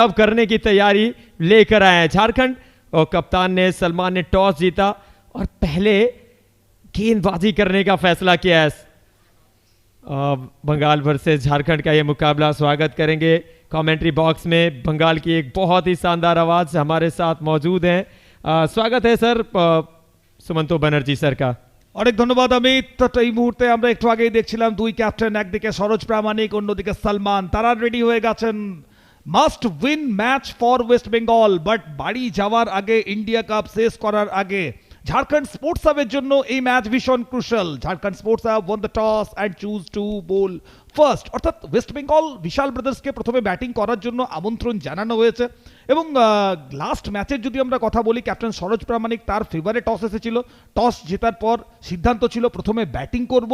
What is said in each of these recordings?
अब करने की तैयारी लेकर आए हैं झारखंड और कप्तान ने सलमान ने टॉस जीता और पहले गेंदबाजी करने का फैसला किया है। बंगाल वर्सेस झारखंड का ये मुकाबला स्वागत करेंगे कमेंट्री बॉक्स में। बंगाल की एक बहुत ही शानदार आवाज हमारे साथ मौजूद है। स्वागत है सर सुमंतो बनर्जी सर का। অনেক ধন্যবাদ অমিত। এই মুহূর্তে আমরা একটু আগেই দেখছিলাম দুই ক্যাপ্টেন, একদিকে সরোজ প্রামাণিক, অন্যদিকে সালমান, তারা রেডি হয়ে গেছেন। Must win match for West Bengal, but বাড়ি যাওয়ার আগে, ইন্ডিয়া কাপ শেষ করার আগে ঝাড়খণ্ড স্পোর্টস হাবের জন্য এই ম্যাচ ভীষণ crucial. Jharkhand Sports Hub won the toss and choose to bowl first, অর্থাৎ ওয়েস্ট বেঙ্গল বিশাল ব্রাদার্সকে প্রথমে ব্যাটিং করার জন্য আমন্ত্রণ জানানো হয়েছে এবং লাস্ট ম্যাচের যদি আমরা কথা বলি, ক্যাপ্টেন সরোজ প্রামাণিক তার ফেভারে টস এসেছিল। টস জেতার পর সিদ্ধান্ত ছিল প্রথমে ব্যাটিং করব।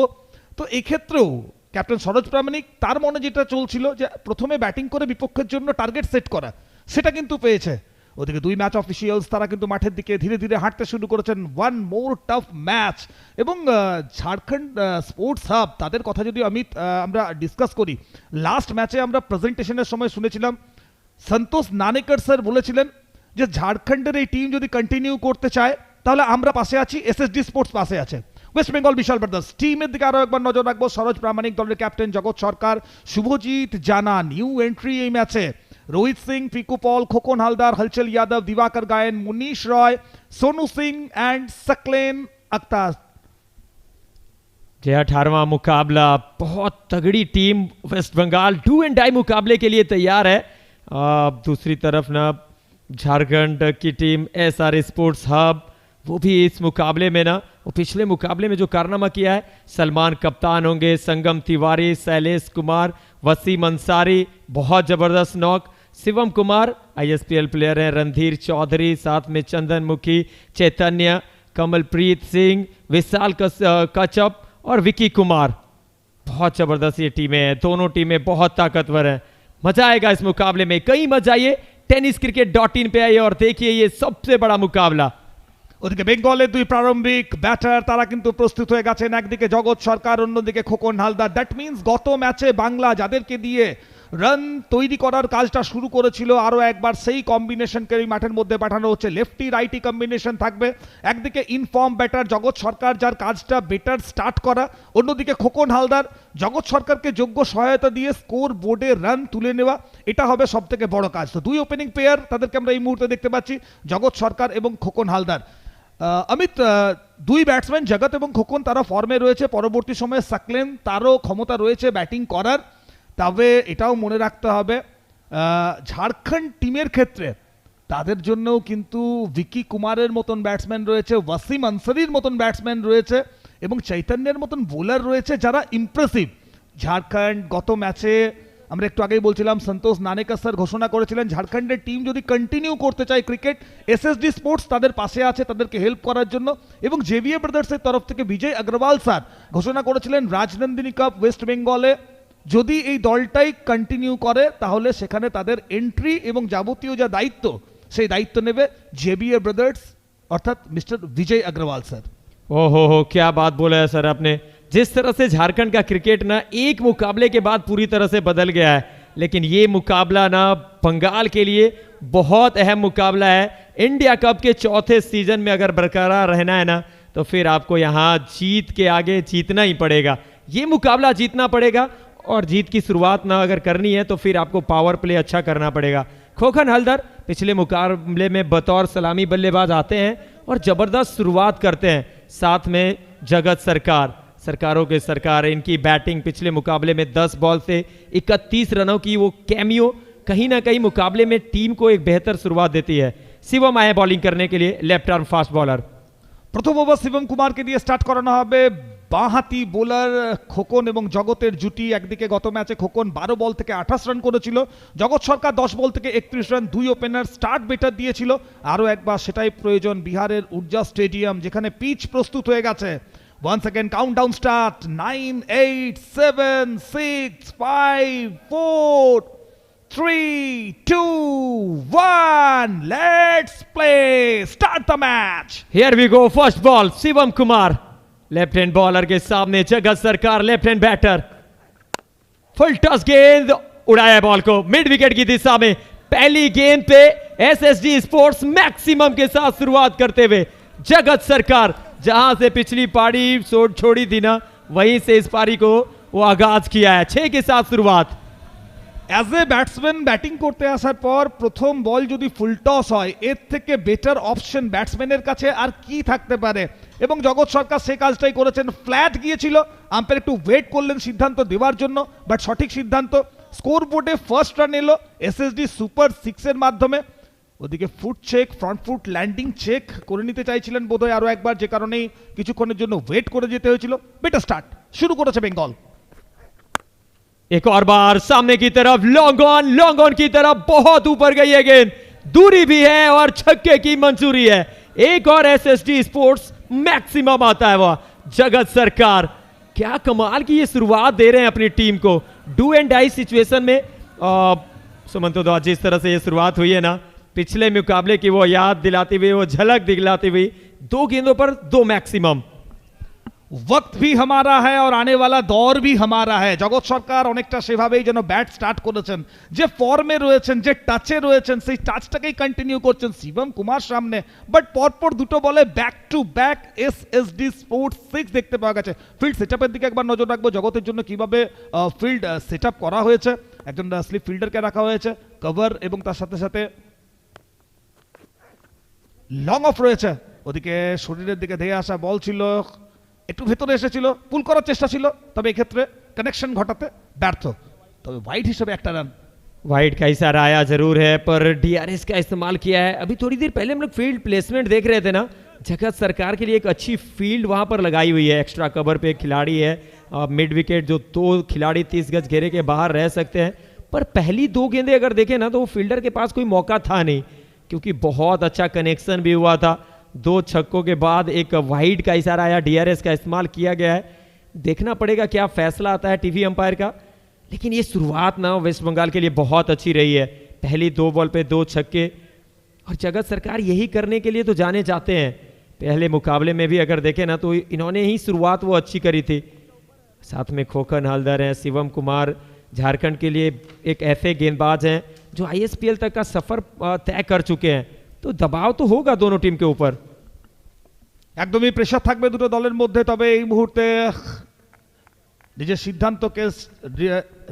তো এক্ষেত্রেও ক্যাপ্টেন সরোজ প্রামাণিক তার মনে যেটা চলছিল যে প্রথমে ব্যাটিং করে বিপক্ষের জন্য টার্গেট সেট করা, সেটা কিন্তু পেয়েছে। ওদিকে দুই ম্যাচ অফিসিয়ালস তারা কিন্তু মাঠের দিকে ধীরে ধীরে হাঁটতে শুরু করেছেন। ওয়ান মোর টাফ ম্যাচ এবং ঝাড়খণ্ড স্পোর্টস হাব তাদের কথা যদি আমরা ডিসকাস করি, লাস্ট ম্যাচে আমরা প্রেজেন্টেশনের সময় শুনেছিলাম সন্তোষ নানেকর স্যার বলেছিলেন যে ঝাড়খণ্ডের এই টিম যদি কন্টিনিউ করতে চায় তাহলে আমরা পাশে আছি, এসএসডি স্পোর্টস পাশে আছে। ওয়েস্ট বেঙ্গল বিশাল ব্রাদার্স টিমের দিকে আরও একবার নজর রাখবো। সরোজ প্রামাণিক, দলের ক্যাপ্টেন জগৎ সরকার, শুভজিৎ জানা নিউ এন্ট্রি এই ম্যাচে, रोहित सिंह, पीकू पॉल, खोकन हालदार, हलचल यादव, दिवाकर गायन, मुनीश रॉय, सोनू सिंह एंड सकलेन अख्तर। जे 18वां मुकाबला, बहुत तगड़ी team West Bengal do and die मुकाबले के लिए तैयार है। दूसरी तरफ ना झारखंड की टीम एसआर स्पोर्ट्स हब, वो भी इस मुकाबले में ना, वो पिछले मुकाबले में जो कारनामा किया है, सलमान कप्तान होंगे, संगम तिवारी, शैलेश कुमार, वसीम अंसारी, बहुत जबरदस्त knock, Shivam Kumar ISPL player हैं, रणधीर चौधरी, साथ में चंदन मुखी, चैतन्य, कमलप्रीत सिंह, विशाल कचप और विकी कुमार। बहुत जबरदस्त ये टीमें हैं, दोनों टीमें बहुत ताकतवर हैं। मजा आएगा इस मुकाबले में, कहीं मत जाइए, tenniscricket.in पे आइए और देखिए ये सबसे बड़ा मुकाबला। ওদিকে বেঙ্গলের দুই প্রারম্ভিক ব্যাটার তারা কিন্তু প্রস্তুত হয়ে গেছেন, একদিকে জগৎ সরকার, অন্যদিকে খোকন হালদার। দ্যাট মিনস গত ম্যাচে বাংলা যাদেরকে দিয়ে রান তৈরি করার কাজটা শুরু করেছিল, আরও একবার সেই কম্বিনেশনকে এই মাঠের মধ্যে পাঠানো হচ্ছে। লেফটি রাইটি কম্বিনেশন থাকবে, একদিকে ইনফর্ম ব্যাটার জগৎ সরকার যার কাজটা বেটার স্টার্ট করা, অন্যদিকে খোকন হালদার জগৎ সরকারকে যোগ্য সহায়তা দিয়ে স্কোর বোর্ডে রান তুলে নেওয়া, এটা হবে সব থেকে বড় কাজ। তো দুই ওপেনিং পেয়ার তাদেরকে আমরা এই মুহূর্তে দেখতে পাচ্ছি, জগৎ সরকার এবং খোকন হালদার। অমিত, দুই ব্যাটসম্যান জগৎ এবং খোকন তারা ফর্মে রয়েছে, পরবর্তী সময়ে সাকলেন তারও ক্ষমতা রয়েছে ব্যাটিং করার। তবে এটাও মনে রাখতে হবে ঝাড়খণ্ড টিমের ক্ষেত্রে তাদের জন্যও কিন্তু ভিকি কুমারের মতন ব্যাটসম্যান রয়েছে, ওয়াসিম আনসারির মতন ব্যাটসম্যান রয়েছে এবং চৈতন্যের মতন বোলার রয়েছে যারা ইমপ্রেসিভ। ঝাড়খণ্ড গত ম্যাচে আমরা একটু আগেই বলছিলাম সন্তোষ নানেকর স্যার ঘোষণা করেছিলেন ঝাড়খণ্ডের টিম যদি কন্টিনিউ করতে চায় ক্রিকেট, এসএসডি স্পোর্টস তাদের পাশে আছে তাদেরকে হেল্প করার জন্য। এবং জেভিএ ব্রাদার্সের তরফ থেকে বিজয় অগ্রওয়াল স্যার ঘোষণা করেছিলেন রাজনন্দিনী কাপ ওয়েস্ট বেঙ্গলে যদি এই দলটাই কন্টিনিউ করে তাহলে সেখানে তাদের এন্ট্রি এবং যাবতীয় যা দায়িত্ব সেই দায়িত্ব নেবে জেভিএ ব্রাদার্স অর্থাৎ মিস্টার विजय अग्रवाल सर। ओहो क्या बात बोला है सर आपने। जिस तरह से झारखंड का क्रिकेट ना एक मुकाबले के बाद पूरी तरह से बदल गया है, लेकिन ये मुकाबला ना बंगाल के लिए बहुत अहम मुकाबला है। इंडिया कप के चौथे सीजन में अगर बरकरार रहना है ना तो फिर आपको यहाँ जीत के आगे जीतना ही पड़ेगा, ये मुकाबला जीतना पड़ेगा। और जीत की शुरुआत ना अगर करनी है तो फिर आपको पावर प्ले अच्छा करना पड़ेगा। खोकन हल्दर पिछले मुकाबले में बतौर सलामी बल्लेबाज आते हैं और ज़बरदस्त शुरुआत करते हैं, साथ में जगत सरकारों के सरकार, इनकी बैटिंग पिछले मुकाबले में 10 बॉल से 31 रनों की वो कैमियो कहीं ना कहीं मुकाबले में टीम को एक बेहतर शुरुआत देती है। शिवम आए बॉलिंग करने के लिए, लेफ्ट आर्म फास्ट बॉलर। প্রথম ওভার শিবম কুমারকে দিয়ে স্টার্ট করানো হবে। বাঁহাতি বোলার খোকন এবং জগতের জুটি, একদিকে গত ম্যাচে খোকন 12 বল থেকে 28 রান করেছিল, জগৎ সরকার 10 বল থেকে 31 রান। দুই ওপেনার স্টার্ট বেটার দিয়েছিল, আরও একবার সেটাই প্রয়োজন বিহারের উর্জা স্টেডিয়াম যেখানে পিচ প্রস্তুত হয়ে গেছে। One second countdown start, 9 8 7 6 5 4 3 2 1 let's play, start the match. Here we go, first ball Shivam Kumar, left hand bowler के सामने Jagat Sarkar left hand batter, full toss गेंद उड़ाया बॉल को मिड विकेट की दिशा में, पहली गेंद पे एसएसडी स्पोर्ट्स मैक्सिमम के साथ शुरुआत करते हुए जगत सरकार, जहां से पिछली पारी छोड़ी थी ना, वहीं से इस पारी को वो आगाज किया है। 6 के साथ शुरुआत। অ্যাজ এ ব্যাটসম্যান ব্যাটিং করতে আসার পর প্রথম বল যদি ফুল টস হয়, এর থেকে বেটার অপশন ব্যাটসম্যানের কাছে আর কি থাকতে পারে, এবং জগৎ সরকার সে কাজটাই করেছেন। ফ্ল্যাট গিয়েছিল, আম্পায়ার একটু ওয়েট করলেন সিদ্ধান্ত দেওয়ার জন্য, বাট সঠিক সিদ্ধান্ত। স্কোর বোর্ডে ফার্স্ট রান এলো এসএসডি সুপার 6-এর মাধ্যমে। ওদিকে foot check, front foot landing check করে নিতে চাইছিলেন বোধহয় আরও একবার, যে কারণেই কিছুক্ষণের জন্য ওয়েট করে যেতে হয়েছিল। বেটার স্টার্ট শুরু করেছে বেঙ্গল। एक और बार सामने की तरफ लॉन्ग ऑन की तरफ बहुत ऊपर गई है गेंद, दूरी भी है और छक्के की मंजूरी है। एक और एसएसडी स्पोर्ट्स मैक्सिमम आता है। वह जगत सरकार क्या कमाल की ये शुरुआत दे रहे हैं अपनी टीम को डू एंड डाई सिचुएशन में। सुमंतो दा, जिस तरह से ये शुरुआत हुई है ना, पिछले मुकाबले की वो याद दिलाती हुई, वो झलक दिलाती हुई, 2 गेंदों पर 2 मैक्सिमम। वक्त भी हमारा है और आने वाला दौर भी हमारा है। জগৎ সরকার অনেকটা সেভাবেই যেন ব্যাট স্টার্ট করেছেন, যে ফর্মে রয়েছেন, যে টাচে রয়েছেন, সেই টাচটাকেই কন্টিনিউ করছেন শিবম কুমার সামনে। বাট পরপর দুটো বলে back to back SSD sports 6 দেখতে পাওয়া গেছে। ফিল্ড সেটআপের দিকে একবার নজর রাখবো, জগতের জন্য কিভাবে ফিল্ড সেটআপ করা হয়েছে। একজন স্লিপ ফিল্ডারকে রাখা হয়েছে, কভার এবং তার সাথে সাথে লং অফ রয়েছে। ওদিকে শরীরের দিকে ধেয়ে আসা বল ছিল, একটু ভেতরে এসেছিল, পুল করার চেষ্টা ছিল, তবে এক্ষেত্রে কানেকশন ঘটাতে ব্যর্থ। তবে वाइड হিসেবে একটা রান। वाइड का इशारा आया जरूर है, पर डीआरएस का इस्तेमाल किया है। अभी थोड़ी देर पहले हम लोग फील्ड प्लेसमेंट देख रहे थे ना, जगत सरकार के लिए एक अच्छी फील्ड वहां पर लगाई हुई है। एक्स्ट्रा कवर पे एक खिलाड़ी है, मिड विकेट जो 2 खिलाड़ी 30 गज घेरे के बाहर रह सकते हैं। पर पहली 2 गेंदें अगर देखें ना, तो वो फील्डर के पास कोई मौका था नहीं, क्योंकि बहुत अच्छा कनेक्शन भी हुआ था। 2 छक्कों के बाद एक वाइड का इशारा आया, डीआरएस का इस्तेमाल किया गया है। देखना पड़ेगा क्या फैसला आता है टीवी अंपायर का। लेकिन ये शुरुआत ना वेस्ट बंगाल के लिए बहुत अच्छी रही है। पहली 2 बॉल पे 2 छक्के, और जगत सरकार यही करने के लिए तो जाने जाते हैं। पहले मुकाबले में भी अगर देखें ना, तो इन्होंने ही शुरुआत वो अच्छी करी थी। साथ में खोखन हलदर हैं, शिवम कुमार झारखंड के लिए एक ऐसे गेंदबाज हैं जो आईएसपीएल तक का सफर तय कर चुके हैं। तो दबाव तो होगा दोनों टीम के ऊपर। একদমই প্রেসার থাকবে দুটো দলের মধ্যে। তবে এই মুহূর্তে নিজের সিদ্ধান্তকে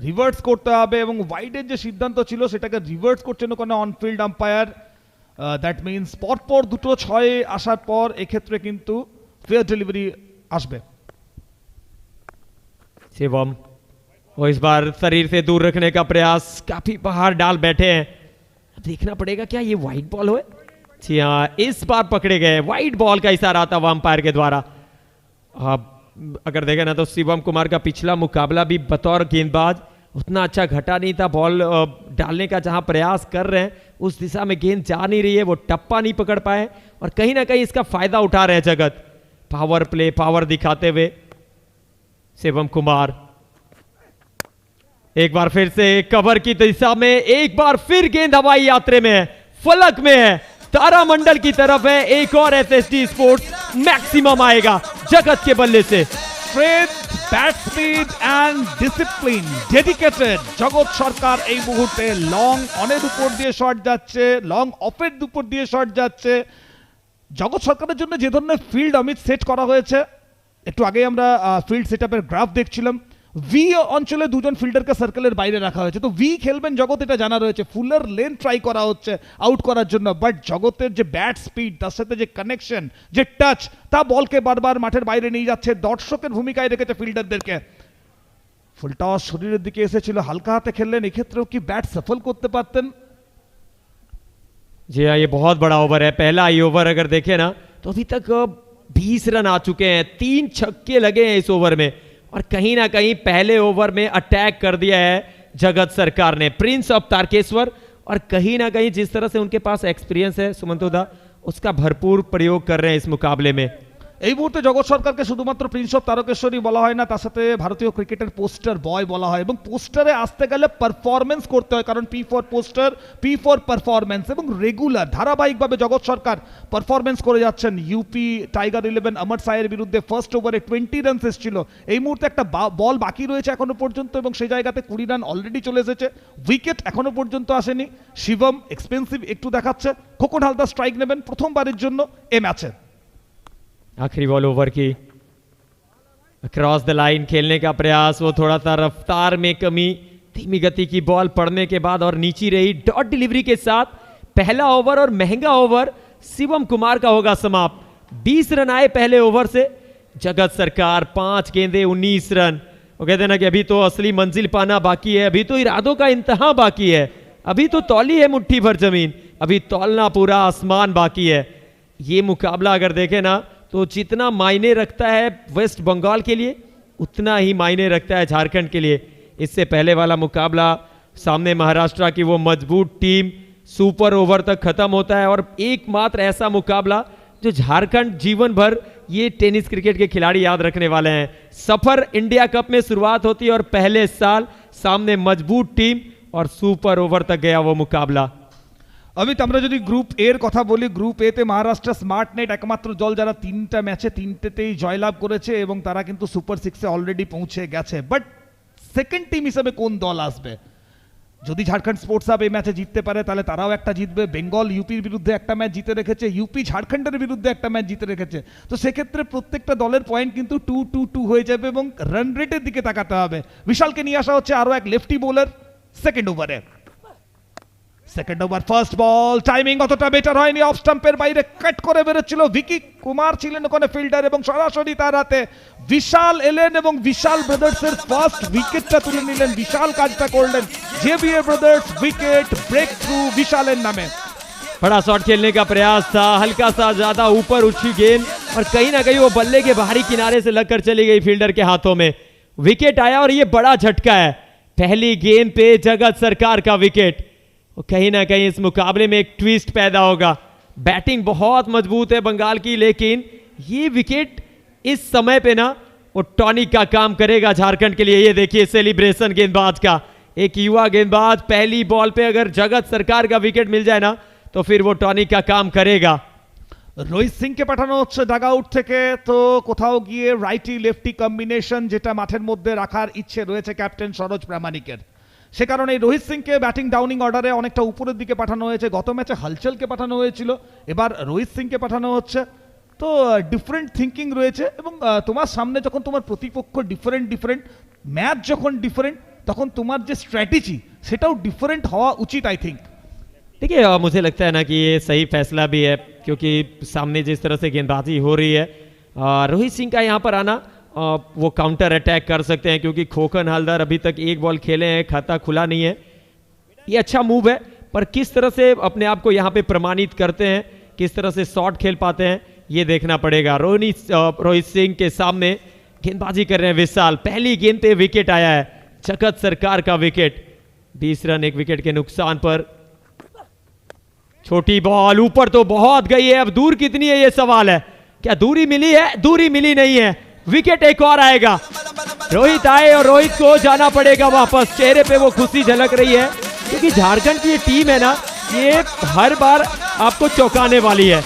রিভার্স করতে হবে, এবং ওয়াইডের যে সিদ্ধান্ত ছিল সেটাকে রিভার্স করছেন ওখানে অনফিল্ড আম্পায়ার। দ্যাট মিনস পরপর দুটো 6 আসার পর এক্ষেত্রে কিন্তু ফেয়ার ডেলিভারি আসবে। शिवम वो इस बार शरीर से दूर रखने का प्रयास, काफी बाहर डाल बैठे हैं। देखना पड़ेगा क्या ये वाइड बॉल हो। जी हाँ, इस बार पकड़े गए। वाइड बॉल का इशारा आता हुआ अंपायर के द्वारा। अगर देखें ना, तो शिवम कुमार का पिछला मुकाबला भी बतौर गेंदबाज उतना अच्छा घटा नहीं था। बॉल डालने का जहां प्रयास कर रहे हैं, उस दिशा में गेंद जा नहीं रही है, वो टप्पा नहीं पकड़ पाए, और कहीं ना कहीं इसका फायदा उठा रहे हैं जगत। पावर प्ले, पावर दिखाते हुए शिवम कुमार एक बार फिर से कवर की दिशा में, एक बार फिर गेंद हवाई यात्रा में है, फलक में है, तारामंडल की तरफ है। एक और एसएसडी स्पोर्ट्स मैक्सिमम आएगा जगत के बल्ले से। Strength, bat speed and discipline, dedicated জগৎ সরকার এই মুহূর্তে লং অনের উপর দিয়ে শট যাচ্ছে, লং অফের উপর দিয়ে শট যাচ্ছে। জগৎ সরকারের জন্য যে ধরনের ফিল্ড অমিত সেট করা হয়েছে, একটু আগে আমরা ফিল্ড সেটআপের গ্রাফ দেখছিলাম। ভি অঞ্চলে 2 জন ফিল্ডারকে সার্কেলের বাইরে রাখা হয়েছে। তো ভি খেলবেন জগৎ, এটা জানা রয়েছে। ফুলার লেন ট্রাই করা হচ্ছে আউট করার জন্য, বাট জগতের যে ব্যাট স্পিড, তার সাথে যে কানেকশন, যে টাচ, তা বলকে বারবার মাঠের বাইরে নিয়ে যাচ্ছে। দর্শকের ভূমিকায় রেখেছে ফিল্ডারদেরকে। ফুল টস শরীরের দিকে এসেছিল, হালকা হাতে খেললেন। এক্ষেত্রেও কি ব্যাট সফল করতে পারতেন? जी हाँ, ये बहुत बड़ा ओवर है। पहला ही ओवर अगर देखें ना, तो अभी तक 20 रन आ चुके हैं, 3 छक्के लगे हैं इस ओवर में, और कहीं ना कहीं पहले ओवर में अटैक कर दिया है जगत सरकार ने। प्रिंस ऑफ तारकेश्वर, और कहीं ना कहीं जिस तरह से उनके पास एक्सपीरियंस है सुमंतो दा, उसका भरपूर प्रयोग कर रहे हैं इस मुकाबले में। এই মুহূর্তে জগৎ সরকারকে শুধুমাত্র প্রিন্স অফ তারকেশ্বরী বলা হয় না, তার সাথে ভারতীয় ক্রিকেটের পোস্টার বয় বলা হয়, এবং পোস্টারে আসতে গেলে পারফরমেন্স করতে হয়, কারণ P for poster, P for performance, এবং রেগুলার ধারাবাহিকভাবে জগৎ সরকার পারফরমেন্স করে যাচ্ছেন। ইউপি টাইগার 11 অমর সায়ের বিরুদ্ধে ফার্স্ট ওভারে 20 রানস এসেছিল, এই মুহূর্তে একটা বল বাকি রয়েছে এখনো পর্যন্ত, এবং সেই জায়গাতে 20 রান অলরেডি চলে এসেছে, উইকেট এখনো পর্যন্ত আসেনি। শিবম এক্সপেন্সিভ একটু দেখাচ্ছে, খোকন হালদার স্ট্রাইক নেবেন প্রথমবারের জন্য এ ম্যাচে। आखिरी बॉल ओवर की, क्रॉस द लाइन खेलने का प्रयास, वो थोड़ा सा रफ्तार में कमी, धीमी गति की बॉल पड़ने के बाद और नीची रही, डॉट डिलीवरी के साथ पहला ओवर और महंगा ओवर शिवम कुमार का होगा समाप्त। 20 रन आए पहले ओवर से, जगत सरकार 5 गेंदे 19 रन। वो कहते हैं ना कि अभी तो असली मंजिल पाना बाकी है, अभी तो इरादों का इंतहा बाकी है, अभी तो तौली है मुट्ठी भर जमीन, अभी तौलना पूरा आसमान बाकी है। ये मुकाबला अगर देखें ना तो जितना मायने रखता है वेस्ट बंगाल के लिए उतना ही मायने रखता है झारखंड के लिए। इससे पहले वाला मुकाबला सामने महाराष्ट्र की वो मजबूत टीम, सुपर ओवर तक खत्म होता है, और एकमात्र ऐसा मुकाबला जो झारखंड जीवन भर ये टेनिस क्रिकेट के खिलाड़ी याद रखने वाले हैं। सफर इंडिया कप में शुरुआत होती है और पहले साल सामने मजबूत टीम और सुपर ओवर तक गया वो मुकाबला। অমিত, আমরা যদি গ্রুপ এর কথা বলি, গ্রুপ এতে মহারাষ্ট্র স্মার্ট নেট একমাত্র দল যারা 3টা ম্যাচে 3টেতেই জয়লাভ করেছে, এবং তারা কিন্তু সুপার 6-এ অলরেডি পৌঁছে গেছে। বাট সেকেন্ড টিম হিসেবে কোন দল আসবে? যদি ঝাড়খণ্ড স্পোর্টস হাব এই ম্যাচে জিততে পারে তাহলে তারাও একটা জিতবে। বেঙ্গল ইউপির বিরুদ্ধে একটা ম্যাচ জিতে রেখেছে, ইউপি ঝাড়খণ্ডের বিরুদ্ধে একটা ম্যাচ জিতে রেখেছে, তো সেক্ষেত্রে প্রত্যেকটা দলের পয়েন্ট কিন্তু 2-2-2 হয়ে যাবে, এবং রান রেটের দিকে তাকাতে হবে। বিশালকে নিয়ে আসা হচ্ছে আরও এক লেফটি বোলার সেকেন্ড ওভারে। সেকেন্ড ওভার ফার্স্ট বল, টাইমিং অতটা বেটার হয়নি, অফ স্টাম্পের বাইরে কাট করে বেরোচ্ছিল। ভিকি কুমার ছিলেন ওখানে ফিল্ডার, এবং সরাসরি তার হাতে বিশাল এলেন এবং বিশাল ব্রাদার্সের ফার্স্ট উইকেটটা তুলে নিলেন। বিশাল কাজটা করলেন, Xavier brothers wicket break through विशालेर नामे। बड़ा शॉट खेलने का प्रयास था, हल्का सा ज्यादा ऊपर उछी गेंद और कहीं ना कहीं वो बल्ले के बाहरी किनारे से लगकर चली गई फील्डर के हाथों में। विकेट आया और ये बड़ा झटका है, पहली गेंद पे जगत सरकार का विकेट। कहीं ना कहीं इस मुकाबले में एक ट्विस्ट पैदा होगा। बैटिंग बहुत मजबूत है बंगाल की, लेकिन ये विकेट इस समय पे ना वो टॉनिक का काम करेगा झारखंड के लिए। ये देखिए सेलिब्रेशन गेंदबाज का, एक युवा गेंदबाज, पहली बॉल पे अगर जगत सरकार का विकेट मिल जाए ना तो फिर वो टॉनिक का काम करेगा। রোহিত সিংকে পাঠানো হচ্ছে ডাগ আউট থেকে, তো কোথাও গিয়ে রাইটি লেফটি কম্বিনেশন যেটা মাঠের মধ্যে রাখার ইচ্ছে রয়েছে ক্যাপ্টেন সরোজ প্রামাণিকের, সে কারণে রোহিত সিংকে ব্যাটিং ডাউনিং অর্ডারে অনেকটা উপরের দিকে পাঠানো হয়েছে। গত ম্যাচে হলচলকে পাঠানো হয়েছিল, এবার রোহিত সিংকে পাঠানো হচ্ছে। তো ডিফারেন্ট থিঙ্কিং রয়েছে, এবং তোমার সামনে যখন তোমার প্রতিপক্ষ ডিফারেন্ট ম্যাচ যখন ডিফারেন্ট, তখন তোমার যে স্ট্র্যাটেজি সেটাও ডিফারেন্ট হওয়া উচিত आई थिंक। देखिए मुझे लगता है ना कि ये सही फैसला भी है, क्योंकि सामने जिस तरह से गेंदबाजी हो रही है, रोहित सिंह का यहाँ पर आना, वो काउंटर अटैक कर सकते हैं, क्योंकि खोकन हलदर अभी तक एक बॉल खेले हैं, खाता खुला नहीं है। ये अच्छा मूव है, पर किस तरह से अपने आप को यहाँ पे प्रमाणित करते हैं, किस तरह से शॉट खेल पाते हैं, ये देखना पड़ेगा। रोहित सिंह के सामने गेंदबाजी कर रहे हैं विशाल, पहली गेंद पे विकेट आया है, जगत सरकार का विकेट। 20 रन एक विकेट के नुकसान पर। छोटी बॉल ऊपर तो बहुत गई है, अब दूर कितनी है ये सवाल है। क्या दूरी मिली है? दूरी मिली नहीं है, विकेट एक और आएगा। रोहित आए और रोहित को जाना पड़ेगा वापस। चेहरे पे वो खुशी झलक रही है, क्योंकि झारखंड की ये टीम है ना, ये हर बार आपको चौंकाने वाली है।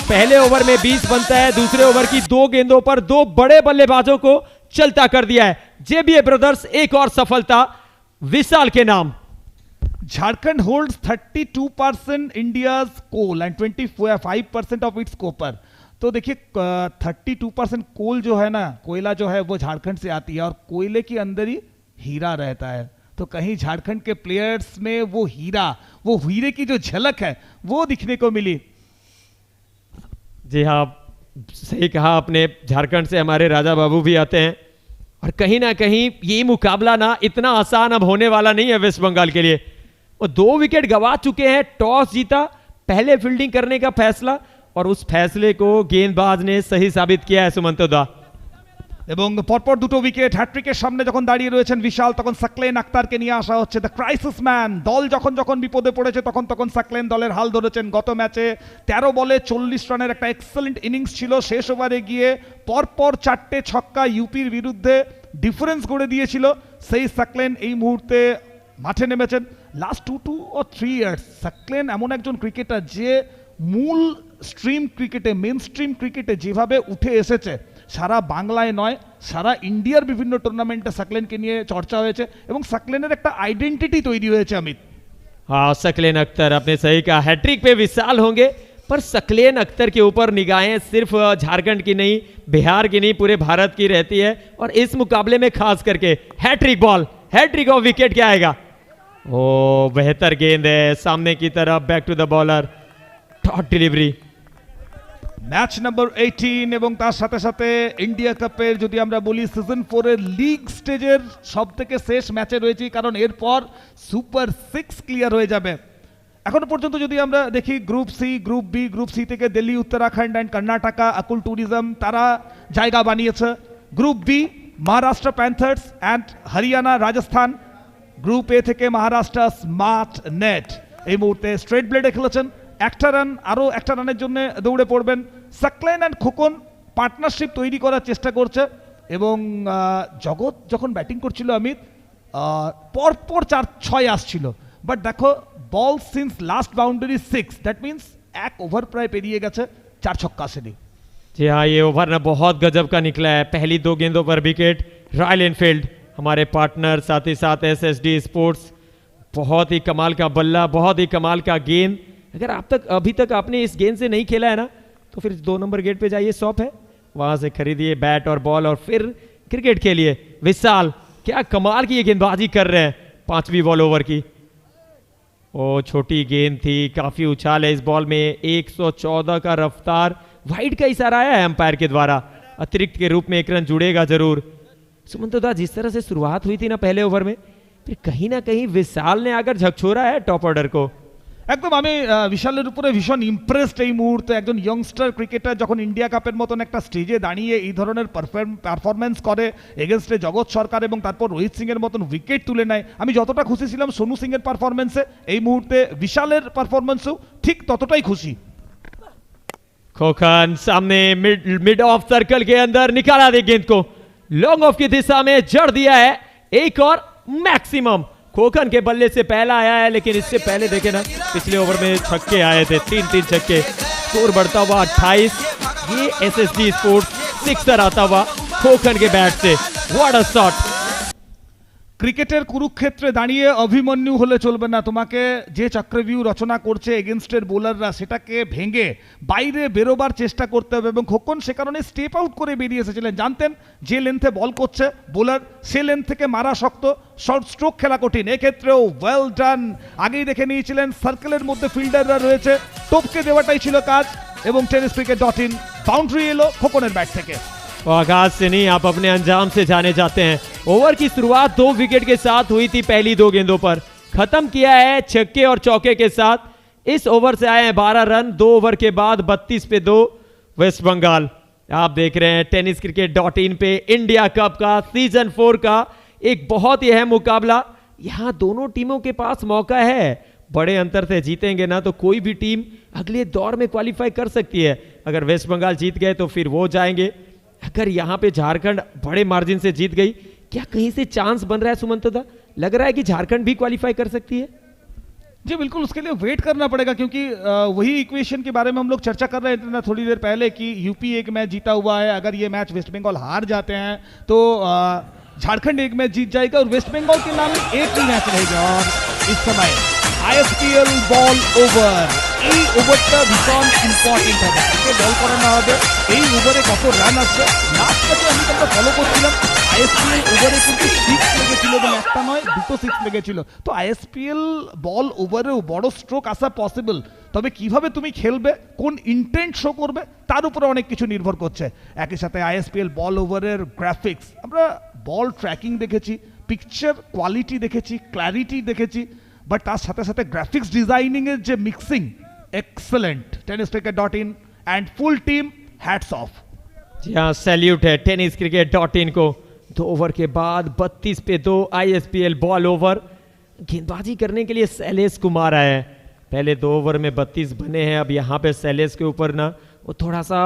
पहले ओवर में 20 बनता है, दूसरे ओवर की 2 गेंदों पर 2 बड़े बल्लेबाजों को चलता कर दिया है। जेबीए ब्रदर्स एक और सफलता विशाल के नाम। Jharkhand holds 32% India's coal and 25% of its copper. तो देखिए 32% कोल जो है ना, कोयला जो है वो झारखंड से आती है, और कोयले के अंदर ही हीरा रहता है। तो कहीं झारखंड के प्लेयर्स में वो हीरा, वो हीरे की जो झलक है वो दिखने को मिली। जी हाँ, सही कहा आपने, झारखंड से हमारे राजा बाबू भी आते हैं, और कहीं ना कहीं ये मुकाबला ना इतना आसान अब होने वाला नहीं है वेस्ट बंगाल के लिए। वो 2 विकेट गवा चुके हैं, टॉस जीता, पहले फील्डिंग करने का फैसला, और उस फैसले को गेंदबाज ने सही साबित किया है। सुमंत दा এবং পরপর দুটো উইকেট হ্যাট্রিকের সামনে যখন দাঁড়িয়ে রয়েছেন বিশাল, তখন সাকলেন আক্তারকে নিয়ে আসা হচ্ছে, দ্য ক্রাইসিস ম্যান। দল যখন যখন বিপদে পড়েছে তখন সাকলেন দলের হাল ধরেছেন। গত ম্যাচে 13 বলে 40 রানের একটা এক্সেলেন্ট ইনিংস ছিল, শেষ ওভারে গিয়ে পরপর 4টে ছক্কা ইউপির বিরুদ্ধে ডিফারেন্স করে দিয়েছিল। সেই সাকলেন এই মুহূর্তে মাঠে নেমেছেন। লাস্ট 2 or 3 ইয়ার্স সাকলেন এমন একজন ক্রিকেটার যে মূল স্ট্রিম ক্রিকেটে, মেন স্ট্রিম ক্রিকেটে যেভাবে উঠে এসেছে, সারা বাংলায় নয় সারা ইন্ডিয়ার বিভিন্ন টুর্নামেন্টে সাকলেনকে নিয়ে চর্চা হয়েছে এবং সাকলেনের একটা আইডেন্টিটি তৈরি হয়েছে। अमित, हाँ सकलेन अख्तर, आपने सही कहा, हैट्रिक पे विशाल होंगे, पर सकलेन अख्तर के ऊपर निगाहें सिर्फ झारखंड की नहीं, बिहार की नहीं, पूरे भारत की रहती है। और इस मुकाबले में खास करके हैट्रिक बॉल, हैट्रिक और विकेट क्या आएगा। ओ बेहतर गेंद है सामने की तरफ, back to the bowler, dot delivery. Match number 18 এবং তার সাথে সাথে ইন্ডিয়া কাপের যদি আমরা বলি সিজন 4 এর লিগ স্টেজের সবথেকে শেষ ম্যাচে রয়েছে, কারণ এরপর সুপার 6 ক্লিয়ার হয়ে যাবে। এখনো পর্যন্ত যদি আমরা দেখি group C, group B, group C থেকে দিল্লি, উত্তরাখণ্ড অ্যান্ড কর্ণাটকা, আকুল ট্যুরিজম তারা জায়গা বানিয়েছে। Group B Maharashtra panthers and Haryana, Rajasthan. Group A থেকে মহারাষ্ট্র স্মার্ট নেট এই মুহূর্তে স্ট্রেট ব্লেডে খেলেছেন। একটা রান, আরও একটা রানের জন্য দৌড়ে পড়বেন। সাকলেন অ্যান্ড খোকন পার্টনারশিপ তৈরি করার চেষ্টা করছে এবং জগৎ যখন ব্যাটিং করছিল অমিত, পরপর 4-6 আসছিল, বাট দেখো ball since last boundary 6, that means 1 over প্রায় পেরিয়ে গেছে, 4 ছক্কা আসেনি। जी हाँ, ये ओवर ना बहुत गजब का निकला है। पहली 2 गेंदों पर विकेट। रॉयल एनफील्ड हमारे पार्टनर, साथ ही साथ एसएसडी स्पोर्ट्स, बहुत ही कमाल का बल्ला, बहुत ही कमाल का गेंद। अगर अभी तक आपने इस गेंद से नहीं खेला है ना, तो फिर 2 नंबर गेट पे जाइए, शॉप है वहां से खरीदिए बैट और बॉल और फिर क्रिकेट खेलिए। विशाल क्या कमाल की ये गेंदबाजी कर रहे हैं 5वीं बॉल ओवर की। ओ छोटी गेंद थी, काफी उछाल है इस बॉल में। 114 का रफ्तार, वाइड का इशारा आया है अंपायर के द्वारा, अतिरिक्त के रूप में 1 रन जुड़ेगा जरूर। सुमंतदा, जिस तरह से शुरुआत हुई थी ना पहले ओवर में, फिर कहीं ना कहीं विशाल ने आकर झकझोरा है टॉप ऑर्डर को। একদম আমি বিশালের উপরে ভীষণ ইমপ্রেসড এই মুহূর্তে। একজন ইয়ংস্টার ক্রিকেটার যখন ইন্ডিয়া কাপের মতন একটা স্টেজে দাঁড়িয়ে এই ধরনের পারফরমেন্স করে এগেনস্টে জগৎ সরকার এবং তারপর রোহিত সিং এর মতন উইকেট তুলে নেয়, আমি যতটা খুশি ছিলাম সোনু সিং এর পারফরমেন্সে, এই মুহূর্তে বিশালের পারফরমেন্সও ঠিক ততটাই খুশি। खोखन सामने मिड ऑफ सर्कल के अंदर निकाला दे गेंद को, लॉन्ग ऑफ की दिशा में जड़ दिया है। एक और मैक्सिमम खोखन के बल्ले से पहला आया है, लेकिन इससे पहले देखे ना पिछले ओवर में छक्के आए थे, 3 छक्के। स्कोर बढ़ता हुआ 28। ये एसएसडी स्पोर्ट्स सिक्सर आता हुआ खोखन के बैट से, व्हाट अ शॉट। ক্রিকেটের কুরুক্ষেত্রে দাঁড়িয়ে অভিমন্যু হলে চলবে না, তোমাকে যে চক্রভিউ রচনা করছে এগেনস্টের বোলাররা সেটাকে ভেঙে বাইরে বেরোবার চেষ্টা করতে হবে এবং খোকন সে কারণে স্টেপ আউট করে বেরিয়ে এসেছিলেন। জানতেন যে লেন্থে বল করছে বোলার, সে লেন্থ থেকে মারা শক্ত, শর্ট স্ট্রোক খেলা কঠিন। এক্ষেত্রেও ওয়েল ডান, আগেই দেখে নিয়েছিলেন সার্কেলের মধ্যে ফিল্ডাররা রয়েছে, টপকে দেওয়াটাই ছিল কাজ এবং tenniscricket.in বাউন্ডারি এলো খোকনের ব্যাট থেকে। आगाज से नहीं, आप अपने अंजाम से जाने जाते हैं। ओवर की शुरुआत 2 विकेट के साथ हुई थी पहली 2 गेंदों पर, खत्म किया है छक्के और चौके के साथ। इस ओवर से आए हैं 12 रन, 2 ओवर के बाद 32 पे 2 वेस्ट बंगाल। आप देख रहे हैं tenniscricket.in पे इंडिया कप का सीजन 4 का एक बहुत ही अहम मुकाबला। यहां दोनों टीमों के पास मौका है, बड़े अंतर से जीतेंगे ना तो कोई भी टीम अगले दौर में क्वालिफाई कर सकती है। अगर वेस्ट बंगाल जीत गए तो फिर वो जाएंगे, अगर यहां पे झारखंड बड़े मार्जिन से जीत गई, क्या कहीं से चांस बन रहा है सुमंतदा? लग रहा है कि झारखंड भी क्वालिफाई कर सकती है। जी बिल्कुल, उसके लिए वेट करना पड़ेगा क्योंकि वही इक्वेशन के बारे में हम लोग चर्चा कर रहे थे ना थोड़ी देर पहले कि यूपी एक मैच जीता हुआ है, अगर ये मैच वेस्ट बंगाल हार जाते हैं तो झारखंड एक मैच जीत जाएगा और वेस्ट बंगाल के नाम एक ही मैच रहेगा। और इस समय ISPL বল ওভার, এই ওভারটা ভীষণ ইম্পর্টেন্ট হবে, একে বল করানো হবে। এই ওভারে কত রান আসবে, লাস্ট ম্যাচে আমি আমরা ফলো করছিলাম ISPL ওভারে কিন্তু 6 লেগেছিল এবং একটা নয় 2টো 6 লেগেছিল। তো ISPL বল ওভারেও বড় স্ট্রোক আসা পসিবল, তবে কিভাবে তুমি খেলবে, কোন ইন্টেন্ট শো করবে তার উপরে অনেক কিছু নির্ভর করছে। একই সাথে ISPL বল ওভারের গ্রাফিক্স, আমরা বল ট্র্যাকিং দেখেছি, পিকচার কোয়ালিটি দেখেছি, ক্ল্যারিটি দেখেছি, বাট তার সাথে সাথে গ্রাফিক্স ডিজাইনিং এর যে mixing, excellent. tenniscricket.in and full team, hats off. जी हाँ, सैल्यूट है टेनिस क्रिकेट .in को। 2 ओवर के बाद 32 पे 2 ISPL बॉल ओवर। गेंदबाजी करने के लिए शैलेश कुमार आए हैं। पहले 2 ओवर में 32 बने हैं। अब यहाँ पे शैलेश के ऊपर ना वो थोड़ा सा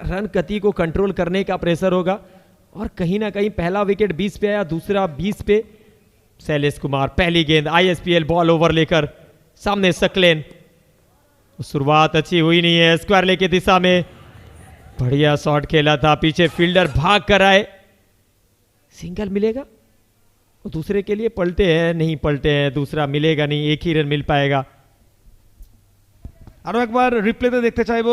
रन गति को कंट्रोल करने का प्रेशर होगा, और कहीं ना कहीं पहला विकेट 20 पे आया, दूसरा 20 पे। शैलेश कुमार पहली गेंद ISPL बॉल ओवर लेकर सामने सकलेन। शुरुआत अच्छी हुई नहीं है, स्क्वायर ले की दिशा में बढ़िया शॉट खेला था, पीछे फील्डर भाग कर आए। सिंगल मिलेगा, वो दूसरे के लिए पलटे हैं, नहीं पलटे हैं, दूसरा मिलेगा नहीं, एक ही रन मिल पाएगा। আরো একবার রিপ্লেতে দেখতে চাইবো,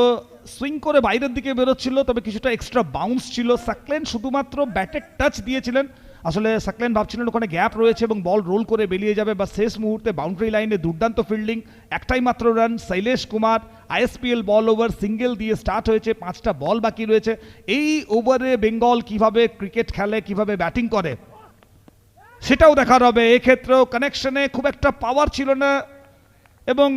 সুইং করে বাইরের দিকে বেরোচ্ছিল, তবে কিছুটা এক্সট্রা বাউন্স ছিল। সাকলেন শুধুমাত্র ব্যাটে টাচ দিয়েছিলেন। আসলে সাকলেন ভাবছিলেন ওখানে গ্যাপ রয়েছে এবং বল রোল করে বেরিয়ে যাবে, বা শেষ মুহূর্তে বাউন্ডারি লাইনে দুর্দান্ত ফিল্ডিং, একটাই মাত্র রান। শৈলেশ কুমার ISPL বল ওভার সিঙ্গেল দিয়ে স্টার্ট হয়েছে, 5টা বল বাকি রয়েছে। এই ওভারে বেঙ্গল কিভাবে ক্রিকেট খেলে, কিভাবে ব্যাটিং করে সেটাও দেখার হবে। এক্ষেত্রেও কানেকশনে খুব একটা পাওয়ার ছিল না, এবং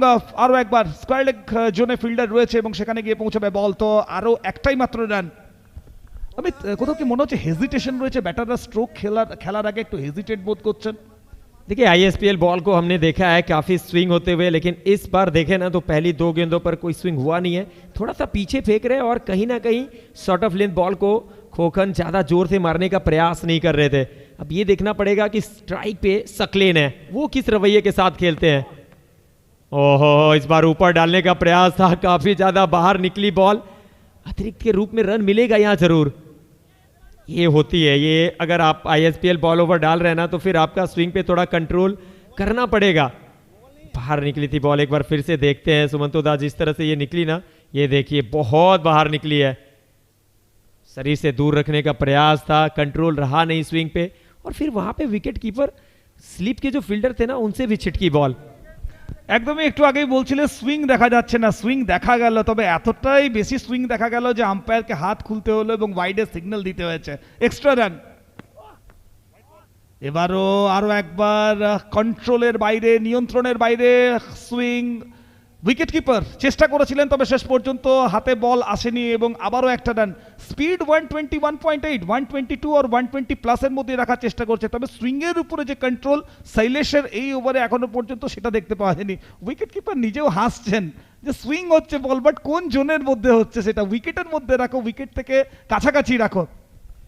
আরও একবার স্কোয়ার লেগ জোনে ফিল্ডার রয়েছে এবং সেখানে গিয়ে পৌঁছাবে বল। তো আরও একটাই মাত্র রান। আমি কোথাও কি মনে হচ্ছে হেজিটেশন রয়েছে, ব্যাটাররা স্ট্রোক খেলার আগে একটু হেজিটেট বোধ করছেন। देखिए ISPL बॉल को हमने देखा है काफ़ी स्विंग होते हुए, लेकिन इस बार देखे ना तो पहली 2 गेंदों पर कोई स्विंग हुआ नहीं है। थोड़ा सा पीछे फेंक रहे हैं, और कहीं ना कहीं शॉर्ट ऑफ लेंथ बॉल को खोखन ज़्यादा जोर से मारने का प्रयास नहीं कर रहे थे। अब ये देखना पड़ेगा कि स्ट्राइक पे सकलेन है, वो किस रवैये के साथ खेलते हैं। ओहो, इस बार ऊपर डालने का प्रयास था, काफ़ी ज़्यादा बाहर निकली बॉल। अतिरिक्त के रूप में रन मिलेगा यहाँ जरूर, ये होती है ये। अगर आप ISPL बॉल ओवर डाल रहे हैं ना, तो फिर आपका स्विंग पे थोड़ा कंट्रोल करना पड़ेगा। बाहर निकली थी बॉल, एक बार फिर से देखते हैं सुमंतो दा, जिस तरह से ये निकली ना, ये देखिए बहुत बाहर निकली है। शरीर से दूर रखने का प्रयास था, कंट्रोल रहा नहीं स्विंग पे, और फिर वहां पे विकेट कीपर स्लिप के जो फील्डर थे ना, उनसे भी छिटकी बॉल। একদমই একটু আগেই বলছিলেন সুইং দেখা যাচ্ছে না, সুইং দেখা গেল, তবে এতটাই বেশি সুইং দেখা গেল যে আম্পায়ারকে হাত খুলতে হলো এবং ওয়াইডে সিগন্যাল দিতে হয়েছে। Extra run. এবারও আরো একবার কন্ট্রোলের বাইরে, নিয়ন্ত্রণের বাইরে সুইং। উইকেট কিপার চেষ্টা করেছিলেন, তবে শেষ পর্যন্ত হাতে বল আসেনি, এবং আবারও একটা রান। স্পিড 121.8, 122 আর 120 প্লাসের মধ্যে রাখার চেষ্টা করছে, তবে সুইংয়ের উপরে যে কন্ট্রোল শৈলেশের এই ওভারে এখনো পর্যন্ত সেটা দেখতে পাওয়া যায়নি। উইকেট কিপার নিজেও হাসছেন যে সুইং হচ্ছে বল, বাট কোন জোনের মধ্যে হচ্ছে সেটা উইকেটের মধ্যে রাখো, উইকেট থেকে কাছাকাছি রাখো।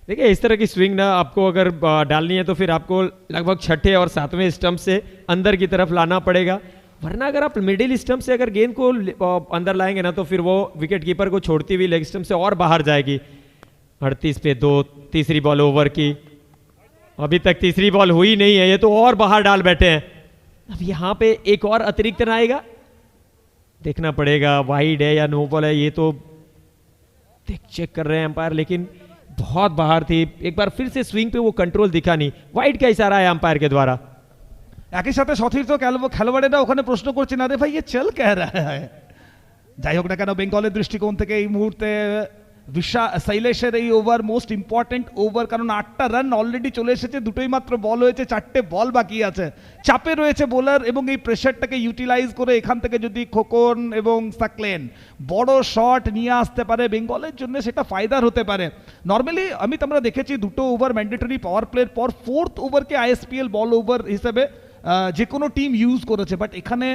देखिए इस तरह की स्विंग ना आपको अगर डालनी है तो फिर आपको लगभग 6ठे और 7वें स्टंप से अंदर की तरफ लाना पड़ेगा, वरना अगर आप मिडिल स्टंप से अगर गेंद को अंदर लाएंगे ना, तो फिर वो विकेट कीपर को छोड़ती हुई लेग स्टंप से और बाहर जाएगी। 38 पे 2, तीसरी बॉल ओवर की। अभी तक तीसरी बॉल हुई नहीं है, ये तो और बाहर डाल बैठे हैं। अब यहाँ पे एक और अतिरिक्त रन आएगा, देखना पड़ेगा वाइड है या नो बॉल है, ये तो चेक कर रहे हैं अंपायर, लेकिन बहुत बाहर थी। एक बार फिर से स्विंग पे वो कंट्रोल दिखा नहीं, वाइड का इशारा है अंपायर के द्वारा। একই সাথে সতীর্থ খেলোয়াড়েরা ওখানে প্রশ্ন করছেন, আরে ভাই ये चल कह रहा है। যাই হোক না কেন, বেঙ্গলের দৃষ্টিকোণ থেকে এই মুহূর্তে শৈলেশের এই ওভার মোস্ট ইম্পর্টেন্ট ওভার, কারণ 8টা রান অলরেডি চলে এসেছে, দুটোই মাত্র বল হয়েছে, 4টে বল বাকি আছে। চাপে রয়েছে বোলার, এবং এই প্রেশারটাকে ইউটিলাইজ করে এখান থেকে যদি খোকন এবং সাকলেন বড় শট নিয়ে আসতে পারে বেঙ্গলের জন্য, সেটা ফায়দার হতে পারে। নর্মালি আমরা দেখেছি 2টো ওভার ম্যান্ডেটরি পাওয়ার প্লের পর 4th ওভারকে ISPL বল ওভার হিসেবে যে কোনো টিম ইউজ করেছে, বাট এখানে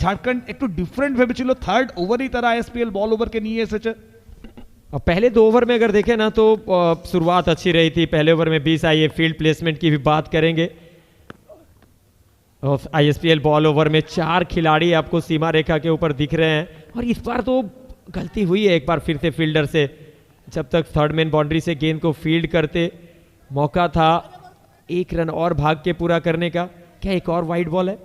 ঝাড়খণ্ড একটু ডিফারেন্ট ভেবেছিল, 3rd ওভারই তারা ISPL बॉल ओवर के लिए एसेছে। और पहले 2 ओवर में अगर देखें ना, तो शुरुआत अच्छी रही थी। पहले ओवर में 20 आई है, फील्ड प्लेसमेंट की भी बात करेंगे। और ISPL बॉल ओवर में 4 खिलाड़ी आपको सीमा रेखा के ऊपर दिख रहे हैं, और इस बार तो गलती हुई है एक बार फिर से फील्डर से। जब तक 3rd मैन बाउंड्री से गेंद को फील्ड करते, मौका था 1 रन और भाग के पूरा करने का। क्या एक और वाइड बॉल है?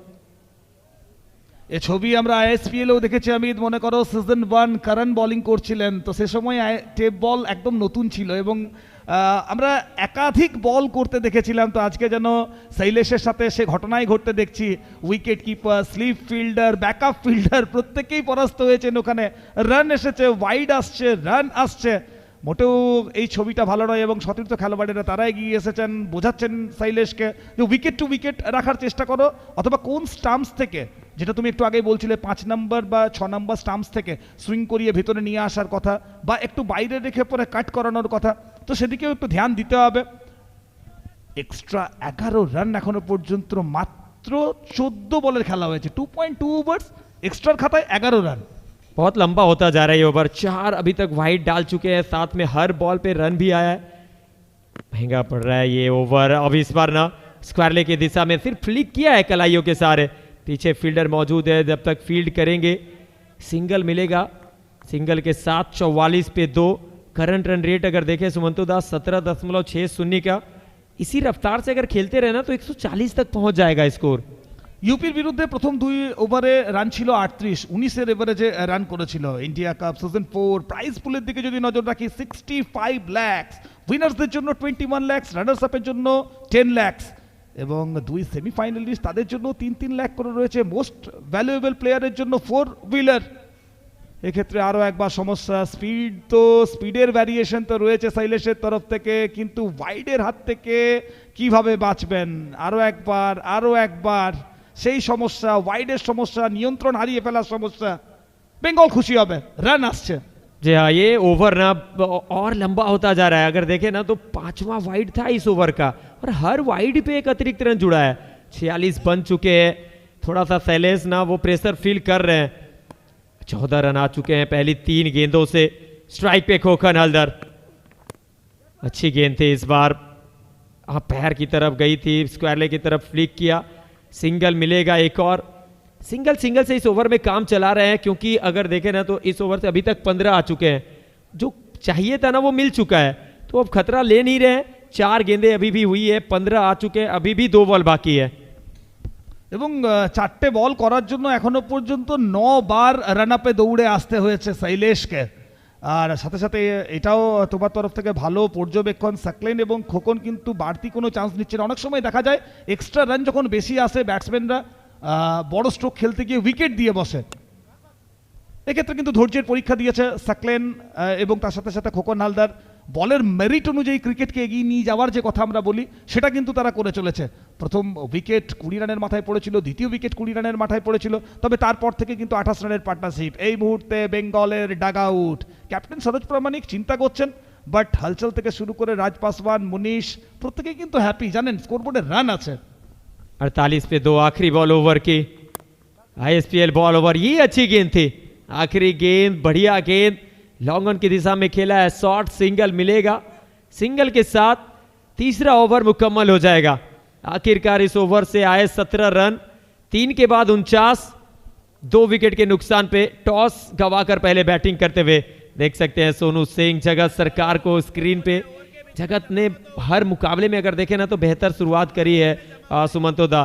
এ ছবি আমরা ISPL এও দেখেছি। আমি মনে করো সিজন 1 কারণ বোলিং করছিলেন, তো সে সময় টেপ বল একদম নতুন ছিল, এবং আমরা একাধিক বল করতে দেখেছিলাম। তো আজকে যেন শৈলেশের সাথে সে ঘটনাই ঘটতে দেখছি। Wicket keeper, slip fielder, backup fielder প্রত্যেকেই পরাস্ত হয়েছেন। ওখানে রান এসেছে, ওয়াইড আসছে, রান আসছে। মোটেও এই ছবিটা ভালো নয়, এবং সতীর্থ খেলোয়াড়েরা তারা এগিয়ে এসেছেন, বোঝাচ্ছেন শৈলেশকে যে উইকেট টু উইকেট রাখার চেষ্টা করো, অথবা কোন স্টাম্পস থেকে যেটা তুমি একটু আগেই বলছিলে 5 নম্বর বা 6 নম্বর স্টাম্পস থেকে সুইং করিয়ে ভেতরে নিয়ে আসার কথা বা একটু বাইরে রেখে পরে কাট করানোর কথা, তো সেদিকেও একটু ধ্যান দিতে হবে। এক্সট্রা 11 রান এখনো পর্যন্ত, মাত্র 14 বলের খেলা হয়েছে, 2.2 ওভার্স, এক্সট্রার খাতায় 11 রান। बहुत लंबा होता जा रहा है ये ओवर, 4 अभी तक वाइड डाल चुके हैं, साथ में हर बॉल पे रन भी आया है। महंगा पड़ रहा है ये ओवर। अब इस बार ना स्क्वायरले की दिशा में सिर्फ फ्लिक किया है कलाइयों के सारे, पीछे फील्डर मौजूद है, जब तक फील्ड करेंगे सिंगल मिलेगा। सिंगल के साथ 44 पे 2। करंट रन रेट अगर देखें सुमंतो दास 17.60 का, इसी रफ्तार से अगर खेलते रहे ना तो 140 तक पहुंच जाएगा स्कोर। ইউপির বিরুদ্ধে প্রথম 2 ওভারে রান ছিল 38, 19-এর এভারেজে রান করেছিল। ইন্ডিয়া কাপ সিজন 4 প্রাইজ পুলের দিকে যদি নজর রাখি 65 লাখ, উইনার্সদের জন্য 21 লাখ, রানার্স আপের জন্য 10 লাখ এবং 2 সেমিফাইনালিস্ট তাদের জন্য 3 লাখ করে রয়েছে। মোস্ট ভ্যালুয়েবল প্লেয়ারের জন্য 4 হুইলার। এক্ষেত্রে আরও একবার সমস্যা, স্পিড তো স্পিডের ভ্যারিয়েশন তো রয়েছে শৈলেশের তরফ থেকে, কিন্তু ওয়াইডের হাত থেকে কিভাবে বাঁচবেন? আরও একবার সেই সমস্যা, ওয়াইডের সমস্যা, নিয়ন্ত্রণ হারিয়ে ফেলার সমস্যা। বেঙ্গল খুশি হবে, রান আসছে। जी हाँ, ये ओवर ना और लंबा होता जा रहा है। अगर देखें ना तो 5वां वाइड था इस ओवर का, और हर वाइड पे एक अतिरिक्त रन जुड़ा है। 46 बन चुके हैं। थोड़ा सा शैलेश ना वो प्रेशर फील कर रहे हैं। 14 रन आ चुके हैं पहली 3 गेंदों से। स्ट्राइक पे खोखन हल्दर, अच्छी गेंद थी इस बार, पैर की तरफ गई थी, स्क्वायरले की तरफ फ्लिक किया। सिंगल मिलेगा एक और। सिंगल से इस ओवर में काम चला रहे हैं, क्योंकि अगर देखें ना तो इस ओवर से अभी तक 15 आ चुके हैं। जो चाहिए था ना वो मिल चुका है, तो अब खतरा ले नहीं रहे हैं। 4 गेंदें अभी भी हुई है, 15 आ चुके हैं, अभी भी 2 बॉल बाकी है। এবং 4টে বল করার জন্য এখনো পর্যন্ত 9 বার রান আপে দৌড়ে আসতে হয়েছে শৈলেশকে। আর সাথে সাথে এটাও তোমার তরফ থেকে ভালো পর্যবেক্ষণ, সাকলেন এবং খোকন কিন্তু বাড়তি কোনো চান্স নিচ্ছে না। অনেক সময় দেখা যায় এক্সট্রা রান যখন বেশি আসে ব্যাটসম্যানরা বড় স্ট্রোক খেলতে গিয়ে উইকেট দিয়ে বসে। এক্ষেত্রে কিন্তু ধৈর্যের পরীক্ষা দিয়েছে সাকলেন এবং তার সাথে সাথে খোকন হালদার। বলের মেরিট অনুযায়ী ক্রিকেটকে এগিয়ে নিয়ে যাওয়ার যে কথা আমরা বলি সেটা কিন্তু তারা করে চলেছে। প্রথম উইকেট 20 রানের মাথায় পড়েছিল, দ্বিতীয় উইকেট 20 রানের মাথায় পড়েছিল, তবে তারপর থেকে কিন্তু 28 রানের পার্টনারশিপ। এই মুহূর্তে বেঙ্গলের ডাগ আউট, ক্যাপ্টেন সরোজ প্রামাণিক চিন্তা করছেন, বাট হালচল থেকে শুরু করে রাজ পাসওয়ান, মুনিশ প্রত্যেকেই কিন্তু হ্যাপি, জানেন স্কোরবোর্ডে রান আছে। 48 पे 2 आखिरी बॉल ओवर की, आईएसपीएल बॉल ओवर। ये अच्छी गेंद थी, आखिरी गेंद, बढ़िया गेंद, लॉन्ग ऑन की दिशा में खेला है, शॉर्ट सिंगल मिलेगा। सिंगल के साथ तीसरा ओवर मुकम्मल हो जाएगा। आखिरकार इस ओवर से आए 17 रन, 3 के बाद 49, 2 विकेट के नुकसान पे टॉस गंवाकर पहले बैटिंग करते हुए देख सकते हैं सोनू सिंह, जगत सरकार को स्क्रीन पे। जगत ने हर मुकाबले में अगर देखें ना तो बेहतर शुरुआत करी है सुमंतो दा,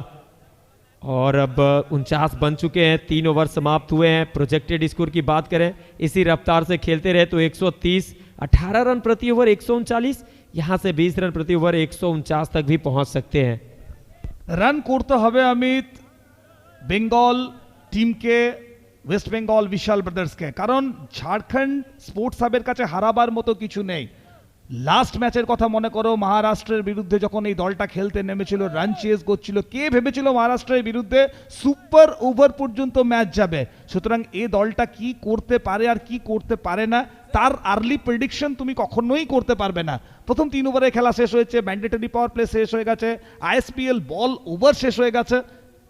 और अब 49 बन चुके हैं, 3 ओवर समाप्त हुए हैं। प्रोजेक्टेड स्कोर की बात करें, इसी रफ्तार से खेलते रहे तो 130, 18 रन प्रति ओवर 139, यहां से 20 रन प्रति ओवर 149 तक भी पहुंच सकते हैं। রান করতে হবে অমিত বেঙ্গল টিমকে, ওয়েস্ট বেঙ্গল বিশাল ব্রাদার্সকে, কারণ ঝাড়খণ্ড স্পোর্টস হাবের কাছে হারাবার মতো কিছু নেই। লাস্ট ম্যাচের কথা মনে করো, মহারাষ্ট্রের বিরুদ্ধে যখন এই দলটা খেলতে নেমেছিল, রান চেজ করছিল, কে ভেবেছিল মহারাষ্ট্রের বিরুদ্ধে সুপার ওভার পর্যন্ত ম্যাচ যাবে? সুতরাং এই দলটা কি করতে পারে আর কি করতে পারে না তার আর্লি প্রেডিকশন তুমি কখনোই করতে পারবে না। প্রথম 3 ওভারে খেলা শেষ হয়েছে, ম্যান্ডেটরি পাওয়ার প্লে শেষ হয়ে গেছে, আইএসপিএল বল ওভার শেষ হয়ে গেছে।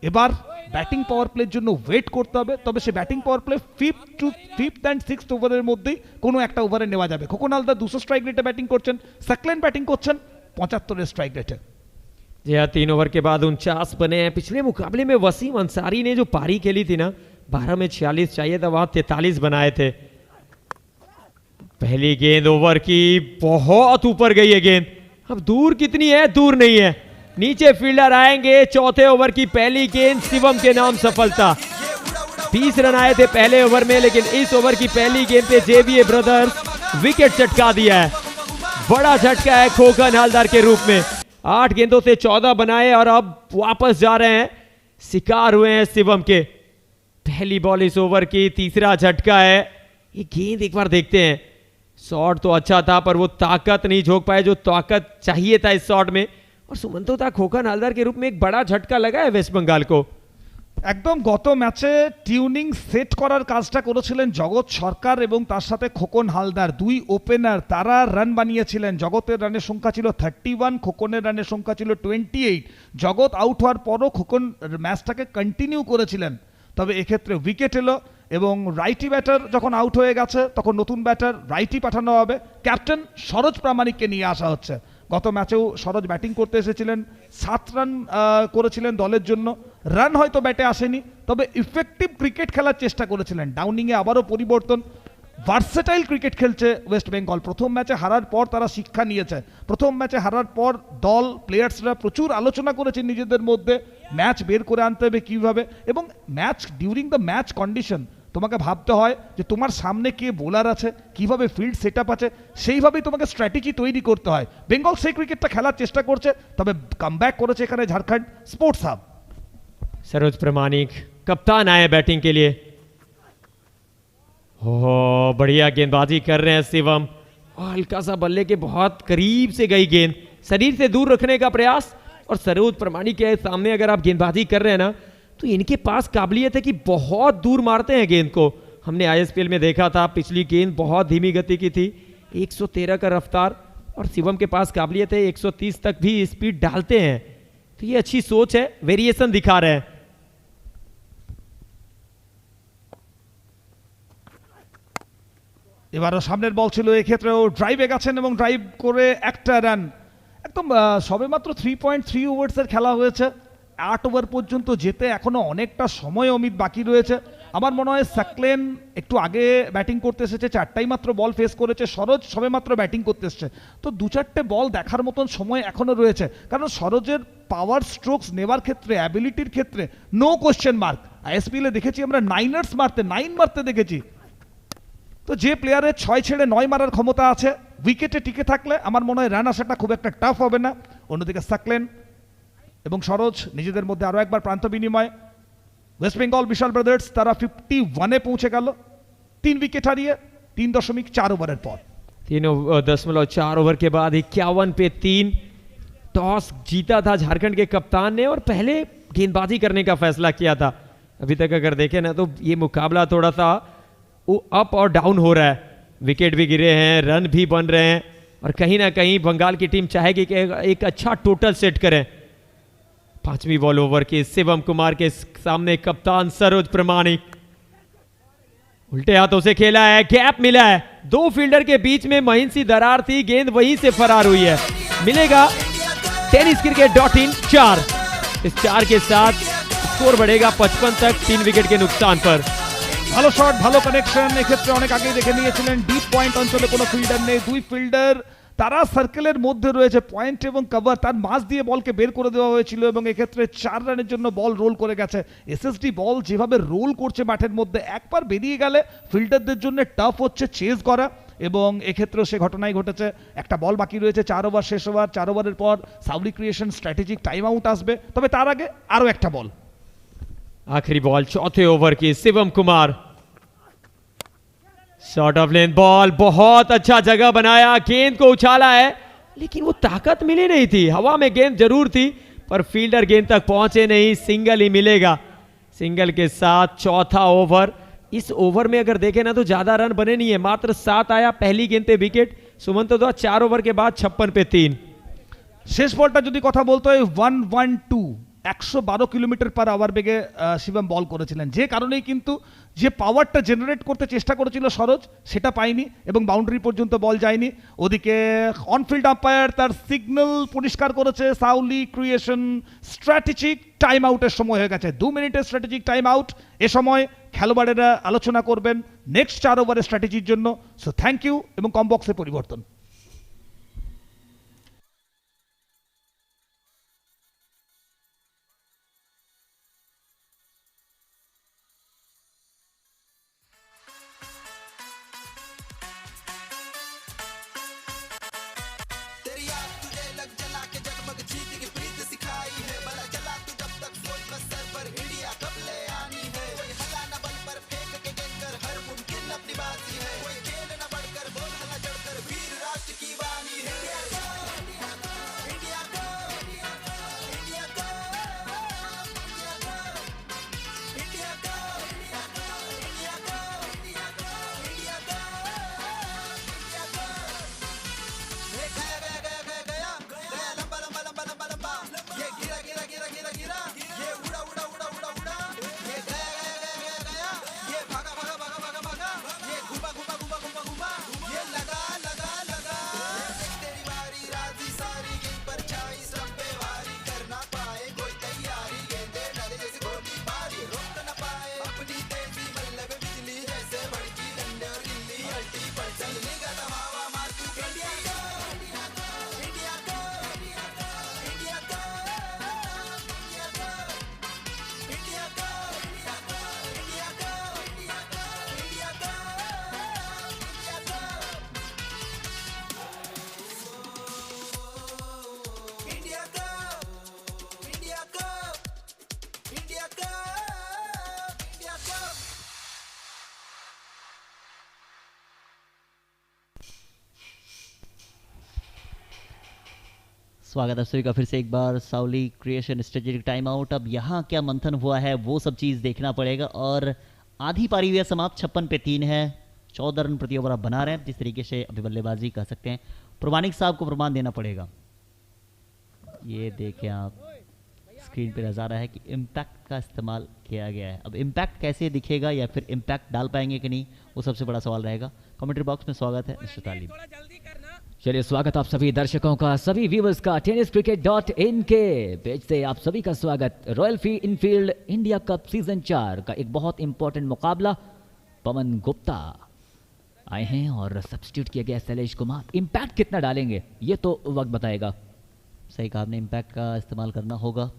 এবার ব্যাটিং পাওয়ার প্লের জন্য ওয়েট করতে হবে, তবে সে batting power play 5th and 6th ওভারের মধ্যেই কোনো একটা ওভারে নেওয়া যাবে। খোকন হালদার 200 স্ট্রাইক রেটে ব্যাটিং করছেন, সাকলেন ব্যাটিং করছেন 75 স্ট্রাইক রেটে। जी हाँ, 3 ओवर के बाद 49 बने हैं। पिछले मुकाबले में वसीम अंसारी ने जो पारी खेली थी ना, 12 में 46 चाहिए था, वहां 43 बनाए थे। पहली गेंद ओवर की, बहुत ऊपर गई है गेंद। अब दूर कितनी है? दूर नहीं है, नीचे फील्डर आएंगे। चौथे ओवर की पहली गेंद, शिवम के नाम सफलता। 20 रन आए थे पहले ओवर में, लेकिन इस ओवर की पहली गेंद पे जेवीए ब्रदर्स विकेट चटका दिया है। बड़ा झटका है खोखन हालदार के रूप में। 8 गेंदों से 14 बनाए और अब वापस जा रहे हैं, शिकार हुए हैं शिवम के। पहली बॉल इस ओवर की, तीसरा झटका है। ये गेंद एक बार देखते हैं, शॉट तो अच्छा था पर वो ताकत नहीं झोंक पाए जो ताकत चाहिए था इस शॉट में। और सुमंतो था खोखन हालदार के रूप में एक बड़ा झटका लगा है वेस्ट बंगाल को। একদম গত ম্যাচে টিউনিং সেট করার কাজটা করেছিলেন জগৎ সরকার এবং তার সাথে খোকন হালদার, দুই ওপেনার। তারা রান বানিয়েছিলেন। জগতের রানের সংখ্যা ছিল 31, খোকনের রানের সংখ্যা ছিল 28। জগৎ আউট হওয়ার পরও খোকন ম্যাচটাকে কন্টিনিউ করেছিলেন। তবে এক্ষেত্রে উইকেট এলো এবং রাইটি ব্যাটার যখন আউট হয়ে গেছে তখন নতুন ব্যাটার রাইটি পাঠানো হবে। ক্যাপ্টেন সরোজ প্রামাণিককে নিয়ে আসা হচ্ছে। গত ম্যাচেও সরোজ ব্যাটিং করতে এসেছিলেন, 7 রান করেছিলেন দলের জন্য। রান হয়তো ব্যাটে আসেনি, তবে ইফেক্টিভ ক্রিকেট খেলার চেষ্টা করেছিলেন। ডাউনিংয়ে আবারও পরিবর্তন, ভার্সেটাইল ক্রিকেট খেলছে ওয়েস্ট বেঙ্গল। প্রথম ম্যাচে হারার পর তারা শিক্ষা নিয়েছে। প্রথম ম্যাচে হারার পর দল প্লেয়ার্সরা প্রচুর আলোচনা করেছে নিজেদের মধ্যে, ম্যাচ বের করে আনতে হবে কীভাবে। এবং match during the match condition তোমাকে ভাবতে হয় যে তোমার সামনে কে বোলার আছে, কিভাবে ফিল্ড সেট আপ আছে, সেইভাবেই তোমাকে স্ট্র্যাটেজি তৈরি করতে হয়। বেঙ্গল সেই ক্রিকেটটা খেলার চেষ্টা করছে, তবে কামব্যাক করেছে এখানে ঝাড়খণ্ড স্পোর্টস হাব। सरोज प्रमाणिक कप्तान आए बैटिंग के लिए। हो बढ़िया गेंदबाजी कर रहे हैं शिवम, और हल्का सा बल्ले के बहुत करीब से गई गेंद, शरीर से दूर रखने का प्रयास। और सरोज प्रमाणिक के सामने अगर आप गेंदबाजी कर रहे हैं ना, तो इनके पास काबिलियत है कि बहुत दूर मारते हैं गेंद को। हमने आईएसपीएल में देखा था, पिछली गेंद बहुत धीमी गति की थी, 113 का रफ्तार, और शिवम के पास काबिलियत है 130 तक भी स्पीड डालते हैं। तो ये अच्छी सोच है, वेरिएशन दिखा रहे हैं। এবারও সামনের বল ছিল, এক্ষেত্রেও ড্রাইভে গেছেন এবং ড্রাইভ করে একটা রান। একদম সবেমাত্র 3.3 ওভার্সের খেলা হয়েছে, 8 ওভার পর্যন্ত যেতে এখনো অনেকটা সময় অমিত বাকি রয়েছে। আমার মনে হয় সাকলেন একটু আগে ব্যাটিং করতে এসেছে, 4টাই মাত্র বল ফেস করেছে। সরোজ সবেমাত্র ব্যাটিং করতে এসছে, তো 2-4টে বল দেখার মতন সময় এখনো রয়েছে। কারণ সরোজের পাওয়ার স্ট্রোকস নেওয়ার ক্ষেত্রে, অ্যাবিলিটির ক্ষেত্রে নো কোশ্চেন মার্ক। আইএসপিএলে দেখেছি আমরা 9 মারতে দেখেছি। তো যে প্লেয়ারের 6 ছেড়ে 9 মারার ক্ষমতা আছে, উইকেটে টিকে থাকলে আমার মনে হয় রান আসাটা খুব একটা টাফ হবে না। অন্যদিকে সাকলেন এবং সরোজ নিজেদের মধ্যে আরও একবার প্রান্ত বিনিময়। ওয়েস্ট বেঙ্গল বিশাল ব্রাদার্স তারা 51-এ পৌঁছে গেল 3 विकेट हारिए 3.4 ओवर पर। 3.4 ओवर के बाद 51 पे 3। टॉस जीता था झारखंड के कप्तान ने और पहले गेंदबाजी करने का फैसला किया था। अभी तक अगर देखें ना तो ये मुकाबला थोड़ा सा अप और डाउन हो रहा है, विकेट भी गिरे हैं, रन भी बन रहे हैं, और कहीं ना कहीं बंगाल की टीम चाहेगी कि एक अच्छा टोटल सेट करें। 5वीं बॉल ओवर के शिवम कुमार के सामने कप्तान सरोज प्रमाणिक उल्टे हाथों से खेला है, गैप मिला है, 2 फील्डर के बीच में महीन सी दरार थी, गेंद वहीं से फरार हुई है। मिलेगा tenniscricket.in 4। इस 4 के साथ स्कोर बढ़ेगा 55 तक 3 विकेट के नुकसान पर। ভালো শট, ভালো কানেকশন। এক্ষেত্রে অনেক আগেই দেখে নিয়েছিলেন ডিপ পয়েন্ট অঞ্চলে কোনো ফিল্ডার নেই, 2 ফিল্ডার তারা সার্কেলের মধ্যে রয়েছে, পয়েন্ট এবং কভার তার মাঝ দিয়ে বলকে বের করে দেওয়া হয়েছিল এবং এক্ষেত্রে 4 রানের জন্য বল রোল করে গেছে। এসএসডি বল যেভাবে রোল করছে মাঠের মধ্যে, একবার বেরিয়ে গেলে ফিল্ডারদের জন্য টাফ হচ্ছে চেজ করা, এবং এক্ষেত্রেও সে ঘটনাই ঘটেছে। একটা বল বাকি রয়েছে, 4 ওভার শেষ ওভার। 4 ওভারের পর Sauli creation strategic time out আসবে, তবে তার আগে আরও একটা বল। आखिरी बॉल चौथे ओवर की Shivam Kumar, short of length ball, बहुत अच्छा जगह बनाया, गेंद को उछाला है, लेकिन वो ताकत मिली नहीं थी। हवा में गेंद जरूर थी पर फील्डर गेंद तक पहुंचे नहीं, सिंगल ही मिलेगा। सिंगल के साथ चौथा ओवर। इस ओवर में अगर देखें ना तो ज्यादा रन बने नहीं है, मात्र 7 आया, पहली गेंद पे विकेट। सुमंत तो 4 ओवर के बाद 56 पे 3। শেষ বলটা যদি কথা বলতে হয় 112 112 কিলোমিটার পার আওয়ার বেগে শিবম বল করেছিলেন, যে কারণেই কিন্তু যে পাওয়ারটা জেনারেট করতে চেষ্টা করেছিল সরোজ সেটা পায়নি এবং বাউন্ডারি পর্যন্ত বল যায়নি। ওদিকে অনফিল্ড আম্পায়ার তার সিগন্যাল পরিষ্কার করেছে, সাউলি ক্রিয়েশন স্ট্র্যাটেজিক টাইম আউটের সময় হয়ে গেছে, 2 মিনিটের স্ট্র্যাটেজিক টাইম আউট। এ সময় খেলোয়াড়েরা আলোচনা করবেন নেক্সট 4 ওভারের স্ট্র্যাটেজির জন্য। সো থ্যাংক ইউ এবং কমবক্সে পরিবর্তন। अपनी बाजी है, कोई खेल न बढ़कर बोल हला चढ़कर वीर स्वागत है सभी का फिर से एक बार साउली क्रिएशन स्ट्रेटेजिक टाइम आउट। अब यहाँ क्या मंथन हुआ है वो सब चीज़ देखना पड़ेगा। और आधी पारी हुई है समाप्त, 56 पे 3 है, 14 रन प्रति ओवर आप बना रहे हैं। जिस तरीके से अभी बल्लेबाजी कह सकते हैं, प्रमाणिक साहब को प्रमाण देना पड़ेगा। ये देखें आप स्क्रीन पे नज़र आ रहा है कि इम्पैक्ट का इस्तेमाल किया गया है। अब इम्पैक्ट कैसे दिखेगा या फिर इम्पैक्ट डाल पाएंगे कि नहीं, वो सबसे बड़ा सवाल रहेगा। कमेंट्री बॉक्स में स्वागत है मिस्टर तालीम। चलिए स्वागत आप सभी दर्शकों का, सभी व्यूवर्स का tenniscricket.in के पेज से आप सभी का स्वागत। Royal Enfield India cup season 4 का एक बहुत इंपॉर्टेंट मुकाबला। पवन गुप्ता आए हैं और सब्स्टिट्यूट किया गया शैलेश कुमार। इम्पैक्ट कितना डालेंगे ये तो वक्त बताएगा। सही कहा आपने, इम्पैक्ट का इस्तेमाल करना होगा।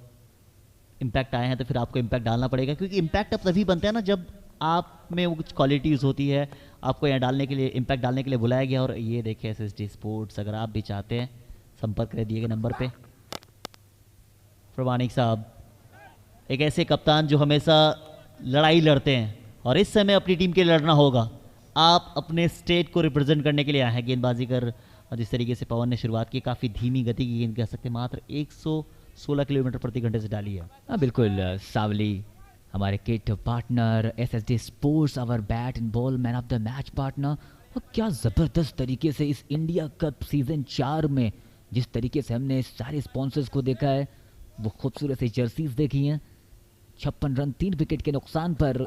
इम्पैक्ट आए हैं तो फिर आपको इम्पैक्ट डालना पड़ेगा, क्योंकि इम्पैक्ट अब तभी बनता है ना जब आप में वो कुछ क्वालिटीज़ होती है। आपको यहाँ डालने के लिए, इम्पैक्ट डालने के लिए बुलाया गया। और ये देखिए SSD स्पोर्ट्स, अगर आप भी चाहते हैं संपर्क कर दिए गए नंबर पे। प्रमाणिक साहब एक ऐसे कप्तान जो हमेशा लड़ाई लड़ते हैं और इस समय अपनी टीम के लिए लड़ना होगा। आप अपने स्टेट को रिप्रेजेंट करने के लिए आए हैं गेंदबाजी कर। और जिस तरीके से पवन ने शुरुआत की, काफ़ी धीमी गति की गेंद कह सकते हैं, मात्र 116 किलोमीटर प्रति घंटे से डाली है। हाँ बिल्कुल, सावली हमारे kit partner, SSD sports our bat and ball man of the match partner. और क्या ज़बरदस्त तरीके से इस इंडिया कप सीजन 4 में जिस तरीके से हमने सारे स्पॉन्सर्स को देखा है, वो खूबसूरत सी जर्सीज देखी हैं। 56 रन 3 विकेट के नुकसान पर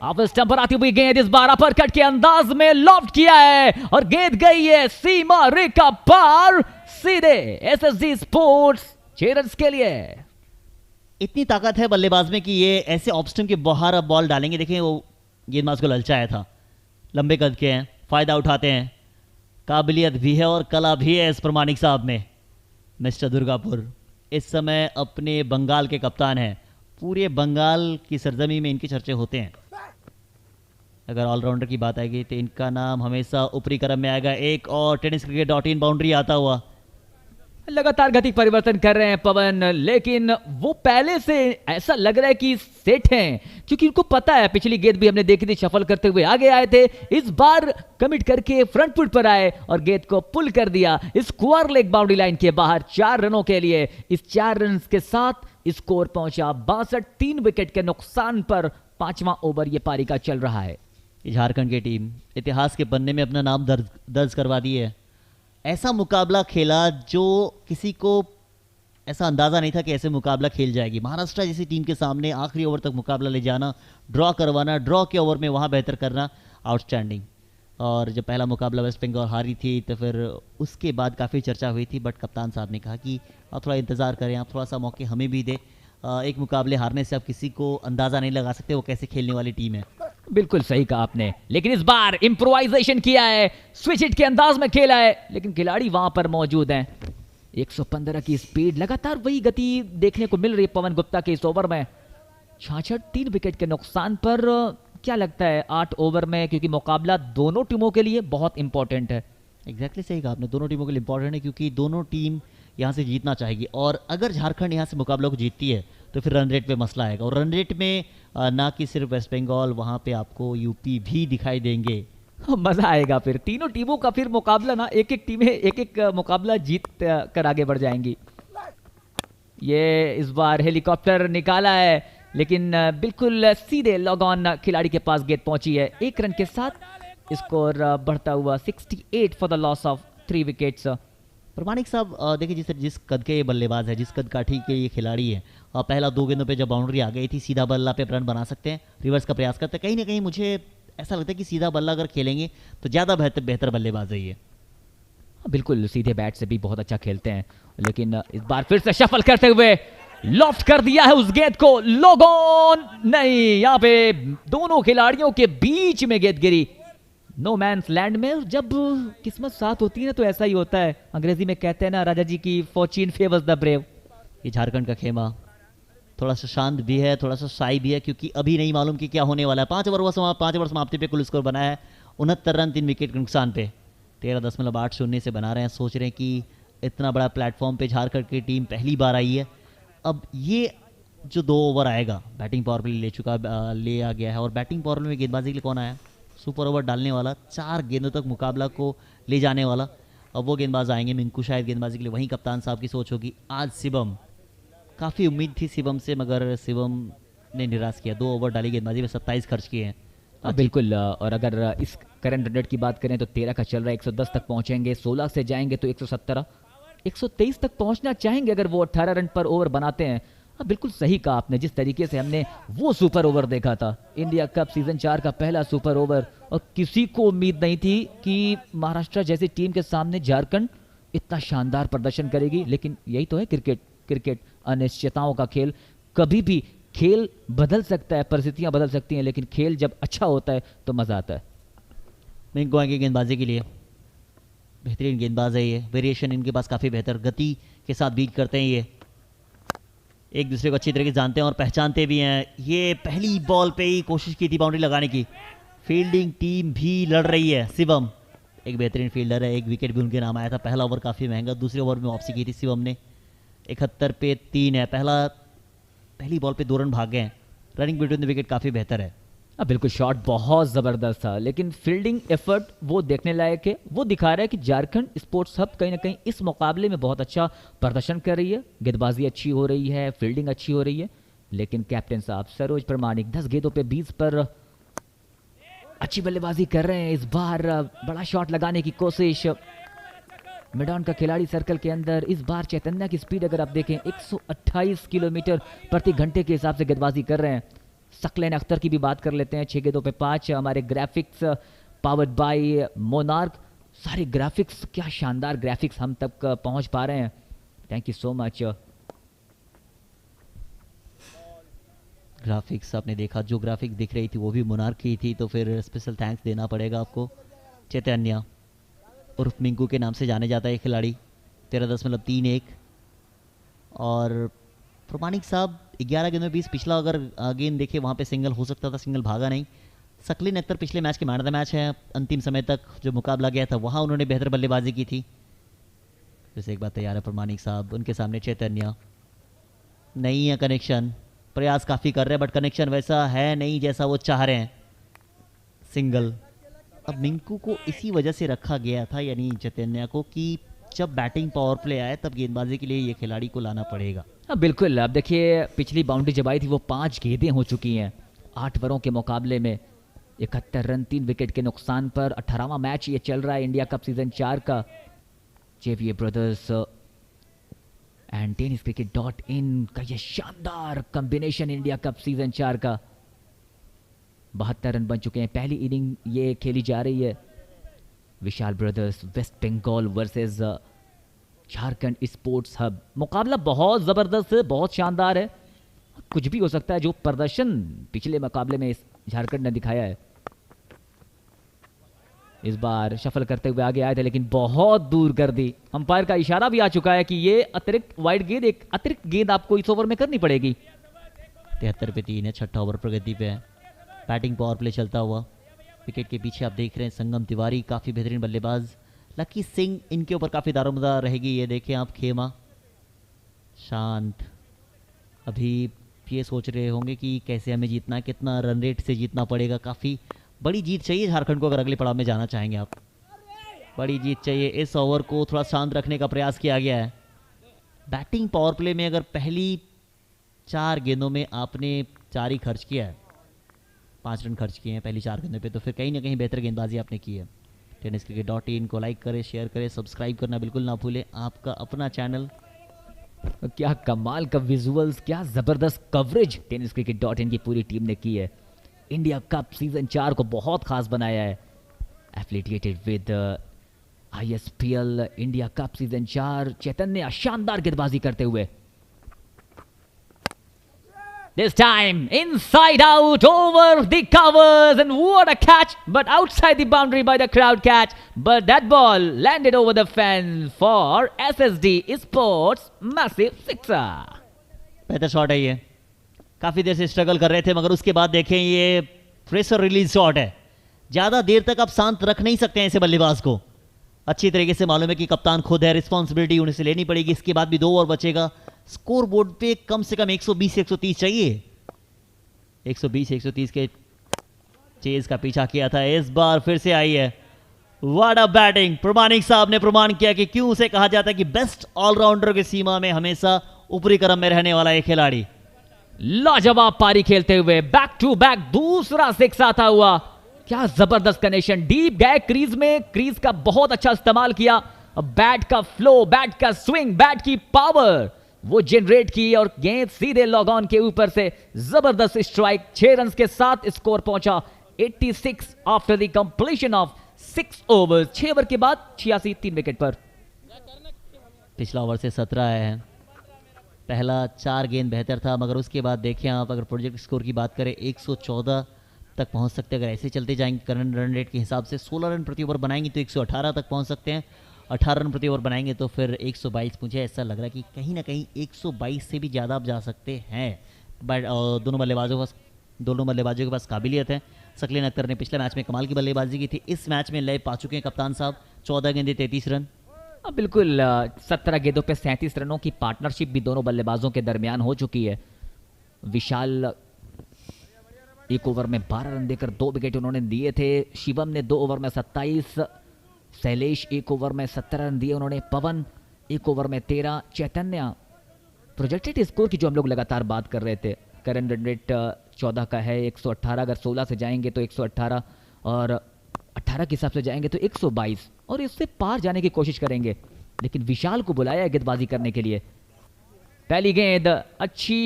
ऑफ स्टंप पर आती हुई गेंद इस बार अपर कट के अंदाज में लॉफ्ट किया है और गेंद गई है सीमा रेखा पार, सीधे SSD स्पोर्ट्स 6 रन के लिए। इतनी ताकत है बल्लेबाज में कि ये ऐसे ऑफ स्टंप के बाहर अब बॉल डालेंगे। देखें वो गेंदबाज को ललचाया था, लंबे कद के हैं, फायदा उठाते हैं। काबिलियत भी है और कला भी है इस प्रमाणिक साहब में। मिस्टर दुर्गापुर इस समय अपने बंगाल के कप्तान हैं। पूरे बंगाल की सरजमी में इनके चर्चे होते हैं। अगर ऑलराउंडर की बात आएगी तो इनका नाम हमेशा ऊपरी क्रम में आएगा। एक और tenniscricket.in बाउंड्री आता हुआ। लगातार गति परिवर्तन कर रहे हैं पवन, लेकिन वो पहले से ऐसा लग रहा है कि सेट हैं, क्योंकि उनको पता है पिछली गेंद भी हमने देखी थी, शफल करते हुए आगे आए थे। इस बार कमिट करके फ्रंट फुट पर आए और गेंद को पुल कर दिया स्क्वायर लेग बाउंड्री लाइन के बाहर 4 रनों के लिए। इस 4 रन के साथ स्कोर पहुंचा 62, 3 विकेट के नुकसान पर 5वां ओवर ये पारी का चल रहा है। झारखंड की टीम इतिहास के पन्ने में अपना नाम दर्ज करवा दी है। ऐसा मुकाबला खेला जो किसी को ऐसा अंदाज़ा नहीं था कि ऐसे मुकाबला खेल जाएगी। महाराष्ट्र जैसी टीम के सामने आखिरी ओवर तक मुकाबला ले जाना, ड्रॉ करवाना, ड्रॉ के ओवर में वहाँ बेहतर करना, आउटस्टैंडिंग। और जब पहला मुकाबला वेस्ट बंगाल हारी थी तो फिर उसके बाद काफ़ी चर्चा हुई थी, बट कप्तान साहब ने कहा कि आप थोड़ा इंतज़ार करें, आप थोड़ा सा मौके हमें भी दें। एक मुकाबले हारने से आप किसी को अंदाज़ा नहीं लगा सकते वो कैसे खेलने वाली टीम है। बिल्कुल सही कहा आपने, लेकिन इस बार इम्प्रोवाइजेशन किया है, स्विच हिट के अंदाज में खेला है, लेकिन खिलाड़ी वहां पर मौजूद हैं। 115 की स्पीड, लगातार वही गति देखने को मिल रही है पवन गुप्ता के इस ओवर में। 66, 3 विकेट के नुकसान पर क्या लगता है 8 ओवर में, क्योंकि मुकाबला दोनों टीमों के लिए बहुत इंपॉर्टेंट है। एग्जैक्टली सही कहा आपने, दोनों टीमों के लिए इंपॉर्टेंट है, क्योंकि दोनों टीम यहाँ से जीतना चाहेगी। और अगर झारखंड यहाँ से मुकाबला को जीतती है तो फिर रन रेट पे मसला आएगा। और रन रेट में ना कि सिर्फ वेस्ट बंगाल, वहाँ पे आपको यूपी भी दिखाई देंगे। मजा आएगा फिर, तीनों टीमों का फिर मुकाबला ना, एक एक टीमें एक एक मुकाबला जीत कर आगे बढ़ जाएंगी। ये इस बार हेलीकॉप्टर निकाला है, लेकिन बिल्कुल सीधे लॉग ऑन खिलाड़ी के पास गेंद पहुंची है। 1 रन के साथ स्कोर बढ़ता हुआ 68 for the loss of 3 wickets. प्रमाणिक साहब देखिए, जिस कद के ये बल्लेबाज है, जिस कद काठी के ये खिलाड़ी है, पहला 2 गेंदों पे जब बाउंड्री आ गई थी, सीधा बल्ला पे रन बना सकते हैं, रिवर्स का प्रयास करते हैं। कहीं ना कहीं मुझे ऐसा लगता है कि सीधा बल्ला अगर खेलेंगे तो ज़्यादा बेहतर बल्लेबाज है ये। बिल्कुल, सीधे बैट से भी बहुत अच्छा खेलते हैं, लेकिन इस बार फिर से शफल करते हुए लॉफ्ट कर दिया है उस गेंद को। लोगोन नहीं, यहाँ पे दोनों खिलाड़ियों के बीच में गेंद गिरी नो मैंस लैंड में। जब किस्मत साथ होती है ना तो ऐसा ही होता है। अंग्रेजी में कहते हैं ना, राजा जी की फॉर्च्यून फेवर्स द ब्रेव। ये झारखंड का खेमा थोड़ा सा शांत भी है, थोड़ा सा साई भी है, क्योंकि अभी नहीं मालूम कि क्या होने वाला है। 5 ओवर समाप्ति पे कुल स्कोर बना है 69 रन 3 विकेट के नुकसान पे। 13.80 से बना रहे हैं। सोच रहे हैं कि इतना बड़ा प्लेटफॉर्म पे झारखंड की टीम पहली बार आई है। अब ये जो 2 ओवर आएगा, बैटिंग पावर प्ले ले आ गया है। और बैटिंग पावर प्ले में गेंदबाजी के लिए कौन आया? सुपर ओवर डालने वाला, 4 गेंदों तक मुकाबला को ले जाने वाला। अब वो गेंदबाज आएंगे, मिंकू शायद गेंदबाजी के लिए, वहीं कप्तान साहब की सोच होगी। आज शिवम, काफ़ी उम्मीद थी शिवम से, मगर शिवम ने निराश किया। 2 ओवर डाली गेंदबाजी में, 27 खर्च किए हैं। बिल्कुल। और अगर इस करंट रन रेट की बात करें तो 13 का चल रहा है, 110 तक पहुंचेंगे, 16 से जाएंगे तो 117, 123 तक पहुंचना चाहेंगे अगर वो 18 रन पर ओवर बनाते हैं। हाँ बिल्कुल सही कहा आपने, जिस तरीके से हमने वो सुपर ओवर देखा था, इंडिया कप सीजन 4 का पहला सुपर ओवर, और किसी को उम्मीद नहीं थी कि महाराष्ट्र जैसी टीम के सामने झारखंड इतना शानदार प्रदर्शन करेगी। लेकिन यही तो है क्रिकेट, क्रिकेट अनिश्चितताओं का खेल। कभी भी खेल बदल सकता है, परिस्थितियां बदल सकती हैं, लेकिन खेल जब अच्छा होता है तो मजा आता है। मिंकू आएंगे गेंदबाजी के लिए, बेहतरीन गेंदबाज है ये, वेरिएशन इनके पास काफ़ी बेहतर, गति के साथ बीट करते हैं ये, एक दूसरे को अच्छी तरीके से जानते हैं और पहचानते भी हैं। ये पहली बॉल पे ही कोशिश की थी बाउंड्री लगाने की, फील्डिंग टीम भी लड़ रही है। शिवम एक बेहतरीन फील्डर है, एक विकेट भी उनके नाम आया था। पहला ओवर काफ़ी महंगा, दूसरे ओवर में वापसी की थी शिवम ने। 71 पे 3 है, पहली बॉल पे 2 रन भाग गए हैं। रनिंग बिटवीन द विकेट काफ़ी बेहतर है। बिल्कुल, शॉट बहुत ज़बरदस्त था, लेकिन फील्डिंग एफर्ट वो देखने लायक है। वो दिखा रहा है कि झारखंड स्पोर्ट्स हब कहीं ना कहीं इस मुकाबले में बहुत अच्छा प्रदर्शन कर रही है, गेंदबाजी अच्छी हो रही है, फील्डिंग अच्छी हो रही है। लेकिन कैप्टन साहब सरोज प्रमाणिक 10 गेंदों पे 20 पर अच्छी बल्लेबाजी कर रहे हैं। इस बार बड़ा शॉट लगाने की कोशिश, मिड ऑन का खिलाड़ी सर्कल के अंदर। इस बार चैतन्य की स्पीड अगर आप देखें 128 किलोमीटर प्रति घंटे के हिसाब से गेंदबाजी कर रहे हैं। सकलेन अख्तर की भी बात कर लेते हैं, 6 गेंदों पे 5। हमारे ग्राफिक्स पावर्ड बाय मोनार्क, सारे ग्राफिक्स, क्या शानदार ग्राफिक्स हम तक पहुंच पा रहे हैं। Thank you so much. Graphics आपने देखा, जो ग्राफिक दिख रही थी वो भी मोनार्क की थी, तो फिर स्पेशल थैंक्स देना पड़ेगा आपको। चैतन्य उर्फ मिंकू के नाम से जाने जाता है ये खिलाड़ी, 13.31। और प्रमाणिक साहब 11 गेंद में 20। पिछला अगर गेंद देखे वहाँ पे सिंगल हो सकता था, सिंगल भागा नहीं। सकलीन अख्तर पिछले मैच के मैन ऑफ द मैच है। अंतिम समय तक जो मुकाबला गया था वहाँ उन्होंने बेहतर बल्लेबाजी की थी। फिर से एक बार तैयार है प्रमाणिक साहब, उनके सामने चैतन्य। नहीं है कनेक्शन, प्रयास काफ़ी कर रहे हैं बट कनेक्शन वैसा है नहीं जैसा वो चाह रहे हैं। सिंगल। अब मिंकू को इसी वजह से रखा गया था, यानी चैतन्य को, कि जब बैटिंग पावर प्ले आए तब गेंदबाजी के लिए ये खिलाड़ी को लाना पड़ेगा। हाँ बिल्कुल। अब देखिए पिछली बाउंड्री जब आई थी वो 5 गेंदें हो चुकी हैं 8 ओवरों के मुकाबले में। 71 रन 3 विकेट के नुकसान पर 18वां मैच ये चल रहा है इंडिया कप सीजन 4 का। जेवीए ब्रदर्स एंड tenniscricket.in का ये शानदार कॉम्बिनेशन इंडिया कप सीजन 4 का। 72 रन बन चुके हैं, पहली इनिंग ये खेली जा रही है। Vishal brothers West Bengal versus Jharkhand sports hub. मुकाबला बहुत ज़बरदस्त है, बहुत शानदार है, कुछ भी हो सकता है जो प्रदर्शन पिछले मुकाबले में झारखंड ने दिखाया है। इस बार शफल करते हुए आगे आए थे लेकिन बहुत दूर कर दी। अंपायर का इशारा भी आ चुका है कि ये अतिरिक्त वाइड गेंद, एक अतिरिक्त गेंद आपको इस ओवर में करनी पड़ेगी। 73 पे 3 है, 6ठा ओवर प्रगति पे है। बैटिंग पावर प्ले चलता हुआ। विकेट के पीछे आप देख रहे हैं संगम तिवारी, काफ़ी बेहतरीन बल्लेबाज। लकी सिंह इनके ऊपर काफ़ी दारोमदार रहेगी। ये देखें आप, खेमा शांत अभी ये सोच रहे होंगे कि कैसे हमें जीतना है, कितना रन रेट से जीतना पड़ेगा। काफ़ी बड़ी जीत चाहिए झारखंड को अगर अगले पड़ाव में जाना चाहेंगे आप। बड़ी जीत चाहिए। इस ओवर को थोड़ा शांत रखने का प्रयास किया गया है। बैटिंग पावर प्ले में अगर पहली 4 गेंदों में आपने 4 ही खर्च किया है, 5 रन खर्च किए हैं पहली 4 गेंदों पे, तो फिर कहीं ना कहीं बेहतर गेंदबाजी आपने की है। tenniscricket.in को लाइक करें, शेयर करें, सब्सक्राइब करना बिल्कुल ना भूलें। आपका अपना चैनल। क्या कमाल का विजुअल्स, क्या जबरदस्त कवरेज tenniscricket.in की पूरी टीम ने की है। इंडिया कप सीजन 4 को बहुत खास बनाया है। Affiliated with ISPL India cup season 4। चैतन्य शानदार गेंदबाजी करते हुए, this time inside out over the covers, and what a catch, but outside the boundary by the crowd catch, but that ball landed over the fence for SSD Sports massive sixer। बेहतर shot है ये, काफ़ी देर से struggle कर रहे थे मगर उसके बाद देखें ये प्रेशर रिलीज शॉट है। ज़्यादा देर तक आप शांत रख नहीं सकते हैं ऐसे बल्लेबाज को। अच्छी तरीके से मालूम है कि कप्तान खुद है, रिस्पॉन्सिबिलिटी उन्हें से लेनी पड़ेगी। इसके बाद भी 2 ओवर बचेगा। स्कोर बोर्ड पे कम से कम 120-130 चाहिए। 120-130 के चेज का पीछा किया था, इस बार फिर से आई है। What a batting. प्रमाणिक साहब ने प्रमाण किया कि क्यों उसे कहा जाता है कि बेस्ट ऑलराउंडर की सीमा में हमेशा ऊपरी क्रम में रहने वाला एक खिलाड़ी। लाजवाब पारी खेलते हुए बैक टू बैक दूसरा सिक्स आता हुआ। क्या जबरदस्त कनेक्शन, डीप गए क्रीज में, क्रीज का बहुत अच्छा इस्तेमाल किया, बैट का फ्लो, बैट का स्विंग, बैट की पावर वो जनरेट की और गेंद सीधे लॉग ऑन के ऊपर से जबरदस्त स्ट्राइक। 6 रन के साथ स्कोर पहुंचा 86 after the completion of 6 overs. 6 over के बाद 86, 3 विकेट पर। पिछला ओवर से 17 आए हैं। पहला 4 गेंद बेहतर था, मगर उसके बाद देखें आप, अगर प्रोजेक्ट स्कोर की बात करें 114 तक पहुंच सकते हैं। अगर ऐसे चलते जाएंगे करंट रन रेट के हिसाब से 16 रन प्रति ओवर बनाएंगे तो 118 तक पहुंच सकते हैं। 18 रन प्रति ओवर बनाएंगे तो फिर 122। मुझे ऐसा लग रहा है कि कहीं ना कहीं 122 से भी ज़्यादा आप जा सकते हैं। बट दोनों बल्लेबाजों के पास काबिलियत है। सकलेन अख्तर ने पिछले मैच में कमाल की बल्लेबाजी की थी, इस मैच में लय पा चुके हैं कप्तान साहब। 14 गेंदे 33 रन। बिल्कुल 17 गेंदों पे 37 रनों की पार्टनरशिप भी दोनों बल्लेबाजों के दरमियान हो चुकी है। विशाल 1 ओवर में 12 रन देकर 2 विकेट उन्होंने दिए थे। शिवम ने 2 ओवर में 27, शैलेश 1 ओवर में 17 रन दिए उन्होंने, पवन 1 ओवर में 13, चैतन्य प्रोजेक्टेड स्कोर की जो हम लोग लगातार बात कर रहे थे, करंट रन रेट 14 का है, 118। अगर 16 से जाएंगे तो 118 और 18 के हिसाब से जाएंगे तो 122 और इससे पार जाने की कोशिश करेंगे। लेकिन विशाल को बुलाया है गेंदबाजी करने के लिए। पहली गेंद अच्छी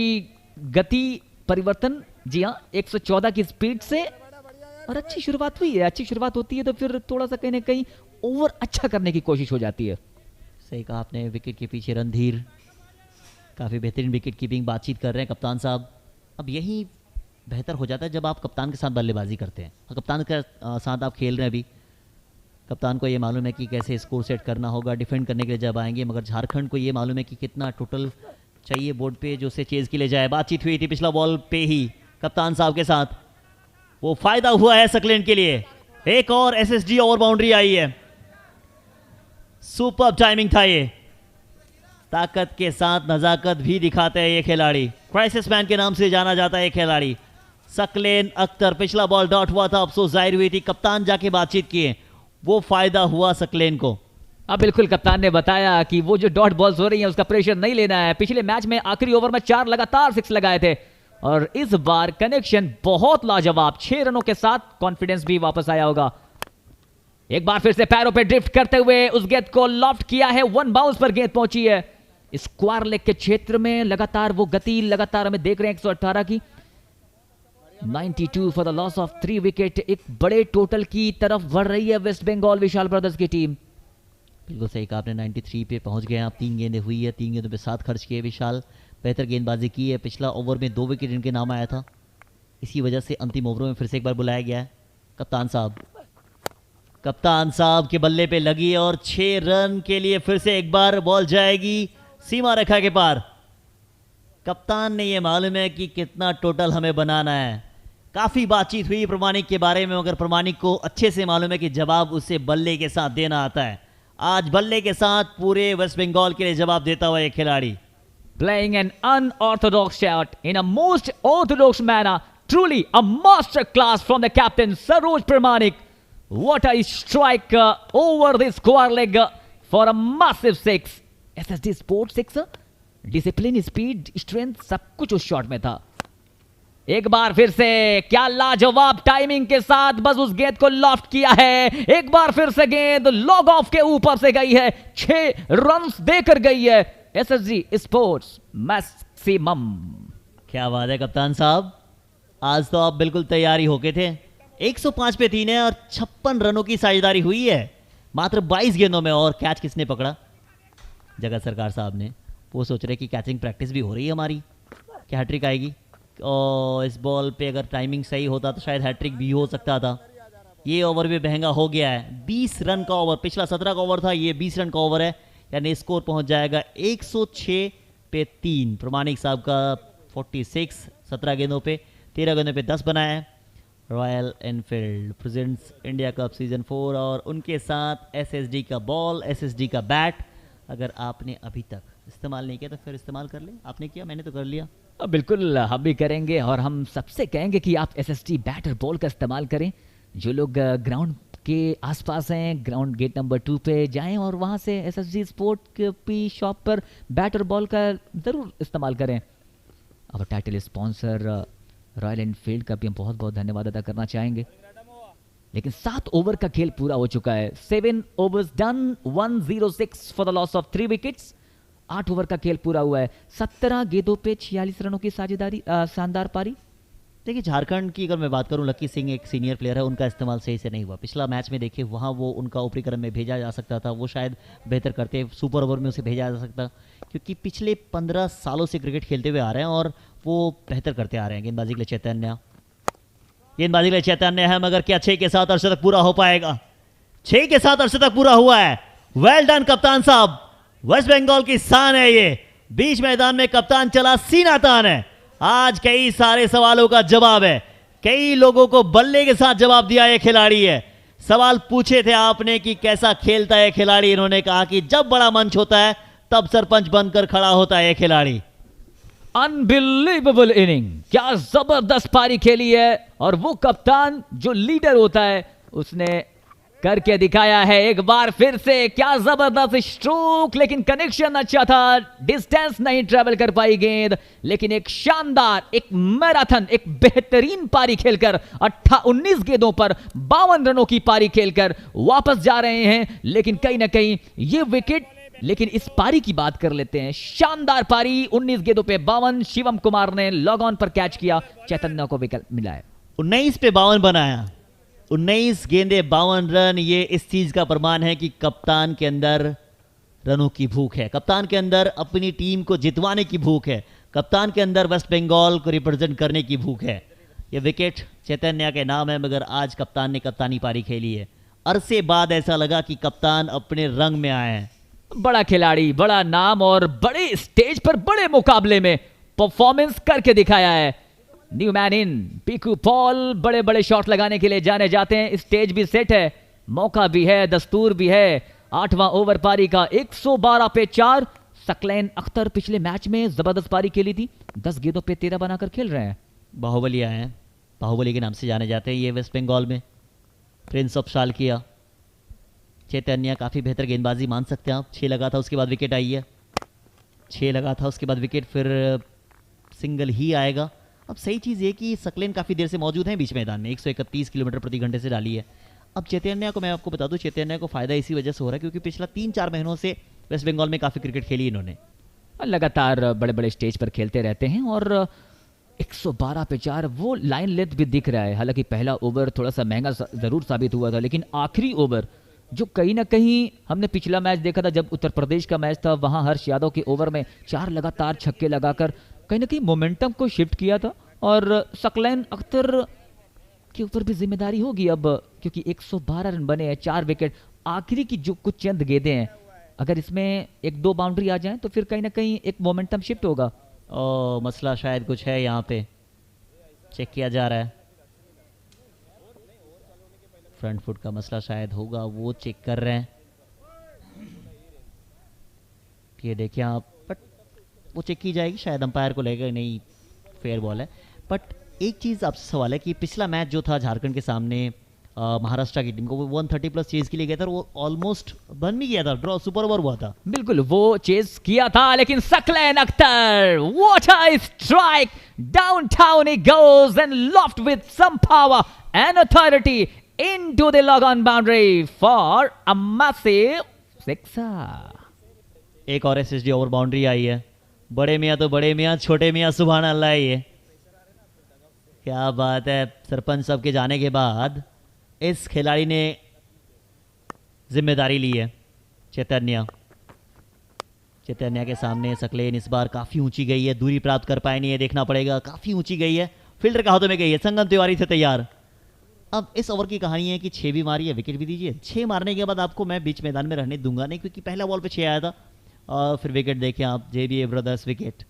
गति परिवर्तन, जी हाँ, 114 की स्पीड से और अच्छी शुरुआत हुई है। अच्छी शुरुआत होती है तो फिर थोड़ा सा कहीं ना कहीं ओवर अच्छा करने की कोशिश हो जाती है। सही कहा आपने। विकेट के पीछे रणधीर काफ़ी बेहतरीन विकेट कीपिंग बातचीत कर रहे हैं कप्तान साहब। अब यही बेहतर हो जाता है जब आप कप्तान के साथ बल्लेबाजी करते हैं और कप्तान के साथ आप खेल रहे हैं। अभी कप्तान को ये मालूम है कि कैसे स्कोर सेट करना होगा डिफेंड करने के लिए जब आएंगे, मगर झारखंड को ये मालूम है कि कितना टोटल चाहिए बोर्ड पे जो उसे चेज के लिए जाए। बातचीत हुई थी पिछला बॉल पे ही कप्तान साहब के साथ, वो फायदा हुआ है सकलेंड के लिए। एक और एसएसजी ओवर बाउंड्री आई है। सुपर टाइमिंग था ये। ताकत के साथ नजाकत भी दिखाते हैं ये खिलाड़ी। क्राइसिस मैन के नाम से जाना जाता है ये खिलाड़ी सकलेन अख्तर। पिछला बॉल डॉट हुआ था, अफसोस जाहिर हुई थी, कप्तान जाके बातचीत किए, वो फायदा हुआ सकलेन को। अब बिल्कुल कप्तान ने बताया कि वो जो डॉट बॉल्स हो रही हैं उसका प्रेशर नहीं लेना है। पिछले मैच में आखिरी ओवर में 4 लगातार 6 लगाए थे और इस बार कनेक्शन बहुत लाजवाब। 6 रनों के साथ कॉन्फिडेंस भी वापस आया होगा। एक बार फिर से पैरों पे ड्रिफ्ट करते हुए उस गेंद को लॉफ्ट किया है, 1 बाउंस पर गेंद पहुंची है। स्क्वायर लेग के क्षेत्र में लगातार वो गति लगातार हमें देख रहे हैं 118 की। 92 for the loss of 3 wicket. एक बड़े टोटल की तरफ बढ़ रही है वेस्ट बंगाल विशाल ब्रदर्स की टीम। बिल्कुल सही कहा आपने। 93 पे पहुंच गए हैं आप। 3 गेंदें हुई है, 3 गेंदों पे 7 खर्च किए विशाल। बेहतर गेंदबाजी की है। पिछला ओवर में 2 विकेट इनके नाम आया था, इसी वजह से अंतिम ओवरों में फिर से एक बार बुलाया गया है। कप्तान साहब के बल्ले पे लगी और 6 रन के लिए फिर से एक बार बॉल जाएगी सीमा रेखा के पार। कप्तान ने ये मालूम है कि कितना टोटल हमें बनाना है। काफी बातचीत हुई प्रमाणिक के बारे में, मगर प्रमाणिक को अच्छे से मालूम है कि जवाब उसे बल्ले के साथ देना आता है। आज बल्ले के साथ पूरे वेस्ट बंगाल के लिए जवाब देता हुआ एक खिलाड़ी। Playing an unorthodox shot in a most orthodox manner. Truly a master class from the captain Saroj Pramanik. What a strike over the square leg for a massive 6. SSD Sport 6. Discipline, speed, strength सब कुछ उस shot में था। एक बार फिर से क्या लाजवाब टाइमिंग के साथ बस उस गेंद को लॉफ्ट किया है। एक बार फिर से गेंद लॉग ऑफ के ऊपर से गई है, 6 रन्स देकर गई है एसएसजी स्पोर्ट्स मैक्सिमम। क्या बात है कप्तान साहब, आज तो आप बिल्कुल तैयारी होके थे। 105 पे 3 है और 56 रनों की साझेदारी हुई है मात्र 22 गेंदों में। और कैच किसने पकड़ा? जगत सरकार साहब ने। वो सोच रहे कि कैचिंग प्रैक्टिस भी हो रही है हमारी, क्या हैट्रिक आएगी। और इस बॉल पे अगर टाइमिंग सही होता तो शायद हैट्रिक भी हो सकता था। ये ओवर भी महंगा हो गया है। 20 रन का ओवर, पिछला 17 का ओवर था, ये 20 रन का ओवर है, यानी स्कोर पहुंच जाएगा 106 पे 3। प्रमाणिक साहब का 46 17 गेंदों पे 13 गेंदों पे 10 बनाया है। Royal Enfield presents India cup season 4 और उनके साथ एसएसडी का बॉल, एसएसडी का बैट। अगर आपने अभी तक इस्तेमाल नहीं किया तो फिर इस्तेमाल कर ले। आपने किया, मैंने तो कर लिया। बिल्कुल हम भी करेंगे और हम सबसे कहेंगे कि आप एसएसडी बैट और बॉल का इस्तेमाल करें। जो लोग ग्राउंड के आसपास हैं, ग्राउंड गेट नंबर 2 पे जाएं और वहां से एसएसजी स्पोर्ट की शॉप पर बैट और बॉल का ज़रूर इस्तेमाल करें। अब टाइटल स्पॉन्सर रॉयल एनफील्ड का भी हम बहुत बहुत धन्यवाद अदा करना चाहेंगे। लेकिन 7 ओवर का खेल पूरा हो चुका है। 7 overs done, 106 for the loss of 3 wickets. 8 over का खेल पूरा हुआ है। 17 गेंदों पे 46 रनों की साझेदारी, शानदार पारी। देखिए झारखंड की अगर मैं बात करूं, लक्की सिंह एक सीनियर प्लेयर है, उनका इस्तेमाल सही से नहीं हुआ। पिछला मैच में देखिए वहाँ वो उनका ऊपरी क्रम में भेजा जा सकता था, वो शायद बेहतर करते, सुपर ओवर में उसे भेजा जा सकता, क्योंकि पिछले 15 सालों से क्रिकेट खेलते हुए आ रहे हैं और वो बेहतर करते आ रहे हैं। गेंदबाजी के लिए चैतन्य है, मगर क्या 6 के साथ अर्शतक पूरा हो पाएगा? 6 के साथ अर्शतक पूरा हुआ है। वेल डन कप्तान साहब, वेस्ट बंगाल की शान है ये। बीच मैदान में कप्तान चला, सीना तान है। आज कई सारे सवालों का जवाब है, कई लोगों को बल्ले के साथ जवाब दिया ये खिलाड़ी है। सवाल पूछे थे आपने कि कैसा खेलता है खिलाड़ी, इन्होंने कहा कि जब बड़ा मंच होता है तब सरपंच बनकर खड़ा होता है ये खिलाड़ी। अनबिलीवेबल इनिंग, क्या जबरदस्त पारी खेली है। और वो कप्तान जो लीडर होता है उसने करके दिखाया है एक बार फिर से। क्या जबरदस्त स्ट्रोक, लेकिन कनेक्शन अच्छा था, डिस्टेंस नहीं ट्रेवल कर पाई गेंद, लेकिन एक शानदार, एक मैराथन, एक बेहतरीन पारी खेलकर 19 गेंदों पर 52 रनों की पारी खेलकर वापस जा रहे हैं। लेकिन कहीं ना कहीं ये विकेट, लेकिन इस पारी की बात कर लेते हैं। शानदार पारी, 19 गेंदों पे 52। शिवम कुमार ने लॉग ऑन पर कैच किया, चैतन्य को विकेट मिला है। 19 पे 52 बनाया, 19 गेंदे 52 रन। ये इस चीज का प्रमाण है कि कप्तान के अंदर रनों की भूख है, कप्तान के अंदर अपनी टीम को जितवाने की भूख है, कप्तान के अंदर वेस्ट बंगाल को रिप्रेजेंट करने की भूख है। ये विकेट चैतन्य के नाम है, मगर आज कप्तान ने कप्तानी पारी खेली है। अरसे बाद ऐसा लगा कि कप्तान अपने रंग में आए हैं। बड़ा खिलाड़ी, बड़ा नाम और बड़े स्टेज पर बड़े मुकाबले में परफॉर्मेंस करके दिखाया है। New man in Piku Paul बड़े बड़े शॉट लगाने के लिए जाने जाते हैं। स्टेज भी सेट है, मौका भी है, दस्तूर भी है। 8वां ओवर पारी का 112 पे 4। सकलैन अख्तर पिछले मैच में जबरदस्त पारी खेली थी, 10 गेंदों पे 13 बनाकर खेल रहे हैं। बाहुबली आए हैं, बाहुबली के नाम से जाने जाते हैं ये वेस्ट बंगाल में। प्रिंस ऑफ शालकिया चैतन्य काफ़ी बेहतर गेंदबाजी मान सकते हैं आप। 6 लगा था, उसके बाद विकेट आई है। 6 लगा था, उसके बाद विकेट, फिर सिंगल ही आएगा। अब सही चीज़ ये कि सकलेन काफ़ी देर से मौजूद हैं बीच मैदान में, 131 किलोमीटर प्रति घंटे से डाली है। अब चैतन्य को मैं आपको बता दूं, चैतन्य को फ़ायदा इसी वजह से हो रहा है क्योंकि पिछला 3-4 महीनों से वेस्ट बंगाल में काफ़ी क्रिकेट खेली इन्होंने, लगातार बड़े बड़े स्टेज पर खेलते रहते हैं। और 112 पे 4 वो लाइन लेंथ भी दिख रहा है। हालांकि पहला ओवर थोड़ा सा महंगा ज़रूर साबित हुआ था, लेकिन आखिरी ओवर जो कहीं ना कहीं हमने पिछला मैच देखा था जब उत्तर प्रदेश का मैच था, वहां हर्ष यादव के ओवर में 4 लगातार छक्के लगाकर कहीं ना कहीं मोमेंटम को शिफ्ट किया था। और सकलैन अख्तर के ऊपर भी जिम्मेदारी होगी अब, क्योंकि 112 रन बने हैं, 4 विकेट। आखिरी की जो कुछ चंद गेंदें हैं, अगर इसमें 1-2 बाउंड्री आ जाए तो फिर कहीं ना कहीं एक मोमेंटम शिफ्ट होगा। मसला शायद कुछ है यहाँ पे, चेक किया जा रहा है। फ्रंट फुट का मसला शायद होगा, वो चेक कर रहे हैं। ये देखिए आप, बट वो चेक की जाएगी, शायद अंपायर को लगेगा नहीं फेयर बॉल है। बट एक चीज़ आपसे सवाल है कि पिछला मैच जो था झारखंड के सामने महाराष्ट्र की टीम को, वो 130+ चेज के लिए गया था, वो ऑलमोस्ट बन भी गया था, ड्रॉ सुपर ओवर हुआ था। बिल्कुल वो चेज किया था, लेकिन Saqlain Akhtar, what a strike, downtown he goes and loft with some power and authority into the log on boundary for a massive sixer। एक और SSD ओवर बाउंड्री आई है। बड़े मियाँ तो बड़े मियाँ, छोटे मियाँ सुभान अल्लाह। ये क्या बात है, सरपंच साहब के जाने के बाद इस खिलाड़ी ने जिम्मेदारी ली है। चैतन्य के सामने सकलेन इस बार काफ़ी ऊंची गई है, दूरी प्राप्त कर पाए नहीं है, देखना पड़ेगा। काफ़ी ऊंची गई है, फील्डर के हाथों में गई है। संगम तिवारी से तैयार। अब इस ओवर की कहानी है कि 6 भी मारी है, विकेट भी दीजिए। 6 मारने के बाद आपको मैं बीच मैदान में रहने दूंगा नहीं, क्योंकि पहला बॉल पे 6 आया था और फिर विकेट देखें आप, JBA ब्रदर्स विकेट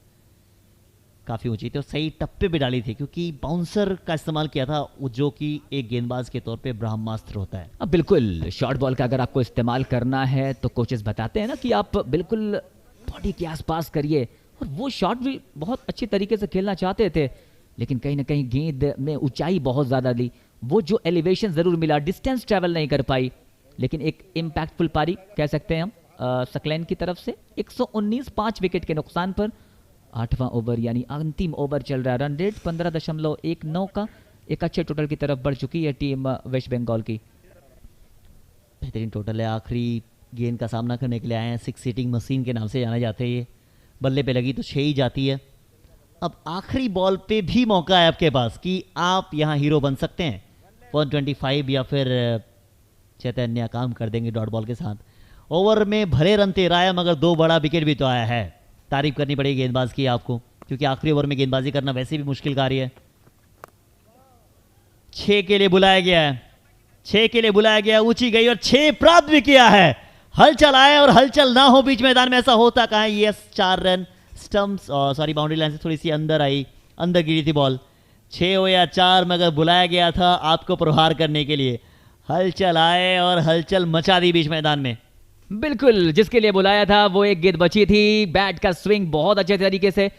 काफ़ी ऊंची थी और सही टप्पे पे डाली थी, क्योंकि बाउंसर का इस्तेमाल किया था, जो कि एक गेंदबाज के तौर पे ब्रह्मास्त्र होता है। अब बिल्कुल शॉर्ट बॉल का अगर आपको इस्तेमाल करना है तो कोचेस बताते हैं ना कि आप बिल्कुल बॉडी के आसपास करिए। और वो शॉट भी बहुत अच्छी तरीके से खेलना चाहते थे, लेकिन कहीं ना कहीं गेंद में ऊंचाई बहुत ज़्यादा ली वो जो एलिवेशन ज़रूर मिला, डिस्टेंस ट्रैवल नहीं कर पाई, लेकिन एक इम्पैक्टफुल पारी कह सकते हैं हम सकलैन की तरफ से। 119 5 विकेट के नुकसान पर 8वां ओवर यानी अंतिम ओवर चल रहा है। रन रेट 15.19 का एक अच्छे टोटल की तरफ बढ़ चुकी है टीम वेस्ट बंगाल की। बेहतरीन टोटल है। आखिरी गेंद का सामना करने के लिए आए हैं। 6 सीटिंग मशीन के नाम से जाना जाते हैं। ये बल्ले पे लगी तो 6 ही जाती है। अब आखिरी बॉल पे भी मौका है आपके पास कि आप यहाँ हीरो बन सकते हैं। 125 या फिर चैतन्य काम कर देंगे डॉट बॉल के साथ। ओवर में भले रन तेरा है मगर 2 बड़ा विकेट भी तो आया है। तारीफ करनी पड़ेगी गेंदबाज की आपको, क्योंकि आखिरी ओवर में गेंदबाजी करना वैसे भी मुश्किल कार्य है। 6 के लिए बुलाया गया है, 6 के लिए बुलाया गया, ऊंची गई और 6 प्राप्त भी किया है। हलचल आए और हलचल ना हो बीच मैदान में, ऐसा होता कहाँ है। Yes, 4 run stumps sorry boundary line से थोड़ी सी अंदर आई, अंदर गिरी थी बॉल। 6 हो या 4 मगर बुलाया गया था आपको प्रहार करने के लिए। हलचल आए और हलचल मचा दी बीच मैदान में। बिल्कुल, जिसके लिए बुलाया था वो एक गेंद बची थी। बैट का स्विंग बहुत अच्छे तरीके से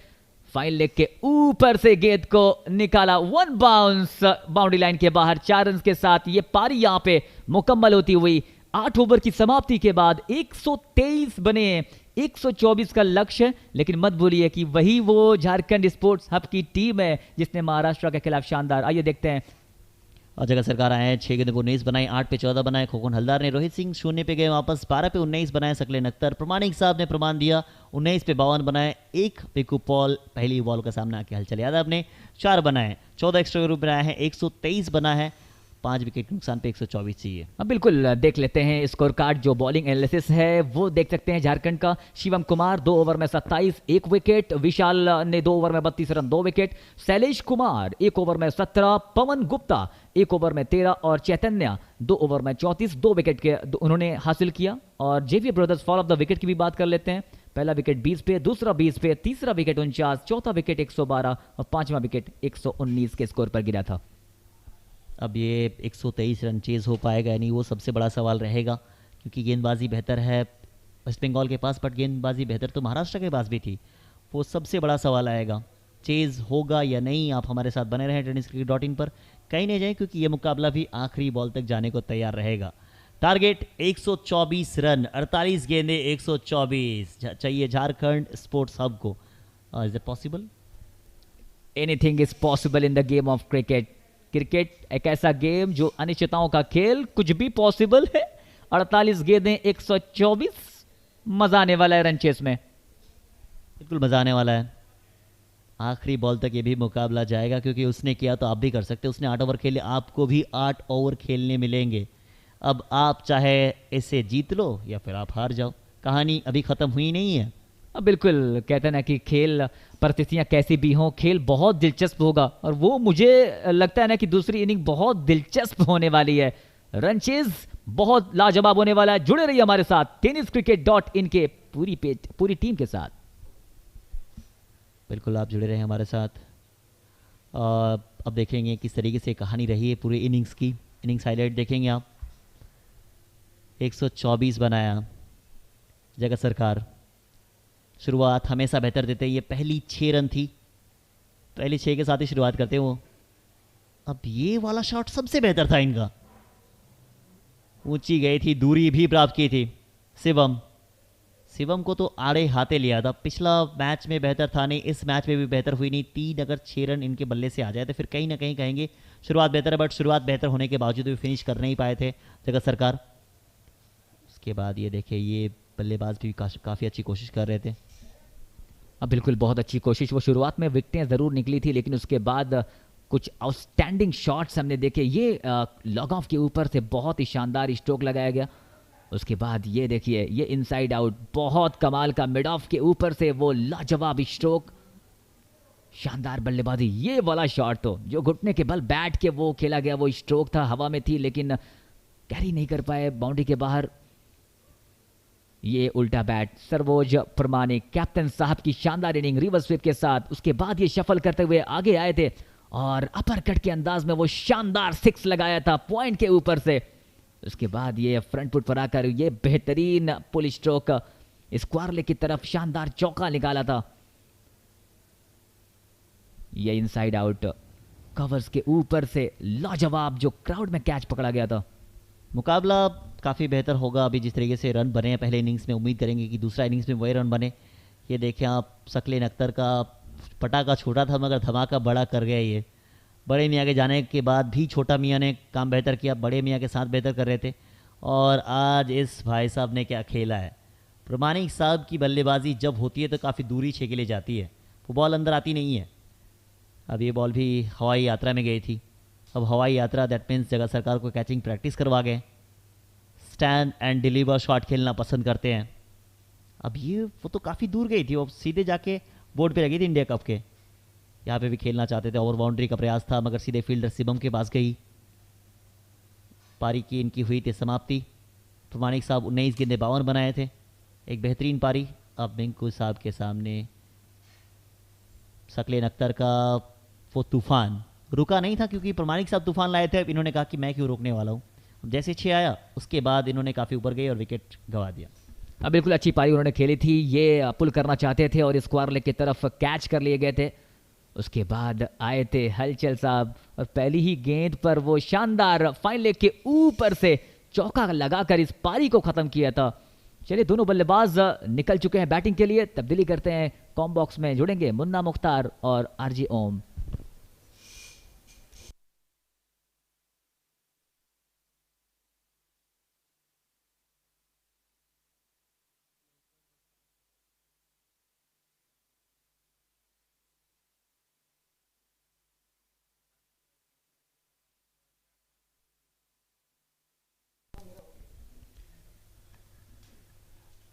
फाइन लेग के ऊपर से गेंद को निकाला। 1 बाउंस बाउंड्री लाइन के बाहर। 4 रन के साथ ये पारी यहां पे मुकम्मल होती हुई 8 ओवर की समाप्ति के बाद 123 बने। 124 का लक्ष्य, लेकिन मत भूलिए कि वही वो झारखंड स्पोर्ट्स हब की टीम है जिसने महाराष्ट्र के खिलाफ शानदार, आइए देखते हैं। और जगह सरकार आए हैं। 6 गेंदों पर 19 बनाए, 8 पे 14 बनाए खोखन हलदार ने। रोहित सिंह 0 पे गए वापस, 12 पे 19 बनाए सकलेन अख्तर। प्रमाणिक साहब ने प्रमाण दिया, 19 पे 52 बनाए। 1 पिकू पॉल पहली बॉल का सामना आके हलचल यादव ने 4 बनाए। 14 एक्स्ट्रा रूप बनाया है, 123 बना है। 5 विकेट नुकसान पे 124 चाहिए। अब बिल्कुल देख लेते हैं स्कोर कार्ड। जो बॉलिंग एनालिसिस है वो देख सकते हैं झारखंड का। शिवम कुमार 2 ओवर में 27, 1 विकेट। विशाल ने 2 ओवर में 32 run, 2 wicket. Shailesh Kumar 1 over में 17, पवन गुप्ता 1 ओवर में 13 और चैतन्य 2 ओवर में 34, 2 विकेट के उन्होंने हासिल किया। और जेवी brothers fall of the wicket की भी बात कर लेते हैं। पहला विकेट 20 पे, दूसरा 20 पे, तीसरा विकेट 49, चौथा विकेट 112 और 5वां विकेट 119 के स्कोर पर गिरा था। अब ये 123 रन चेज हो पाएगा या नहीं, वो सबसे बड़ा सवाल रहेगा, क्योंकि गेंदबाजी बेहतर है वेस्ट बंगाल के पास, बट गेंदबाजी बेहतर तो महाराष्ट्र के पास भी थी। वो सबसे बड़ा सवाल आएगा, चेज होगा या नहीं। आप हमारे साथ बने रहें tenniscricket.in पर, कहीं नहीं जाएं, क्योंकि ये मुकाबला भी आखिरी बॉल तक जाने को तैयार रहेगा। टारगेट 124 रन, 48 गेंदें, 124 चाहिए झारखंड स्पोर्ट्स हब को। Is it possible? Anything is possible in the game of cricket. Cricket एक ऐसा गेम जो अनिश्चितताओं का खेल, कुछ भी पॉसिबल है। 48 गेंदें, 124, मजा आने वाला है रन चेस में। बिल्कुल मजा आने वाला है। आखिरी बॉल तक ये भी मुकाबला जाएगा, क्योंकि उसने किया तो आप भी कर सकते हैं। उसने 8 ओवर खेले, आपको भी 8 ओवर खेलने मिलेंगे। अब आप चाहे इसे जीत लो या फिर आप हार जाओ, कहानी अभी खत्म हुई नहीं है। अब बिल्कुल कहते हैं ना कि खेल परिस्थितियां कैसी भी हों, खेल बहुत दिलचस्प होगा। और वो मुझे लगता है ना कि दूसरी इनिंग बहुत दिलचस्प होने वाली है। रन चेज बहुत लाजवाब होने वाला है। जुड़े रहिए हमारे साथ tenniscricket.in के पूरी टीम के साथ। बिल्कुल आप जुड़े रहे हमारे साथ। अब देखेंगे किस तरीके से कहानी रही है पूरी इनिंग्स की। इनिंग्स हाईलाइट देखेंगे आप। 124 बनाया जगत सरकार। शुरुआत हमेशा बेहतर देते हैं। ये पहली 6 रन थी, पहली 6 के साथ ही शुरुआत करते हैं वो। अब ये वाला शॉट सबसे बेहतर था इनका, ऊंची गई थी, दूरी भी प्राप्त की थी। शिवम को तो आड़े हाथे लिया था। पिछला मैच में बेहतर था नहीं, इस मैच में भी बेहतर हुई नहीं। 3 अगर 6 रन इनके बल्ले से आ जाए तो फिर कहीं ना कहीं कहेंगे शुरुआत बेहतर है, बट शुरुआत बेहतर होने के बावजूद भी फिनिश कर नहीं पाए थे जगत सरकार। उसके बाद ये देखिए, ये बल्लेबाज भी काफ़ी अच्छी कोशिश कर रहे थे। अब बिल्कुल बहुत अच्छी कोशिश। वो शुरुआत में विकेटें ज़रूर निकली थी, लेकिन उसके बाद कुछ आउटस्टैंडिंग शॉट्स हमने देखे। ये लॉग ऑफ के ऊपर से बहुत ही शानदार स्ट्रोक लगाया गया। उसके बाद ये देखिए, ये इनसाइड आउट, बहुत कमाल का मिड ऑफ के ऊपर से वो लाजवाब स्ट्रोक, शानदार बल्लेबाजी। ये वाला शॉट तो जो घुटने के बल बैट के वो खेला गया, वो स्ट्रोक था, हवा में थी लेकिन कैरी नहीं कर पाए बाउंड्री के बाहर। ये उल्टा बैट, सर्वोज प्रमाणिक कैप्टन साहब की शानदार इनिंग रिवर्स स्वीप के साथ। उसके बाद ये शफल करते हुए आगे आए थे और अपर कट के अंदाज में वो शानदार 6 लगाया था पॉइंट के ऊपर से। उसके बाद ये फ्रंट फुट पर आकर ये बेहतरीन पुल स्ट्रोक स्क्वायर लेग की तरफ शानदार चौका निकाला था। ये इनसाइड आउट, कवर्स के ऊपर से लाजवाब जो क्राउड में कैच पकड़ा गया था। मुकाबला काफ़ी बेहतर होगा। अभी जिस तरीके से रन बने हैं पहले इनिंग्स में, उम्मीद करेंगे कि दूसरा इनिंग्स में वही रन बने। ये देखें आप, सकलेन अख्तर का पटाखा छोटा था मगर धमाका बड़ा कर गया। ये बड़े मियाँ के जाने के बाद भी छोटा मियाँ ने काम बेहतर किया, बड़े मियाँ के साथ बेहतर कर रहे थे। और आज इस भाई साहब ने क्या खेला है। प्रमाणिक साहब की बल्लेबाजी जब होती है तो काफ़ी दूरी 6 के लिए जाती है, वो बॉल अंदर आती नहीं है। अब ये बॉल भी हवाई यात्रा में गई थी। अब हवाई यात्रा दैट मीन्स जगह सरकार को कैचिंग प्रैक्टिस करवा गए। स्टैंड एंड डिलीवर शॉट खेलना पसंद करते हैं। अब ये वो तो काफ़ी दूर गई थी, वो सीधे जाके बोर्ड पे लगी थी इंडिया कप के। यहाँ पे भी खेलना चाहते थे, ओवर बाउंड्री का प्रयास था मगर सीधे फील्डर शिवम के पास गई। पारी की इनकी हुई थी समाप्ति। प्रमाणिक साहब 19 गेंदे 52 बनाए थे, एक बेहतरीन पारी। अब मिंकू साहब के सामने सकलेन अख्तर का वो तूफान रुका नहीं था, क्योंकि प्रमाणिक साहब तूफान लाए थे। अब इन्होंने कहा कि मैं क्यों रोकने वाला हूँ। जैसे 6 आया उसके बाद इन्होंने काफ़ी ऊपर गए और विकेट गंवा दिया। अब बिल्कुल अच्छी पारी उन्होंने खेली थी। ये पुल करना चाहते थे और स्क्वायर लेग की तरफ कैच कर लिए गए थे। उसके बाद आए थे हलचल साहब और पहली ही गेंद पर वो शानदार फाइन लेग के ऊपर से चौका लगाकर इस पारी को खत्म किया था। चलिए, दोनों बल्लेबाज निकल चुके हैं बैटिंग के लिए। तब्दीली करते हैं, कॉम बॉक्स में जुड़ेंगे मुन्ना मुख्तार और आरजे ओम।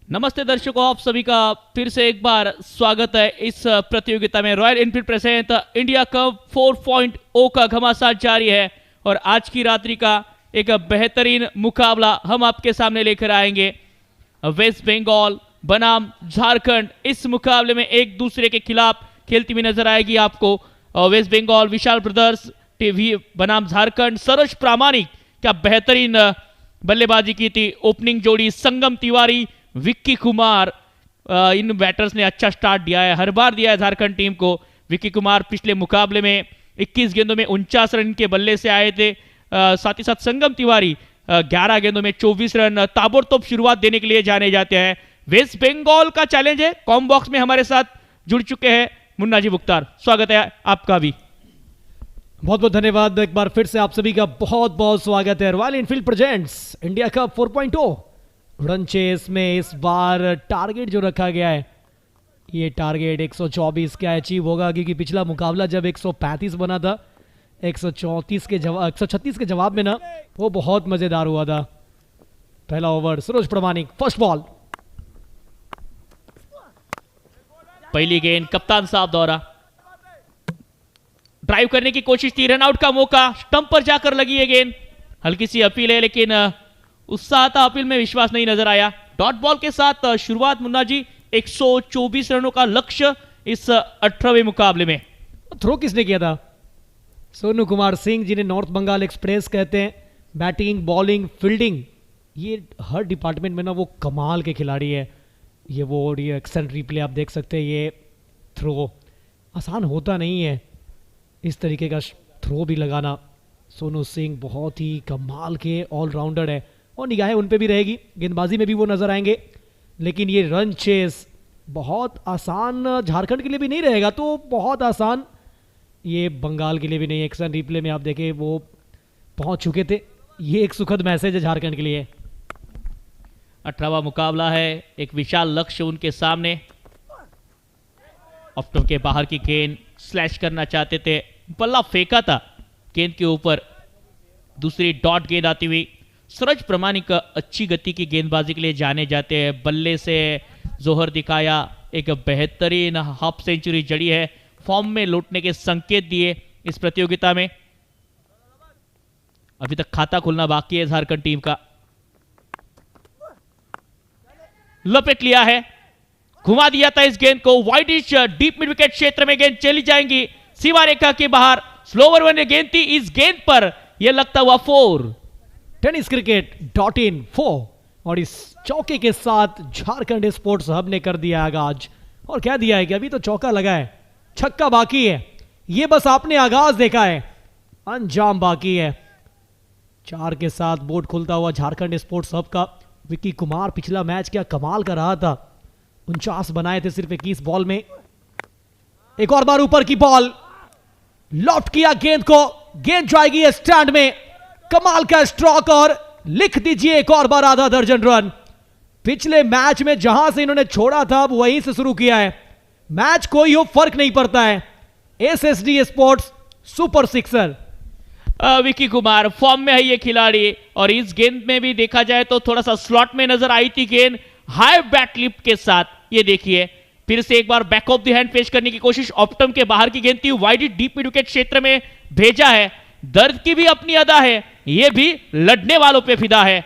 नमस्ते दर्शकों, आप सभी का फिर से एक बार स्वागत है इस प्रतियोगिता में। Royal Enfield present India cup 4.0 का घमासान जारी है और आज की रात्रि का एक बेहतरीन मुकाबला हम आपके सामने लेकर आएंगे। वेस्ट बंगाल बनाम झारखंड इस मुकाबले में एक दूसरे के खिलाफ खेलती हुई नजर आएगी आपको। वेस्ट बंगाल विशाल ब्रदर्स टीवी बनाम झारखंड सरोज प्रामाणिक, क्या बेहतरीन बल्लेबाजी की थी। ओपनिंग जोड़ी संगम तिवारी, विक्की कुमार, इन बैटर्स ने अच्छा स्टार्ट दिया है, हर बार दिया है झारखंड टीम को। विक्की कुमार पिछले मुकाबले में 21 गेंदों में 49 रन के बल्ले से आए थे। साथ ही साथ संगम तिवारी 11 गेंदों में 24 रन ताबड़तोड़ शुरुआत देने के लिए जाने जाते हैं। वेस्ट बंगाल का चैलेंज है। कॉम बॉक्स में हमारे साथ जुड़ चुके हैं मुन्ना जी मुख्तार, स्वागत है आपका भी। बहुत बहुत धन्यवाद। एक बार फिर से आप सभी का बहुत बहुत स्वागत है। Royal Enfield presents India cup 4.0 run chase में इस बार टारगेट जो रखा गया है, ये टारगेट 124 का अचीव होगा, क्योंकि पिछला मुकाबला जब 135 बना था 136 के जवाब में ना, वो बहुत मजेदार हुआ था। पहला ओवर सरोज प्रामाणिक, फर्स्ट बॉल। पहली गेंद कप्तान साहब द्वारा ड्राइव करने की कोशिश थी, रनआउट का मौका, स्टंप पर जाकर लगी है गेंद। हल्की सी अपील है लेकिन उत्साह था, अपील में विश्वास नहीं नजर आया। डॉट बॉल के साथ शुरुआत मुन्ना जी, 124 रनों का लक्ष्य इस 18वें मुकाबले में। थ्रो किसने किया था? सोनू कुमार सिंह, जिन्हें नॉर्थ बंगाल एक्सप्रेस कहते हैं। बैटिंग, बॉलिंग, फील्डिंग, ये हर डिपार्टमेंट में ना वो कमाल के खिलाड़ी है। ये एक्शन रिप्ले आप देख सकते हैं। ये थ्रो आसान होता नहीं है, इस तरीके का थ्रो भी लगाना। सोनू सिंह बहुत ही कमाल के ऑलराउंडर है और निगाहें उन पे भी रहेगी, गेंदबाजी में भी वो नजर आएंगे। लेकिन ये रन चेस बहुत आसान झारखंड के लिए भी नहीं रहेगा, तो बहुत आसान ये बंगाल के लिए भी नहीं। एक्शन रिप्ले में आप देखें वो पहुंच चुके थे। ये एक सुखद मैसेज है झारखंड के लिए। 18वां मुकाबला है, एक विशाल लक्ष्य उनके सामने। ऑफ स्टंप के बाहर की गेंद स्लैश करना चाहते थे, बल्ला फेंका था गेंद के ऊपर। दूसरी डॉट गेंद आती हुई। सरोज प्रामाणिक अच्छी गति की गेंदबाजी के लिए जाने जाते हैं। बल्ले से जोहर दिखाया, एक बेहतरीन हाफ सेंचुरी जड़ी है, फॉर्म में लौटने के संकेत दिए इस प्रतियोगिता में। अभी तक खाता खुलना बाकी है झारखंड टीम का। लपेट लिया है, घुमा दिया था इस गेंद को। वाइडिश डीप मिड विकेट क्षेत्र में गेंद चली जाएंगी, सीमा रेखा के बाहर। स्लोवर वन गेंद थी, इस गेंद पर यह लगता हुआ 4। टेनिस क्रिकेट .in4 और इस चौके के साथ झारखंड स्पोर्ट्स हब ने कर दिया आगाज। और क्या दिया है कि अभी तो चौका लगा है, छक्का बाकी है। ये बस आपने आगाज देखा है, अंजाम बाकी है। 4 के साथ बोर्ड खुलता हुआ झारखंड स्पोर्ट्स हब का। विक्की कुमार पिछला मैच क्या कमाल कर रहा था, 49 बनाए थे सिर्फ 21 बॉल में। एक और बार ऊपर की बॉल, लॉफ्ट किया गेंद को, गेंद जाएगी स्टैंड में। कमाल का स्ट्रोक और लिख दीजिए एक और बार आधा दर्जन रन। पिछले मैच में जहां से इन्होंने छोड़ा था अब वहीं से शुरू किया है। मैच कोई हो फर्क नहीं पड़ता है। SSD sports super sixer. Vicky Kumar form में है ये खिलाड़ी, और इस गेंद में भी देखा जाए तो थोड़ा सा स्लॉट में नजर आई थी गेंद, हाई बैट लिफ्ट के साथ। ये देखिए फिर से एक बार बैक ऑफ द हैंड पेश करने की कोशिश, ऑप्टम के बाहर की गेंद थी, वाइड डीप मिड विकेट क्षेत्र में भेजा है। दर्द की भी अपनी अदा है, ये भी लड़ने वालों पे फिदा है।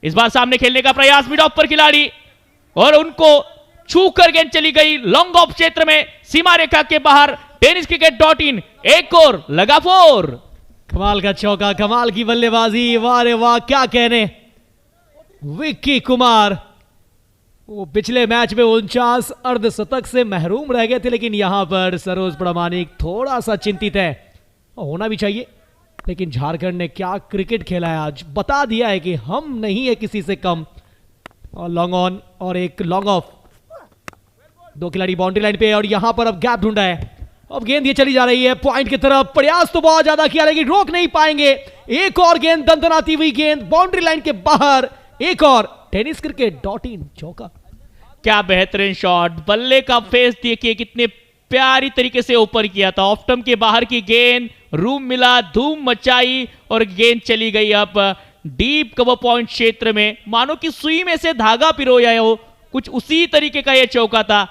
इस बार सामने खेलने का प्रयास, मिड ऑफ पर खिलाड़ी, और उनको छू कर गेंद चली गई लॉन्ग ऑफ क्षेत्र में, सीमा रेखा के बाहर। टेनिस क्रिकेट .in एक और लगा 4। कमाल का चौका, कमाल की बल्लेबाजी, वाह रे वाह क्या कहने। विक्की कुमार वो पिछले मैच में 49 अर्धशतक से महरूम रह गए थे, लेकिन यहां पर सरोज प्रामाणिक थोड़ा सा चिंतित है, होना भी चाहिए। लेकिन झारखंड ने क्या क्रिकेट खेला है आज, बता दिया है कि हम नहीं है किसी से कम। और लॉन्ग ऑन और एक लॉन्ग ऑफ, 2 खिलाड़ी बाउंड्री लाइन पे, और यहां पर अब गैप ढूंढा है। अब गेंद ये चली जा रही है पॉइंट की तरफ। प्रयास तो बहुत ज्यादा किया लेकिन रोक नहीं पाएंगे। एक और गेंद, दंदनाती हुई गेंद बाउंड्री लाइन के बाहर। एक और टेनिस क्रिकेट .in चौका। क्या बेहतरीन शॉट, बल्ले का फेस देखिए कितने प्यारी तरीके से ऊपर किया था। ऑफ्टम के बाहर की गेंद, रूम मिला, धूम मचाई, और गेंद चली गई अब डीप कवर पॉइंट क्षेत्र में, मानो कि सुई में से धागा पिरोया हो, कुछ उसी तरीके का यह चौका था।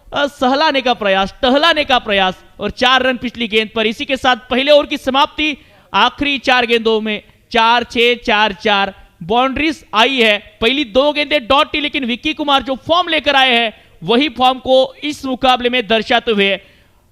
सहलाने का प्रयास, टहलाने का प्रयास, और 4 रन पिछली गेंद पर। इसी के साथ पहले ओवर की समाप्ति। आखिरी 4 गेंदों में 4-6, 4-4 बाउंड्रीज आई है। पहली 2 गेंदें डॉट थी, लेकिन विक्की कुमार जो फॉर्म लेकर आए हैं वही फॉर्म को इस मुकाबले में दर्शाते हुए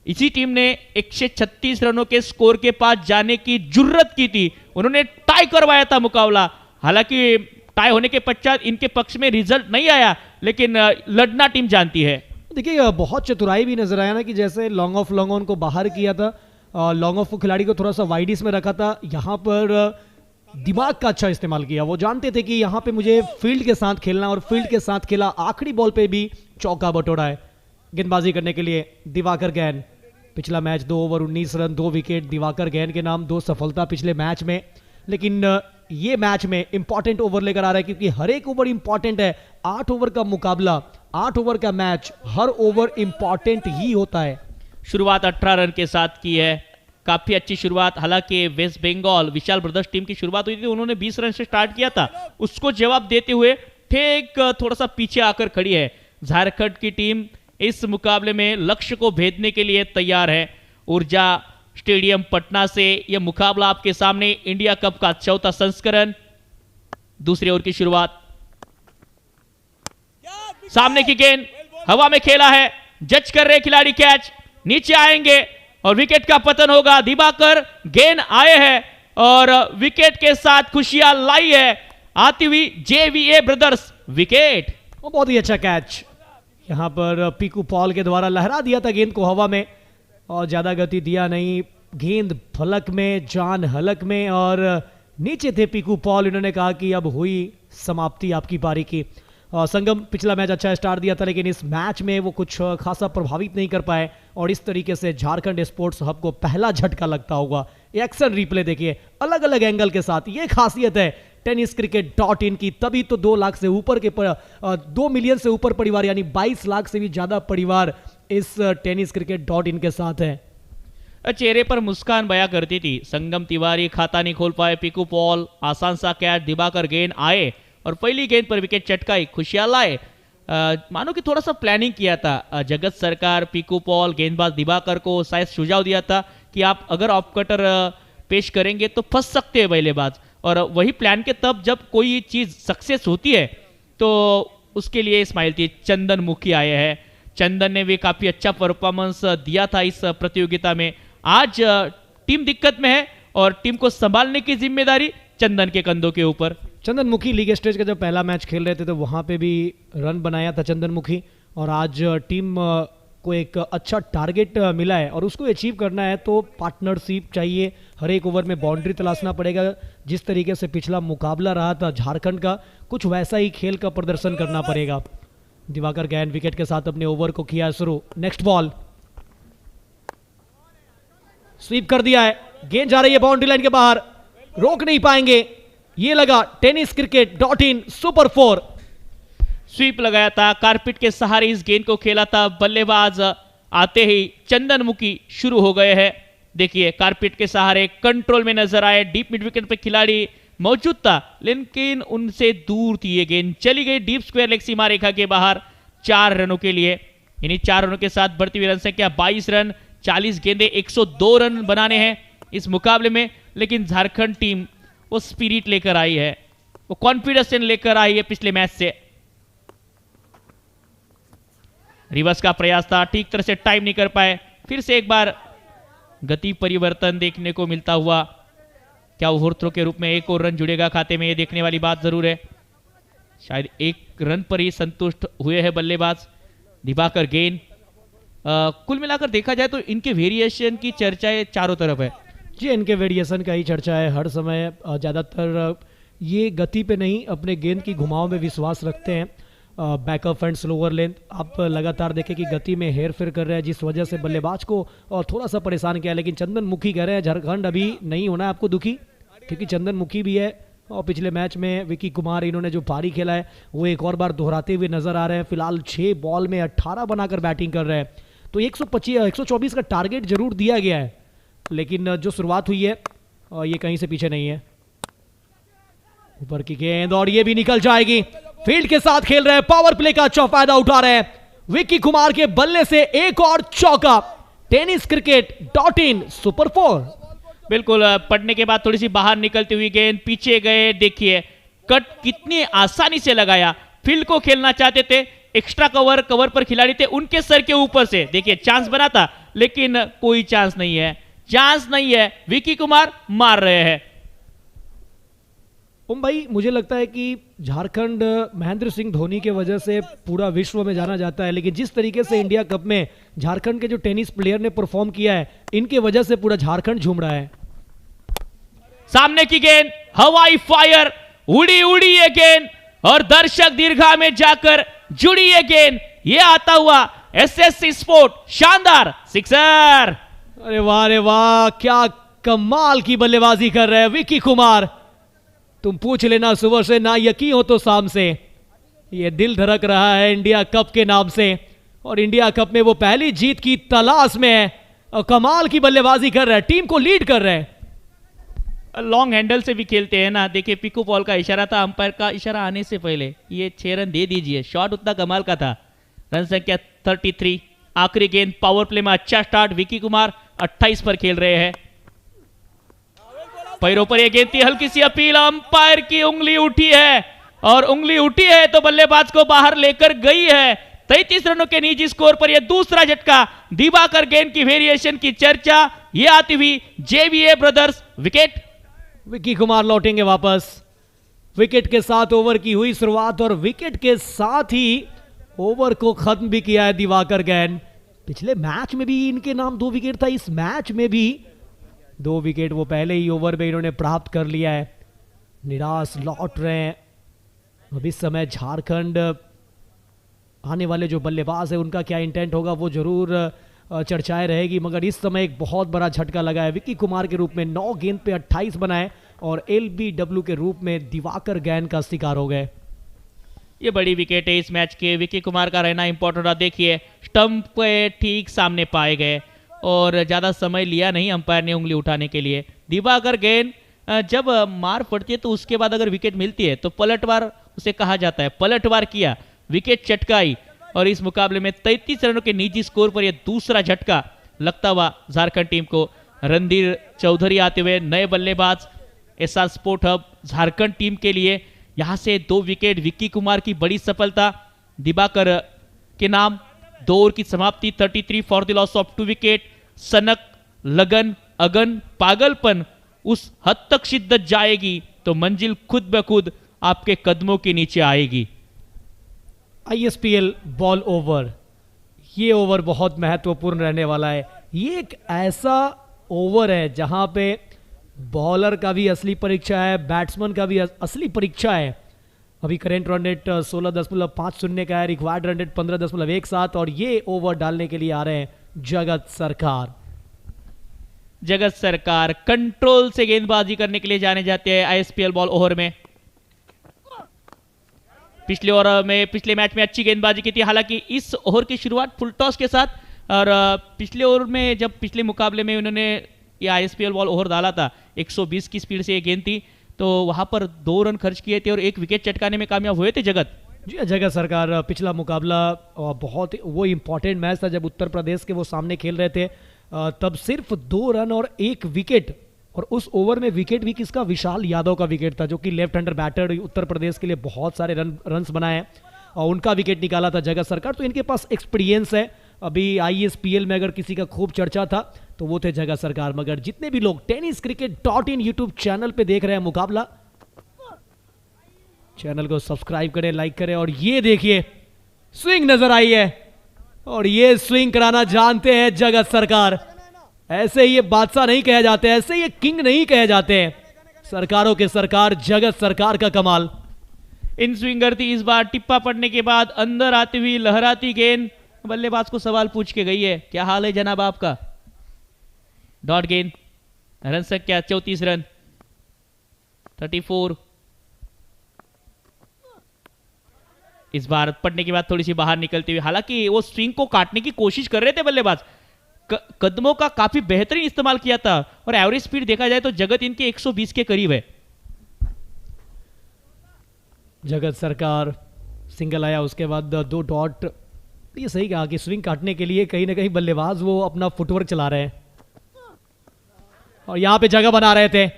इसी टीम ने 136 रनों के स्कोर के पास जाने की जुर्रत की थी। उन्होंने टाई करवाया था मुकाबला, हालांकि टाई होने के पश्चात इनके पक्ष में रिजल्ट नहीं आया, लेकिन लड़ना टीम जानती है। देखिए बहुत चतुराई भी नजर आया ना, कि जैसे लॉन्ग ऑफ लॉन्ग ऑन को बाहर किया था, लॉन्ग ऑफ को खिलाड़ी को थोड़ा सा वाइडिस में रखा था, यहाँ पर दिमाग का अच्छा इस्तेमाल किया। वो जानते थे कि यहाँ पे मुझे फील्ड के साथ खेलना, और फील्ड के साथ खेला। आखिरी बॉल पे भी चौका बटोरा है गेंदबाजी करने के लिए दिवाकर गैन। पिछला match 2 over 19 run 2 wicket Diwakar Gain के नाम, 2 सफलता पिछले मैच में। लेकिन ये मैच में इंपॉर्टेंट ओवर लेकर आ रहा है, क्योंकि हर एक ओवर इंपॉर्टेंट है। 8 ओवर का मुकाबला, 8 ओवर का मैच, हर ओवर इंपॉर्टेंट ही होता है। शुरुआत 18 रन के साथ की है, काफी अच्छी शुरुआत। हालांकि वेस्ट बंगाल विशाल ब्रदर्स टीम की शुरुआत हुई थी, उन्होंने 20 रन से स्टार्ट किया था, उसको जवाब देते हुए ठीक थोड़ा सा पीछे आकर खड़ी है। झारखंड की टीम इस मुकाबले में लक्ष्य को भेदने के लिए तैयार है। ऊर्जा स्टेडियम पटना से यह मुकाबला आपके सामने, इंडिया कप का 4था संस्करण। दूसरे ओवर की शुरुआत, सामने की गेंद हवा में खेला है, जज कर रहे खिलाड़ी, कैच नीचे आएंगे और विकेट का पतन होगा। दिवाकर गेंद आए हैं और विकेट के साथ खुशियां लाई है आती हुई जेवीए ब्रदर्स, विकेट। बहुत ही अच्छा कैच, यहां पर पीकू पॉल के द्वारा लहरा दिया था गेंद को हवा में, और ज्यादा गति दिया नहीं। गेंद फलक में, जान हलक में, और नीचे थे पीकू पॉल। इन्होंने कहा कि अब हुई समाप्ति आपकी पारी की। संगम पिछला मैच अच्छा स्टार्ट दिया था, लेकिन इस मैच में वो कुछ खासा प्रभावित नहीं कर पाए, और इस तरीके से झारखंड स्पोर्ट्स हब को पहला झटका लगता होगा। एक्शन रिप्ले देखिए अलग अलग एंगल के साथ, ये खासियत है टेनिस क्रिकेट .in की। तभी तो 2 लाख से ऊपर के 2 मिलियन से ऊपर परिवार, यानी 22 लाख से भी ज्यादा परिवार इस टेनिस क्रिकेट .in के साथ है। चेहरे पर मुस्कान बया करती थी। संगम तिवारी खाता नहीं खोल पाए, पीकू पॉल आसान सा कैच, दिवाकर गेंद आए और पहली गेंद पर विकेट चटकाई, खुशियां लाए। मानो कि थोड़ा सा प्लानिंग किया था जगत सरकार। पीकू पॉल गेंदबाज दिवाकर को शायद सुझाव दिया था कि आप अगर ऑफ कटर पेश करेंगे तो फंस सकते हैं बल्लेबाज, और वही प्लान के तब जब कोई चीज सक्सेस होती है तो उसके लिए स्माइल थी। चंदन मुखी आए हैं, चंदन ने भी काफी अच्छा परफॉर्मेंस दिया था इस प्रतियोगिता में। आज टीम दिक्कत में है और टीम को संभालने की जिम्मेदारी चंदन के कंधों के ऊपर। चंदन मुखी लीग स्टेज का जब पहला मैच खेल रहे थे तो वहां पे भी रन बनाया था चंदन मुखी, और आज टीम को एक अच्छा टारगेट मिला है और उसको अचीव करना है तो पार्टनरशिप चाहिए, हर एक ओवर में बाउंड्री तलाशना पड़ेगा। जिस तरीके से पिछला मुकाबला रहा था झारखंड का, कुछ वैसा ही खेल का प्रदर्शन करना पड़ेगा। दिवाकर गैन विकेट के साथ अपने ओवर को किया शुरू। नेक्स्ट बॉल स्वीप कर दिया है, गेंद जा रही है बाउंड्री लाइन के बाहर, रोक नहीं पाएंगे। ये लगा tenniscricket.in सुपर 4। स्वीप लगाया था, कारपेट के सहारे इस गेंद को खेला था। बल्लेबाज आते ही चंदनमुखी शुरू हो गए हैं। देखिए कारपेट के सहारे कंट्रोल में नजर आए, डीप मिड विकेट पे खिलाड़ी मौजूद था लेकिन उनसे दूर थी ये गेंद, चली गई डीप स्क्वायर लेग सीमा रेखा के बाहर 4 रनों के लिए। इन्हीं 4 रनों के साथ बढ़ती हुई रन संख्या 22 रन, 40 गेंदे, 102 रन बनाने हैं इस मुकाबले में। लेकिन झारखंड टीम वो स्पिरिट लेकर आई है, वो कॉन्फिडेंस लेकर आई है पिछले मैच से। रिवर्स का प्रयास था, ठीक तरह से टाइम नहीं कर पाए। फिर से एक बार गति परिवर्तन देखने को मिलता हुआ, क्या ओवर थ्रो के रूप में एक और रन जुड़ेगा खाते में, ये देखने वाली बात जरूर है। शायद 1 रन पर ही संतुष्ट हुए हैं बल्लेबाज दिवाकर गैन। कुल मिलाकर देखा जाए तो इनके वेरिएशन की चर्चाएं चारों तरफ है। जी, इनके वेरिएशन का ही चर्चा है हर समय। ज़्यादातर ये गति पे नहीं, अपने गेंद की घुमाव में विश्वास रखते हैं। बैकअप एंड स्लोअर लेंथ आप लगातार देखें कि गति में हेर फेर कर रहे हैं, जिस वजह से बल्लेबाज को थोड़ा सा परेशान किया। लेकिन चंदन मुखी कह रहे हैं झारखंड अभी नहीं होना है आपको दुखी, क्योंकि चंदन मुखी भी है और पिछले मैच में विकी कुमार इन्होंने जो पारी खेला है वो एक और बार दोहराते हुए नजर आ रहे हैं। फिलहाल 6 बॉल में 18 बनाकर बैटिंग कर रहे हैं, तो 124 का टारगेट जरूर दिया गया है, लेकिन जो शुरुआत हुई है ये कहीं से पीछे नहीं है। ऊपर की गेंद और ये भी निकल जाएगी। फील्ड के साथ खेल रहे हैं, पावर प्ले का अच्छा फायदा उठा रहे हैं। विक्की कुमार के बल्ले से एक और चौका। tenniscricket.in super 4। बिल्कुल, पड़ने के बाद थोड़ी सी बाहर निकलती हुई गेंद, पीछे गए, देखिए कट कितनी आसानी से लगाया। फील्ड को खेलना चाहते थे, एक्स्ट्रा कवर पर खिलाड़ी थे, उनके सर के ऊपर से देखिए चांस बना था, लेकिन कोई चांस नहीं है, चांस नहीं है। विक्की कुमार मार रहे हैं। भाई मुझे लगता है कि झारखंड महेंद्र सिंह धोनी के वजह से पूरा विश्व में जाना जाता है, लेकिन जिस तरीके से इंडिया कप में झारखंड के जो टेनिस प्लेयर ने परफॉर्म किया है, इनके वजह से पूरा झारखंड झूम रहा है। सामने की गेंद, हवाई फायर, उड़ी उड़ी ये गेंद और दर्शक दीर्घा में जाकर जुड़ी ये गेंद। ये आता हुआ एसएससी स्पोर्ट शानदार सिक्सर। अरे वाह, क्या कमाल की बल्लेबाजी कर रहे हैं विक्की कुमार। तुम पूछ लेना सुबह से, ना यकीन हो तो शाम से। ये दिल धड़क रहा है इंडिया कप के नाम से, और इंडिया कप में वो पहली जीत की तलाश में है और कमाल की बल्लेबाजी कर रहे हैं, टीम को लीड कर रहे हैं। लॉन्ग हैंडल से भी खेलते हैं ना, देखिए पिको बॉल का इशारा था, अंपायर का इशारा आने से पहले ये 6 रन दे दीजिए। शॉट उतना कमाल का था। रन संख्या 33। आखिरी गेंद, पावर प्ले में अच्छा स्टार्ट। विक्की कुमार 28 पर खेल रहे हैं। पैरों पर यह गेंद थी, हल्की सी अपील, अंपायर की उंगली उठी है, और उंगली उठी है तो बल्लेबाज को बाहर लेकर गई है। 33 रनों के निजी स्कोर पर यह दूसरा झटका। दिवाकर गैन की वेरिएशन की चर्चा, यह आती हुई जेवीए ब्रदर्स विकेट। विक्की कुमार लौटेंगे वापस। विकेट के साथ ओवर की हुई शुरुआत और विकेट के साथ ही ओवर को खत्म भी किया है दिवाकर गैन। पिछले मैच में भी इनके नाम 2 विकेट था, इस मैच में भी 2 विकेट वो पहले ही ओवर में इन्होंने प्राप्त कर लिया है। निराश लौट रहे हैं। अब इस समय झारखंड आने वाले जो बल्लेबाज है उनका क्या इंटेंट होगा वो जरूर चर्चाएं रहेगी, मगर इस समय एक बहुत बड़ा झटका लगा है। विक्की कुमार के रूप में 9 गेंद पे 28 बनाए और LBW के रूप में दिवाकर गैन का शिकार हो गए। ये बड़ी विकेट है इस मैच के, विक्की कुमार का रहना इंपॉर्टेंट रहा। देखिए स्टंप पे ठीक सामने पाए गए और ज़्यादा समय लिया नहीं अंपायर ने उंगली उठाने के लिए। दिवाकर गैन जब मार पड़ती है तो उसके बाद अगर विकेट मिलती है तो पलटवार उसे कहा जाता है, पलटवार किया, विकेट चटकाई, और इस मुकाबले में 33 रनों के निजी स्कोर पर यह दूसरा झटका लगता हुआ झारखंड टीम को। रणधीर चौधरी आते हुए नए बल्लेबाज। SR sport hub Jharkhand team के लिए यहां से 2 विकेट। विक्की कुमार की बड़ी सफलता, दिवाकर के नाम 2 ओवर की समाप्ति, 33 for the loss of 2 wicket. सनक, लगन, अगन, पागलपन उस हद तक शिद्दत जाएगी तो मंजिल खुद ब खुद आपके कदमों के नीचे आएगी। ISPL बॉल ओवर, ये ओवर बहुत महत्वपूर्ण रहने वाला है। ये एक ऐसा ओवर है जहां पे बॉलर का भी असली परीक्षा है, बैट्समैन का भी असली परीक्षा है। अभी करेंट रन रेट 16.50 का है, रिक्वायर्ड रन रेट 15.17 और ये ओवर डालने के लिए आ रहे हैं जगत सरकार। जगत सरकार कंट्रोल से गेंदबाजी करने के लिए जाने जाते हैं आईएसपीएल बॉल ओवर में। पिछले मैच में अच्छी गेंदबाजी की थी, हालांकि इस ओवर की शुरुआत फुल टॉस के साथ, और पिछले ओवर में जब पिछले मुकाबले में उन्होंने ये आईएसपीएल बॉल ओवर डाला था 120 की स्पीड से ये गेंद थी, तो वहां पर 2 रन खर्च किए थे और 1 विकेट चटकाने में कामयाब हुए थे जगत। जी हाँ, जगत सरकार पिछला मुकाबला बहुत वो इंपॉर्टेंट मैच था जब उत्तर प्रदेश के वो सामने खेल रहे थे, तब सिर्फ 2 रन और 1 विकेट, और उस ओवर में विकेट भी किसका, विशाल यादव का विकेट था जो कि left hander batter Uttar Pradesh के लिए बहुत सारे रन्स बनाए हैं और उनका विकेट निकाला था जगत सरकार। तो इनके पास एक्सपीरियंस है। अभी आईएसपीएल में अगर किसी का खूब चर्चा था तो वो थे जगत सरकार। मगर जितने भी लोग tenniscricket.in यूट्यूब चैनल पे देख रहे हैं मुकाबला, चैनल को सब्सक्राइब करें, लाइक करें। और ये देखिए स्विंग नजर आई है और ये स्विंग कराना जानते हैं जगत सरकार। ऐसे ये बादशाह नहीं कहे जाते, ऐसे ये किंग नहीं कहे जाते हैं, सरकारों के सरकार जगत सरकार का कमाल। इन स्विंगर थी, इस बार टिप्पा पड़ने के बाद अंदर आती हुई लहराती गेंद, बल्लेबाज को सवाल पूछ के गई है, क्या हाल है जनाब आपका। डॉट गेंद, रन संख्या 34 रन, 34। इस बार पड़ने के बाद थोड़ी सी बाहर निकलती हुई, हालांकि वो स्विंग को काटने की कोशिश कर रहे थे बल्लेबाज, कदमों का काफी बेहतरीन इस्तेमाल किया था और एवरेज स्पीड देखा जाए तो जगत इनके 120 के करीब है। जगत सरकार सिंगल आया, उसके बाद 2 डॉट। ये सही कहा कि स्विंग काटने के लिए कहीं ना कहीं बल्लेबाज वो अपना फुटवर्क चला रहे हैं और यहां पे जगह बना रहे थे।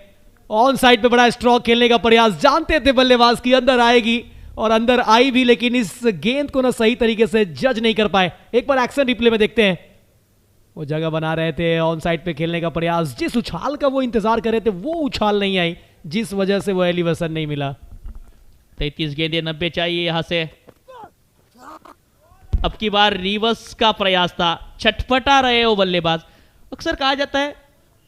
ऑन साइड पे बड़ा स्ट्रोक खेलने का प्रयास, जानते थे बल्लेबाज की अंदर आएगी और अंदर आई भी, लेकिन इस गेंद को ना सही तरीके से जज नहीं कर पाए। एक बार एक्शन रिप्ले में देखते हैं। वो जगह बना रहे थे, ऑन साइड पे खेलने का प्रयास, जिस उछाल का वो इंतजार कर रहे थे वो उछाल नहीं आई, जिस वजह से वो एलिवेशन नहीं मिला। 33 गेंदे 90 चाहिए यहां से। अब की बार रिवर्स का प्रयास था, छटपटा रहे हो बल्लेबाज। अक्सर कहा जाता है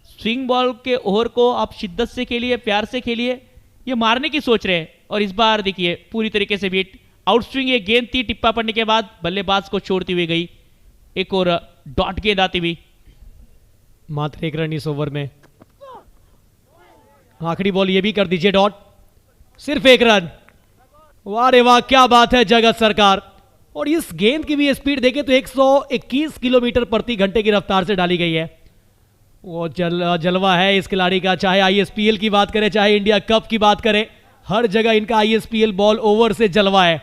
स्विंग बॉल के ओवर को आप शिद्दत से खेलिए, प्यार से खेलिए, ये मारने की सोच रहे हैं। और इस बार देखिए पूरी तरीके से बीट आउट स्विंग ये गेंद थी, टिप्पा पड़ने के बाद बल्लेबाज को छोड़ती हुई गई। एक और डॉट गेंद आती हुई, मात्र 1 रन इस ओवर में। आखिरी बॉल ये भी कर दीजिए डॉट, सिर्फ 1 रन। वाह रे वाह, क्या बात है जगत सरकार। और इस गेंद की भी स्पीड देखें तो 121 किलोमीटर प्रति घंटे की रफ्तार से डाली गई है। वो जलवा है इस खिलाड़ी का, चाहे आईएसपीएल की बात करें चाहे इंडिया कप की बात करें, हर जगह इनका आईएसपीएल बॉल ओवर से जलवा है,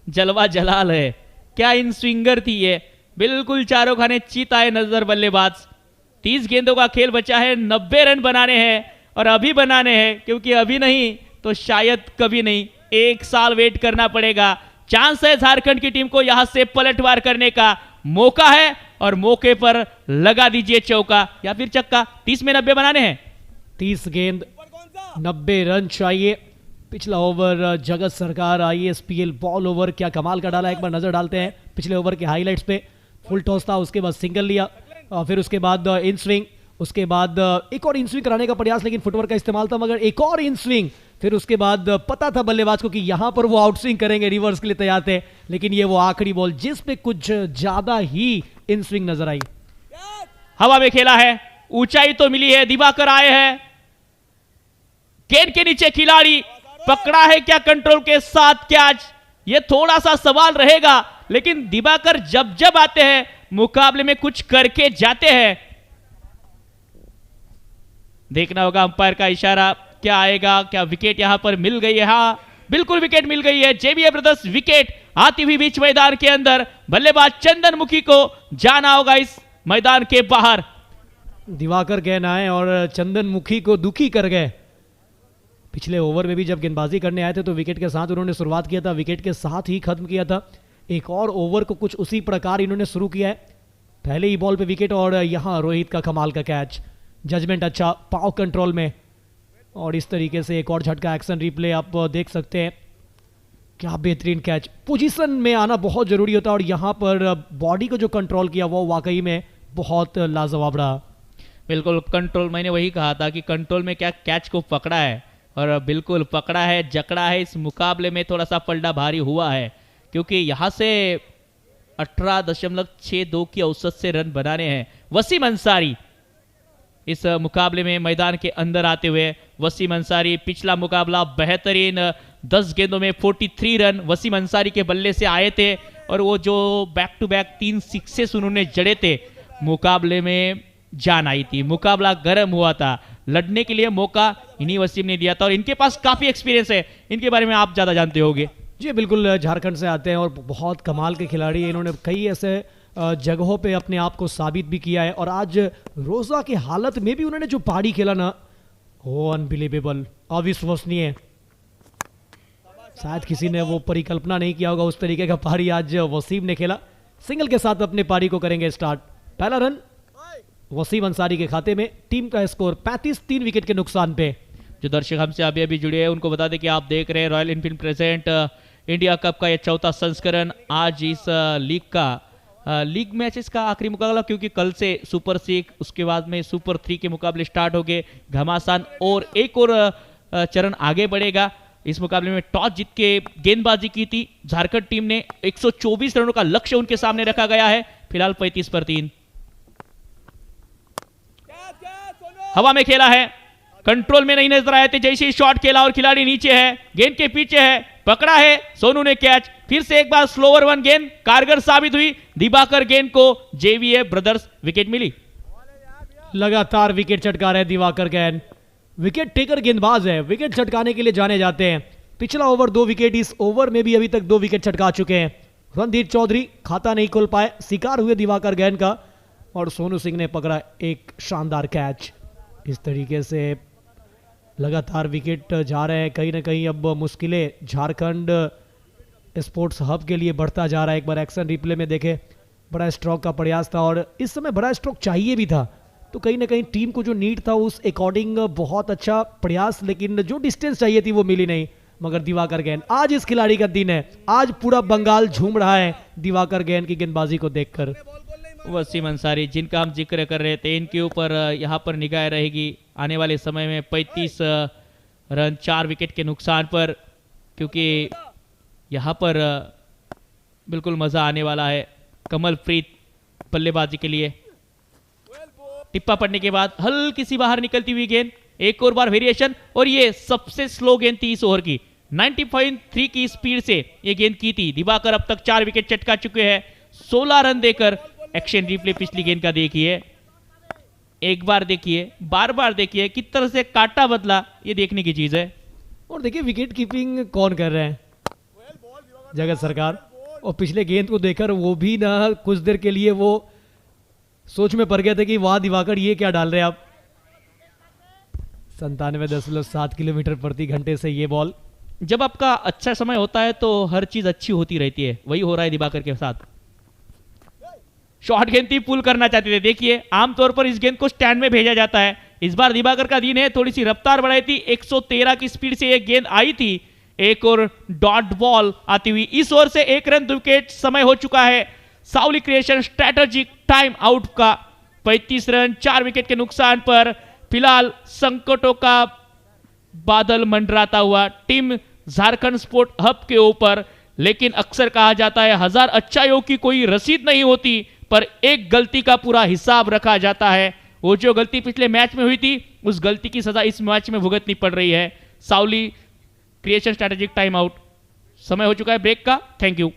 जलवा जलाल है। क्या इन स्विंगर थी ये, बिल्कुल चारों खाने चित आए नजर बल्लेबाज। 30 गेंदों का खेल बचा है, 90 रन बनाने हैं और अभी बनाने हैं, क्योंकि अभी नहीं तो शायद कभी नहीं, 1 साल वेट करना पड़ेगा। चांस है झारखंड की टीम को यहां से पलटवार करने का, मौका है और मौके पर लगा दीजिए चौका या फिर चक्का। 30 में 90 बनाने हैं। 30 गेंद 90 रन चाहिए। पिछला ओवर जगत सरकार आईएसपीएल बॉल ओवर क्या कमाल का डाला, एक बार नजर डालते हैं पिछले ओवर के हाईलाइट्स पे। फुल टॉस था, उसके बाद सिंगल लिया, फिर उसके बाद इन स्विंग, उसके बाद एक और इन स्विंग कराने का प्रयास, लेकिन फुटवर्क का इस्तेमाल था, मगर एक और इन स्विंग। फिर उसके बाद पता था बल्लेबाज को कि यहां पर वो आउट स्विंग करेंगे, रिवर्स के लिए तैयार थे, लेकिन ये वो आखिरी बॉल जिस पे कुछ ज्यादा ही इन स्विंग नजर आई। हवा में खेला है, ऊंचाई तो मिली है, दिवाकर आए हैं, गेंद के नीचे खिलाड़ी पकड़ा है क्या कंट्रोल के साथ कैच, ये थोड़ा सा सवाल रहेगा। लेकिन दिवाकर जब जब आते हैं मुकाबले में कुछ करके जाते हैं। देखना होगा अंपायर का इशारा क्या आएगा, क्या विकेट यहां पर मिल गई है। हाँ बिल्कुल विकेट मिल गई है, जेबीए ब्रदर्स विकेट आती हुई बीच मैदान के अंदर। बल्लेबाज चंदन मुखी को जाना होगा इस मैदान के बाहर। दिवाकर कहना है और चंदन मुखी को दुखी कर गए। पिछले ओवर में भी जब गेंदबाजी करने आए थे तो विकेट के साथ उन्होंने शुरुआत किया था, विकेट के साथ ही खत्म किया था। एक और ओवर को कुछ उसी प्रकार इन्होंने शुरू किया है, पहले ही बॉल पे विकेट और यहां रोहित का कमाल का कैच, जजमेंट अच्छा, पाव कंट्रोल में। और इस तरीके से एक और झटका, एक्शन रिप्ले आप देख सकते हैं क्या बेहतरीन कैच, पोजीशन में आना बहुत जरूरी होता है और यहाँ पर बॉडी को जो कंट्रोल किया वो वाकई में बहुत लाजवाब रहा। बिल्कुल कंट्रोल, मैंने वही कहा था कि कंट्रोल में क्या कैच को पकड़ा है और बिल्कुल पकड़ा है, जकड़ा है। इस मुकाबले में थोड़ा सा पलड़ा भारी हुआ है क्योंकि यहाँ से 18.62 की औसत से रन बनाने हैं वसीम अंसारी। इस मुकाबले में मैदान के अंदर आते हुए वसीम अंसारी, पिछला मुकाबला बेहतरीन 10 गेंदों में 43 रन वसीम अंसारी के बल्ले से आए थे और वो जो बैक टू बैक 3 सिक्सेस उन्होंने जड़े थे, मुकाबले में जान आई थी, मुकाबला गर्म हुआ था, लड़ने के लिए मौका इन्हीं वसीम ने दिया था और इनके पास काफी एक्सपीरियंस है, इनके बारे में आप ज्यादा जानते होंगे। जी बिल्कुल, झारखंड से आते हैं और बहुत कमाल के खिलाड़ी हैं। इन्होंने कई ऐसे जगहों पे अपने आप को साबित भी किया है और आज रोजा की हालत में भी उन्होंने जो पारी खेला ना, वो अनबिलीवेबल, अविश्वसनीय। शायद किसी ने वो परिकल्पना नहीं किया होगा उस तरीके का पारी आज वसीम ने खेला। सिंगल के साथ अपने पारी को करेंगे स्टार्ट। पहला रन वसीम अंसारी के खाते में। टीम का स्कोर 35, 3 विकेट के नुकसान पे। जो दर्शक हमसे अभी अभी जुड़े हैं उनको बता दें कि आप देख रहे हैं royal Enfield present India cup का यह चौथा संस्करण। आज इस लीग मैचेस का आखिरी मुकाबला, क्योंकि कल से सुपर 6, उसके बाद में सुपर 3 के मुकाबले स्टार्ट हो गए। घमासान और एक और चरण आगे बढ़ेगा। इस मुकाबले में टॉस जीत के गेंदबाजी की थी झारखंड टीम ने। 124 रनों का लक्ष्य उनके सामने रखा गया है, फिलहाल 35 पर 3। हवा में खेला है, कंट्रोल में नहीं नजर आए थे, जैसे ही शॉट खेला और खिलाड़ी नीचे है, गेंद के पीछे है, पकड़ा है सोनू ने कैच। फिर से एक बार स्लोअर वन गेंद कारगर साबित हुई। दिवाकर गेंद को जेवीए ब्रदर्स विकेट मिली। लगातार विकेट चटका रहे दिवाकर गेंद, विकेट टेकर गेंदबाज है, विकेट चटकाने के लिए जाने जाते हैं। पिछला ओवर 2 विकेट, इस ओवर में भी अभी तक 2 विकेट चटका चुके हैं। रणधीर चौधरी खाता नहीं खोल पाए, शिकार हुए दिवाकर गेंद का और सोनू सिंह ने पकड़ा एक शानदार कैच। इस तरीके से लगातार विकेट जा रहे हैं। कहीं ना कहीं अब मुश्किलें झारखंड स्पोर्ट्स हब के लिए बढ़ता जा रहा है। एक बार एक्शन रिप्ले में देखे, बड़ा स्ट्रोक का प्रयास था और इस समय बड़ा स्ट्रोक चाहिए भी था, तो कहीं ना कहीं टीम को जो नीड था उस अकॉर्डिंग बहुत अच्छा प्रयास, लेकिन जो डिस्टेंस चाहिए थी वो मिली नहीं। मगर दिवाकर गेंद, आज इस खिलाड़ी का दिन है, आज पूरा बंगाल झूम रहा है दिवाकर गेंद की गेंदबाजी को देखकर। वसीम अंसारी जिनका हम जिक्र कर रहे थे, इनके ऊपर यहाँ पर निगाह रहेगी आने वाले समय में। 35 रन 4 विकेट के नुकसान पर, क्योंकि यहाँ पर बिल्कुल मजा आने वाला है कमलप्रीत बल्लेबाजी के लिए। टिप्पा पड़ने के बाद हल्की सी बाहर निकलती हुई गेंद, एक और बार वेरिएशन, और ये सबसे स्लो गेंद थी इस ओवर की। 90.3 की स्पीड से ये गेंद की थी। दिवाकर अब तक 4 विकेट चटका चुके हैं 16 रन देकर। एक्शन रिप्ले पिछली गेंद का देखिए, एक बार देखिए, बार बार देखिए, किस तरह से काटा बदला, ये देखने की चीज है। और देखिए विकेट कीपिंग कौन कर रहे हैं, जगत सरकार। और पिछले गेंद को देखकर वो भी ना कुछ देर के लिए वो सोच में पड़ गए थे कि वाह दिवाकर ये क्या डाल रहे हैं आप। 97.7 किलोमीटर प्रति घंटे से ये बॉल। जब आपका अच्छा समय होता है तो हर चीज अच्छी होती रहती है, वही हो रहा है दिवाकर के साथ। शॉर्ट गेंद थी, पुल करना चाहते थे। देखिए आमतौर पर इस गेंद को स्टैंड में भेजा जाता है, इस बार दिवाकर का दिन है, थोड़ी सी रफ्तार बढ़ाई थी। 113 की स्पीड से एक गेंद आई थी, एक और डॉट बॉल आती हुई। इस ओवर से 1 रन 2 विकेट समय हो चुका है साउली क्रिएशन स्ट्रेटेजिक टाइम आउट का। 35 रन 4 विकेट के नुकसान पर फिलहाल संकटों का बादल मंडराता हुआ टीम झारखंड स्पोर्ट हब के ऊपर। लेकिन अक्सर कहा जाता है 1000 अच्छाइयों की कोई रसीद नहीं होती, पर एक गलती का पूरा हिसाब रखा जाता है। वो जो गलती पिछले मैच में हुई थी, उस गलती की सजा इस मैच में भुगतनी पड़ रही है। साउली क्रिएशन स्ट्रेटेजिक टाइम आउट, समय हो चुका है ब्रेक का। Thank you.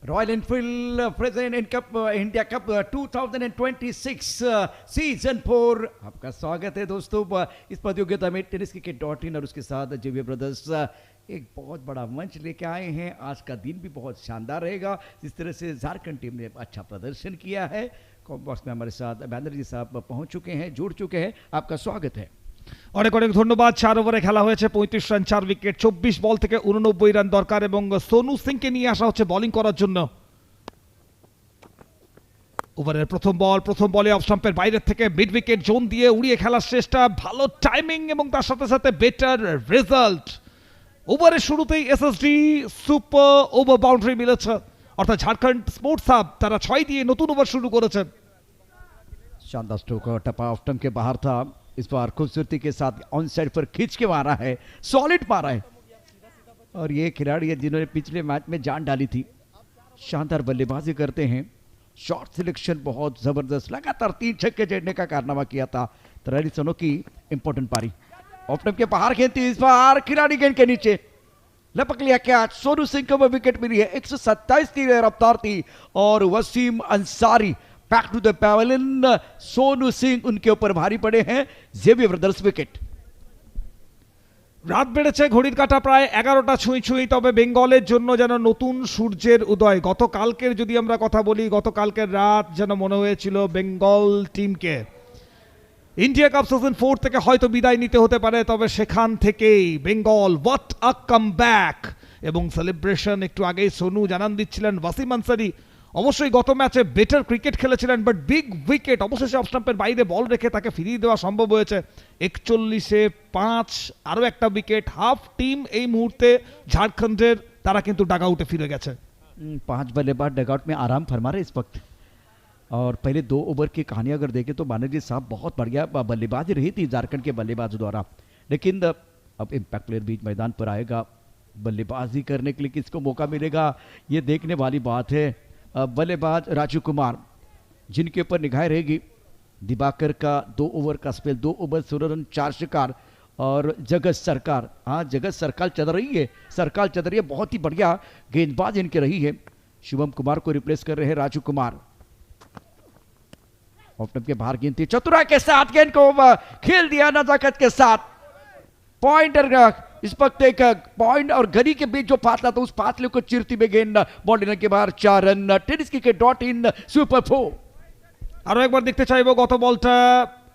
Royal Enfield present in cup India cup 2026 season 4 आपका स्वागत है दोस्तों इस प्रतियोगिता में टेनिस क्रिकेट.in और उसके साथ जेवियर ब्रदर्स एक बहुत बड़ा मंच लेके आए हैं। आज का दिन भी बहुत शानदार रहेगा। जिस तरह से झारखंड टीम ने अच्छा प्रदर्शन किया है, कॉम्बॉक्स में हमारे साथ बैनर्जी साहब पहुंच चुके हैं, जुड़ चुके हैं, आपका स्वागत है। অনেক অনেক ধন্যবাদ। 4 ওভারে খেলা হয়েছে, 35 রান 4 উইকেট, 24 বল থেকে 89 রান দরকার এবং সোনু সিংকে নিয়ে আসা হচ্ছে বোলিং করার জন্য। ওভারের প্রথম বলে অফ স্টাম্পের বাইরে থেকে মিড উইকেট জোন দিয়ে উড়িয়ে খেলার চেষ্টা, ভালো টাইমিং এবং তার সাথে সাথে বেটার রেজাল্ট। ওভারের শুরুতেই এসএসডি সুপার ওভার বাউন্ডারি মিলেছে, অর্থাৎ ঝাড়খণ্ড স্পোর্টস হাব তারা 6 দিয়ে নতুন ওভার শুরু করেছেন। शानदार स्ट्रोक और टपा ऑफ स्टंप के बाहर था, इस बार खूबसूरती के साथ ऑन साइड पर खींच के मारा है, सॉलिड मारा है। और ये खिलाड़ी है जिन्होंने पिछले मैच में जान डाली थी, शानदार बल्लेबाजी करते हैं, शॉट सिलेक्शन बहुत जबरदस्त, लगातार 3 छक्के जड़ने का कारनामा किया था। तरली सनो की इंपॉर्टेंट पारी, ऑफ स्टंप के बाहर खेलती, इस बार खिलाड़ी गेंद के नीचे लपक लिया कैच। सोनू सिंह को विकेट मिली है, 127 की रफ्तार थी और Wasim Ansari back to the pavilion. Sonu Singh उनके ऊपर भारी पड़े हैं, जेवियर ब्रदर्स विकेट। রাত বেড়েছে, ঘড়ির কাঁটা প্রায় 11টা ছুঁই, তবে বেঙ্গলের জন্য যেন নতুন সূর্যের উদয়। গতকালকের যদি আমরা কথা বলি, গতকালকের রাত যেন মনে হয়েছিল বেঙ্গল টিমকে ইন্ডিয়া কাপ সিজন 4 থেকে হয়তো বিদায় নিতে হতে পারে, তবে সেখান থেকেই বেঙ্গল হোয়াট আ কামব্যাক এবং সেলিব্রেশন। একটু আগেই সোনু জানান দিচ্ছিলেন ওয়াসিম আনসারি অবশ্যই গত ম্যাচে বেটার ক্রিকেট খেলেছিলেন, বাট বিগ উইকেট অবশেষে অফ স্টাম্পের বাইরে বল রেখে তাকে ফিরিয়ে দেওয়া সম্ভব হয়েছে। 41-এ 5, আরও একটা উইকেট। হাফ টিম এই মুহূর্তে ঝাড়খণ্ডের তারা কিন্তু ডাগআউটে ফিরে গেছে। 5 बल्लेबाज डगआउट में आराम फरमा रहे इस वक्त। और पहले 2 ओवर की कहानी अगर देखें तो बानर्जी साहब बहुत बढ़िया बल्लेबाजी रही थी झारखंड के बल्लेबाजों द्वारा, लेकिन अब इम्पैक्ट प्लेयर बीच मैदान पर आएगा, बल्लेबाजी करने के लिए किसको मौका मिलेगा ये देखने वाली बात है। बल्लेबाज राजू कुमार जिनके ऊपर निगाह रहेगी, दिवाकर का 2 ओवर का स्पेल, 2 ओवर 16 रन 4 शिकार। और जगत सरकार, हाँ जगत सरकार चल रही है, बहुत ही बढ़िया गेंदबाज इनके रही है। शुभम कुमार को रिप्लेस कर रहे हैं राजू कुमार। ऑफ स्टंप के बाहर गेंद थी, चतुराई के साथ गेंद को खेल दिया नजाकत के साथ। पॉइंटर इस वक्त एक पॉइंट और घड़ी के बीच जो फासला था, उस फासले को चिरती में गेंद बाउंड्री के बाहर 4 रन। Tennis क्रिकेट.in super 4। আরও একবার দেখতে চাইবো, গত বলটা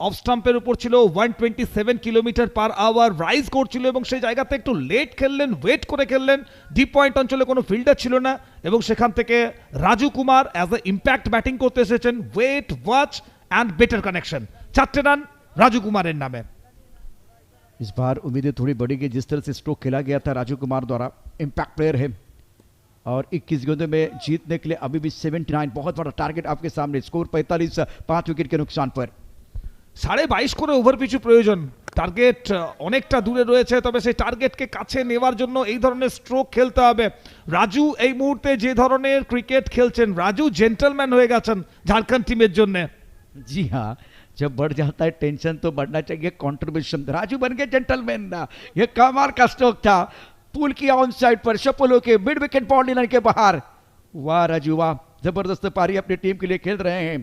অফ স্টাম্পের উপর ছিল, 127 কিলোমিটার পার আওয়ার রাইজ করছিল এবং সেই জায়গাতে একটু লেট খেললেন, ওয়েট করে খেললেন। ডিপ পয়েন্ট অঞ্চলে কোনো ফিল্ডার ছিল না এবং সেখান থেকে Raju Kumar as a impact batting করতে এসেছেন। Wait, watch and better connection, 4টে রান রাজু কুমারের নামে। इस बार उम्मीदें थोड़ी बढ़ेगी, जिस तरह से स्ट्रोक खेला गया था राजू कुमार द्वारा, इम्पैक्ट प्लेयर है। और 21 गेंदों में जीतने के लिए अभी भी 79 बहुत बड़ा टारगेट आपके सामने। स्कोर 45, 5 विकेट के नुकसान पर। 22.5 করে ওভার পিছু প্রয়োজন, টার্গেট অনেকটা দূরে রয়েছে, তবে সেই টার্গেটকে কাছে নেওয়ার জন্য এই ধরনের স্ট্রোক খেলতে হবে। রাজু এই মুহূর্তে যে ধরনের ক্রিকেট খেলছেন, রাজু জেন্টলম্যান হয়ে গেছেন ঝাড়খণ্ড টিমের জন্য। जी हाँ, जब बढ़ जाता है टेंशन तो बढ़ना चाहिए कंट्रीब्यूशन। राजू बन गए जेंटलमैन। ये कमाल का स्ट्रोक था, पुल किया ऑन साइड पर, शपोलो के मिड विकेट बाउंड्री लाइन के बाहर। वाह राजू वाह, जबरदस्त पारी अपनी टीम के लिए खेल रहे हैं।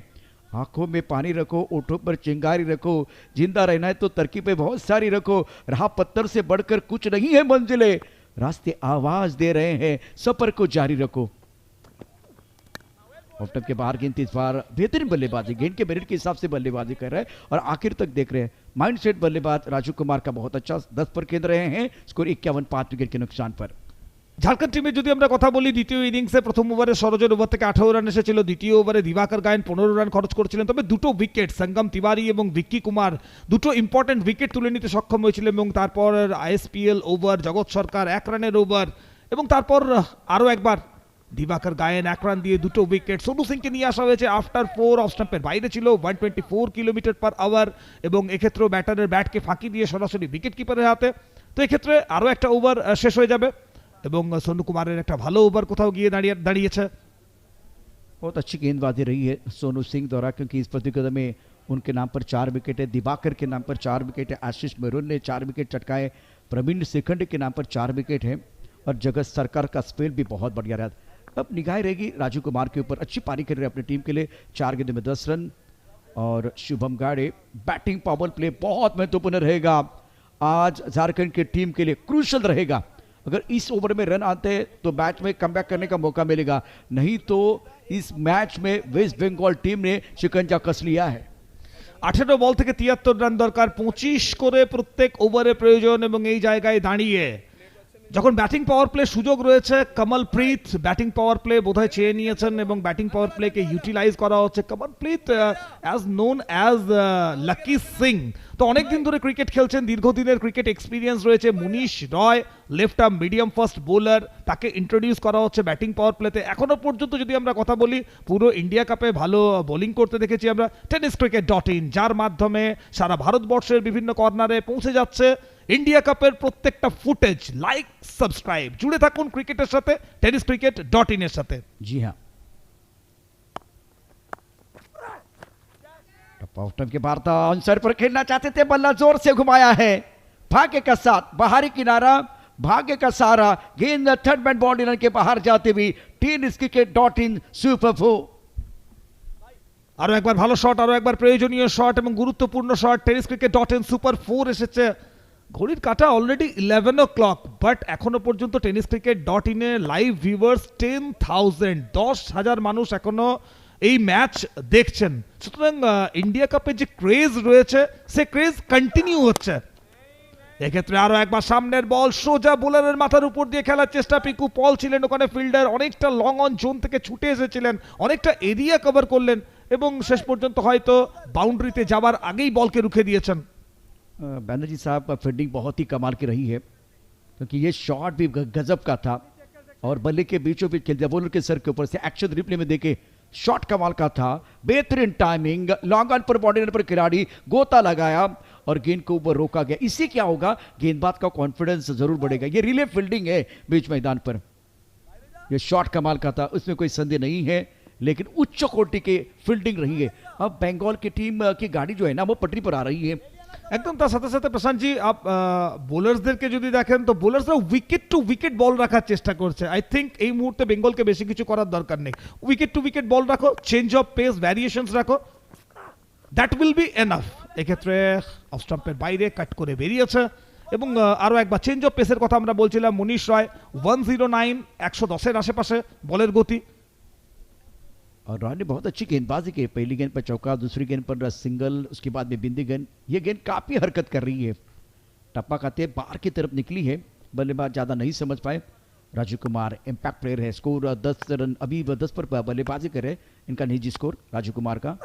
आंखों में पानी रखो, ओठों पर चिंगारी रखो, जिंदा रहना है तो तरकीबें बहुत सारी रखो। राह पत्थर से बढ़कर कुछ नहीं है मंजिले, रास्ते आवाज दे रहे हैं, सफर को जारी रखो। ऑफ स्टंप के बाहर गेंद, इस बार बेहतरीन बल्लेबाजी, गेंद के मेरिट के हिसाब से बल्लेबाजी कर रहे हैं और आखिर तक देख रहे हैं। माइंड सेट बल्लेबाज राजू कुमार का बहुत अच्छा, 10 पर खेल रहे हैं। स्कोर 51, 5 विकेट के नुकसान पर। ঝাড়খণ্ড টিমে যদি আমরা কথা বলি, দ্বিতীয় ইনিংসে প্রথম ওভারে সরোজের ওভার থেকে 18 রান এসেছিল, দ্বিতীয় ওভারে দিবাকর গায়েন 15 রান খরচ করেছিলেন, তবে 2টো উইকেট সঙ্গম তিওয়ারি এবং ভিক্কি কুমার 2টো ইম্পর্টেন্ট উইকেট তুলে নিতে সক্ষম হয়েছিলেন। এবং তারপর আইএসপিএল ওভার, জগৎ সরকার 1 রানের ওভার এবং তারপর আরও একবার দিবাকর গায়েন 1 রান দিয়ে 2টো উইকেট। সোনু সিংকে নিয়ে আসা হয়েছে আফটার 4, অফ স্টাম্পের বাইরে ছিল, 124 কিলোমিটার পার আওয়ার এবং এক্ষেত্রেও ব্যাটারের ব্যাটকে ফাঁকি দিয়ে সরাসরি উইকেট কিপারের হাতে। তো এক্ষেত্রে আরও একটা ওভার শেষ হয়ে যাবে এবং সোনু কুমারের একটা ভালো ওভার কোথাও গিয়ে দাঁড়িয়েছে। बहुत अच्छी गेंदबाजी रही है सोनू सिंह द्वारा, क्योंकि इस प्रतियोगिता में उनके नाम पर 4 विकेट है, दिवाकर के नाम पर 4 विकेट है, आशीष मेरून ने 4 विकेट चटकाए, प्रवीण शिखंड के नाम पर 4 विकेट है और जगत सरकार का स्पेल भी बहुत बढ़िया रहा। अब निगाह रहेगी राजू कुमार के ऊपर। अच्छी पारी कर रहे हैं अपनी टीम के लिए, 4 गेंदों में 10 रन। और शुभम गाड़े बैटिंग पावर प्ले बहुत महत्वपूर्ण रहेगा आज झारखंड की टीम के लिए, क्रूशल रहेगा। अगर इस ओवर में रन आते हैं तो मैच में कमबैक करने का मौका मिलेगा, नहीं तो इस मैच में वेस्ट बंगाल टीम ने शिकंजा कस लिया है। 18 বল থেকে 73 রান দরকার, 25 করে প্রত্যেক ওভারে প্রয়োজন। এবং এই জায়গায় দাঁড়িয়ে যখন ব্যাটিং পাওয়ার প্লে সুযোগ রয়েছে, কমলপ্রীত ব্যাটিং পাওয়ার প্লে বোধহয় চেয়ে নিয়েছেন এবং ব্যাটিং পাওয়ার প্লেকে ইউটিলাইজ করা হচ্ছে। Kamalpreet as known as lucky Singh, তো অনেক দিন ধরে ক্রিকেট খেলছেন, দীর্ঘদিনের ক্রিকেট এক্সপিরিয়েন্স রয়েছে। Munish Roy left arm medium fast bowler, তাকে ইন্ট্রোডিউস করা হচ্ছে ব্যাটিং পাওয়ার প্লেতে। এখনো পর্যন্ত যদি আমরা কথা বলি, পুরো ইন্ডিয়া কাপে ভালো বোলিং করতে দেখেছি আমরা tenniscricket.in, যার মাধ্যমে সারা ভারতবর্ষের বিভিন্ন কর্নারে পৌঁছে যাচ্ছে ইন্ডিয়া কাপের প্রত্যেকটা ফুটেজ। লাইক সাবস্ক্রাইব, জুড়ে থাকুন ক্রিকেটের সাথে, tenniscricket.in এর সাথে। जी हाँ, टप ऑफ टर्म के बाहर था, ऑनसाइड पर खेलना चाहते थे, बल्ला जोर से घुमाया है, भाग्य का साथ, बाहरी किनारा, भाग्य का सहारा, गेंद थर्ड मैन बाउंड्री के बाहर जाते हुए tenniscricket.in सुपर 4। আরো একবার ভালো শট, আরো একবার প্রয়োজনীয় শট এবং গুরুত্বপূর্ণ শট। tenniscricket.in সুপার 4 এসেছে। ঘড়ির কাঁটা অলরেডি 11 o'clock, বাট এখনো পর্যন্ত tenniscricket.in এ লাইভ ভিউয়ার্স 10,000, 10,000 মানুষ এখনো এই ম্যাচ দেখছেন। সুতরাং ইন্ডিয়া কাপে যে ক্রেজ রয়েছে সে ক্রেজ কন্টিনিউ হচ্ছে। এক্ষেত্রে আরো একবার সামনের বল, সোজা বোলারের মাথার উপর দিয়ে খেলার চেষ্টা। পিকু পল ছিলেন ওখানে ফিল্ডার, অনেকটা লং অন জোন থেকে ছুটে এসেছিলেন, অনেকটা এরিয়া কভার করলেন এবং শেষ পর্যন্ত হয়তো বাউন্ডারিতে যাওয়ার আগেই বলকে রুখে দিয়েছেন। बैनर्जी साहब का फील्डिंग बहुत ही कमाल की रही है, क्योंकि ये शॉट भी गजब का था और बल्ले के बीचों बीच खेल दिया, बॉलर के सर के ऊपर से। एक्शन रिप्ले में देखे, शॉट कमाल का था, बेहतरीन टाइमिंग, लॉन्ग ऑन पर बॉडी पर खिलाड़ी गोता लगाया और गेंद को ऊपर रोका गया। इससे क्या होगा, गेंदबाज का कॉन्फिडेंस जरूर बढ़ेगा। ये रिले फील्डिंग है बीच मैदान पर, ये शॉट कमाल का था, उसमें कोई संदेह नहीं है, लेकिन उच्च कोटि की फील्डिंग रही है। अब बंगाल की टीम की गाड़ी जो है ना वो पटरी पर आ रही है। একদম তার সাথে সাথে প্রশান্তজি, আপ বোলার্সদেরকে যদি দেখেন তো বোলার্সরা উইকেট টু উইকেট বল রাখার চেষ্টা করছে। আই থিঙ্ক এই মুহূর্তে বেঙ্গলকে বেশি কিছু করার দরকার নেই। উইকেট টু উইকেট বল রাখো, চেঞ্জ অফ পেস ভ্যারিয়েশনস রাখো, দ্যাট উইল বি এনাফ। এক্ষেত্রে অফ স্টাম্পের বাইরে কাট করে বেরিয়েছে এবং আরও একবার চেঞ্জ অফ পেসের কথা আমরা বলছিলাম। মুনিশ রয় 109, 110-এর আশেপাশে বলের গতি। और रॉय ने बहुत अच्छी गेंदबाजी की, पहली गेंद पर चौका, दूसरी गेंद पर सिंगल, उसके बाद में बिंदी गेंद। ये गेंद काफी हरकत कर रही है, टप्पा खाते बाहर की तरफ निकली है, बल्लेबाज ज्यादा नहीं समझ पाए। राजू कुमार इम्पैक्ट प्लेयर है, स्कोर 10 रन, अभी 10 पर बल्लेबाजी करे, इनका निजी स्कोर राजू कुमार का।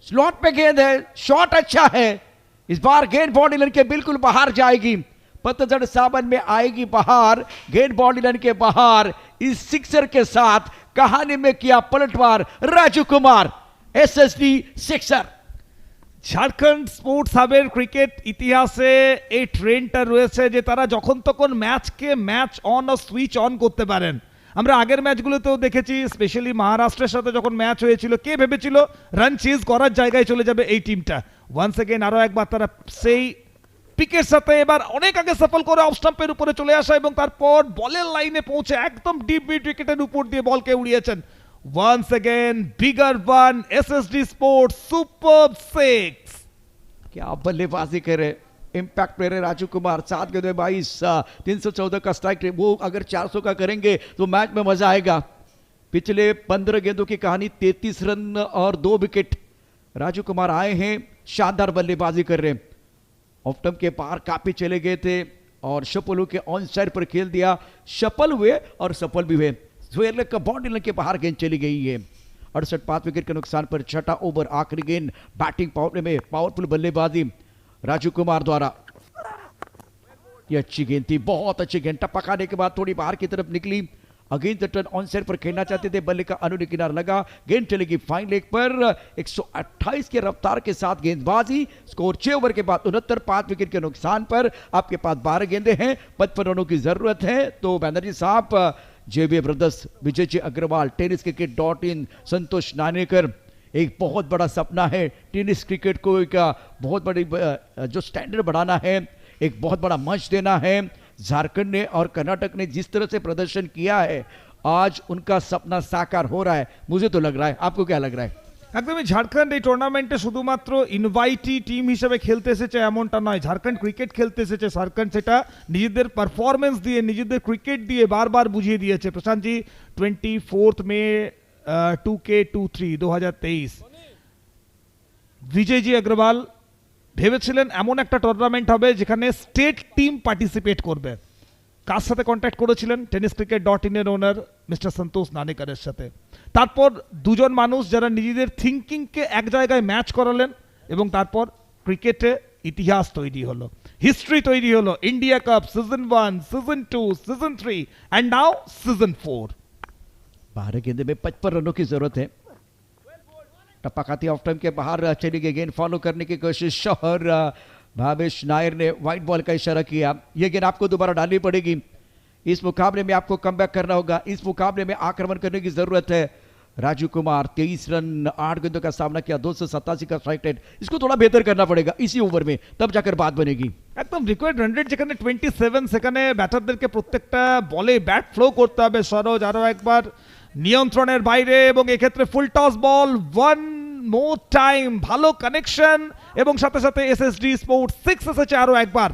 स्लॉट पे गेंद है, शॉट अच्छा है, इस बार गेंद बॉडी लाइन के बिल्कुल बाहर जाएगी, पतझड़ सावन में आएगी बाहर, गेंद बॉडी लाइन के बाहर। इस सिक्सर के साथ कहानी में किया पलटवार Raju Kumar, SSD sixer. Jharkhand sports হাবের ক্রিকেট ইতিহাসে এই ট্রেন্ডটা রয়েছে যে তারা যখন তখন ম্যাচকে ম্যাচ অন ও সুইচ অন করতে পারেন। আমরা আগের ম্যাচগুলোতেও দেখেছি, স্পেশালি মহারাষ্ট্রের সাথে যখন ম্যাচ হয়েছিল, কে ভেবেছিল রান চেজ করার জায়গায় চলে যাবে এই টিমটা। ওয়ান্স এগেইন আরো একবার তারা সেই পিকের সাথে এবার অনেক আগে সফল করে অফ স্টাম্পের উপরে চলে আসা এবং তারপর বলের লাইনে পৌঁছে একদম ডিপ মিড উইকেটের উপর দিয়ে বলকে উড়িয়েছেন। Once again bigger one, SSD sports super 6। क्या बल्लेबाजी करे, इम्पैक्ट प्लेयर है राजू कुमार, 7 गेंदों में 22, 314 का स्ट्राइक रेट, वो अगर 400 का करेंगे तो मैच में मजा आएगा। पिछले 15 गेंदों की कहानी, 33 रन और 2 विकेट। राजू कुमार आए हैं, शानदार बल्लेबाजी कर रहे हैं, ऑफ टर्म के पार काफी चले गए थे और सफल के ऑन साइड पर खेल दिया, सफल हुए और सफल भी हुए। स्वेयर का बॉडी लाइन के बाहर गेंद चली गई है। 68 5 विकेट के नुकसान पर छठा ओवर, आखिरी गेंद, बैटिंग पावर में पावरफुल बल्लेबाजी राजू कुमार द्वारा। ये अच्छी गेंद थी, बहुत अच्छी गेंद, टप्पा खाने के बाद थोड़ी बाहर की तरफ निकली। Against the turn on side पर खेलना चाहते थे, बल्ले का अनुनी किनारा लगा, गेंद चलेगी फाइन लेग पर। 128 के रफ्तार के साथ गेंदबाजी, स्कोर 6 ओवर के बाद 69 5 विकेट के नुकसान पर। आपके पास 12 गेंदें हैं, 55 रनों की जरूरत है। तो बैनर्जी साहब, जेबी ब्रदर्स, विजय जी अग्रवाल, tenniscricket.in, संतोष नानेकर, एक बहुत बड़ा सपना है टेनिस क्रिकेट को एक बहुत बड़ी जो स्टैंडर्ड बढ़ाना है, एक बहुत बड़ा मंच देना है। झारखंड ने और कर्नाटक ने जिस तरह से प्रदर्शन किया है, आज उनका सपना साकार हो रहा है, मुझे तो लग रहा है। आपको क्या लग रहा है? একদমই ঝাড়খণ্ড এই টুর্নামেন্টে শুধুমাত্র ইনভাইটি টিম হিসেবে খেলতে এসেছে এমনটা নয়, ঝাড়খণ্ড ক্রিকেট খেলতে এসেছে। ঝাড়খণ্ড সেটা নিজেদের পারফরমেন্স দিয়ে, নিজেদের ক্রিকেট দিয়ে বারবার বুঝিয়ে দিয়েছে। প্রশান্তজি, 24 মে 2K23 2023 বিজয়জি অগ্রওয়াল ভেবেছিলেন এমন একটা টুর্নামেন্ট হবে যেখানে স্টেট টিম পার্টিসিপেট করবে। কার সাথে কন্ট্যাক্ট করেছিলেন? tenniscricket.in এর ওনার মিস্টার সন্তোষ নানেকারের সাথে। তারপর দুজন মানুষ যারা নিজেদের থিঙ্কিংকে এক জায়গায় ম্যাচ করালেন এবং তারপর ক্রিকেটে ইতিহাস তৈরি হলো, হিস্ট্রি তৈরি হলো। India cup season 1, season 2, season 3 and now season 4। 12 गेंदे में 55 रनों की जरूरत है। टपाकाती ऑफ टाइम के बाहर चली गई गेंद, फॉलो करने की कोशिश और भावेश नायर ने व्हाइट बॉल का इशारा किया। यह गेंद आपको दोबारा डालनी पड़ेगी। इस मुकाबले में आपको कमबैक करना होगा। इस मुकाबले में आक्रमण करने की जरूरत है। राजू कुमार 23 रन 8 गेंदों का सामना किया, 287 का स्ट्राइक रेट। इसको थोड़ा बेहतर करना पड़ेगा इसी ओवर में, तब जाकर बात बनेगी। একদম রিকোয়ার্ড রান রেট যেখানে 27, সেখানে ব্যাটারদেরকে প্রত্যেকটা বলে ব্যাট ফ্লো করতে হবে। সরোজ আরো একবার নিয়ন্ত্রণের বাইরে এবং এক্ষেত্রে ফুল টস বল, ওয়ান মোর টাইম, ভালো কানেকশন এবং সাথে সাথে এসএসডি স্পোর্টস 6 এসেছে আরো একবার।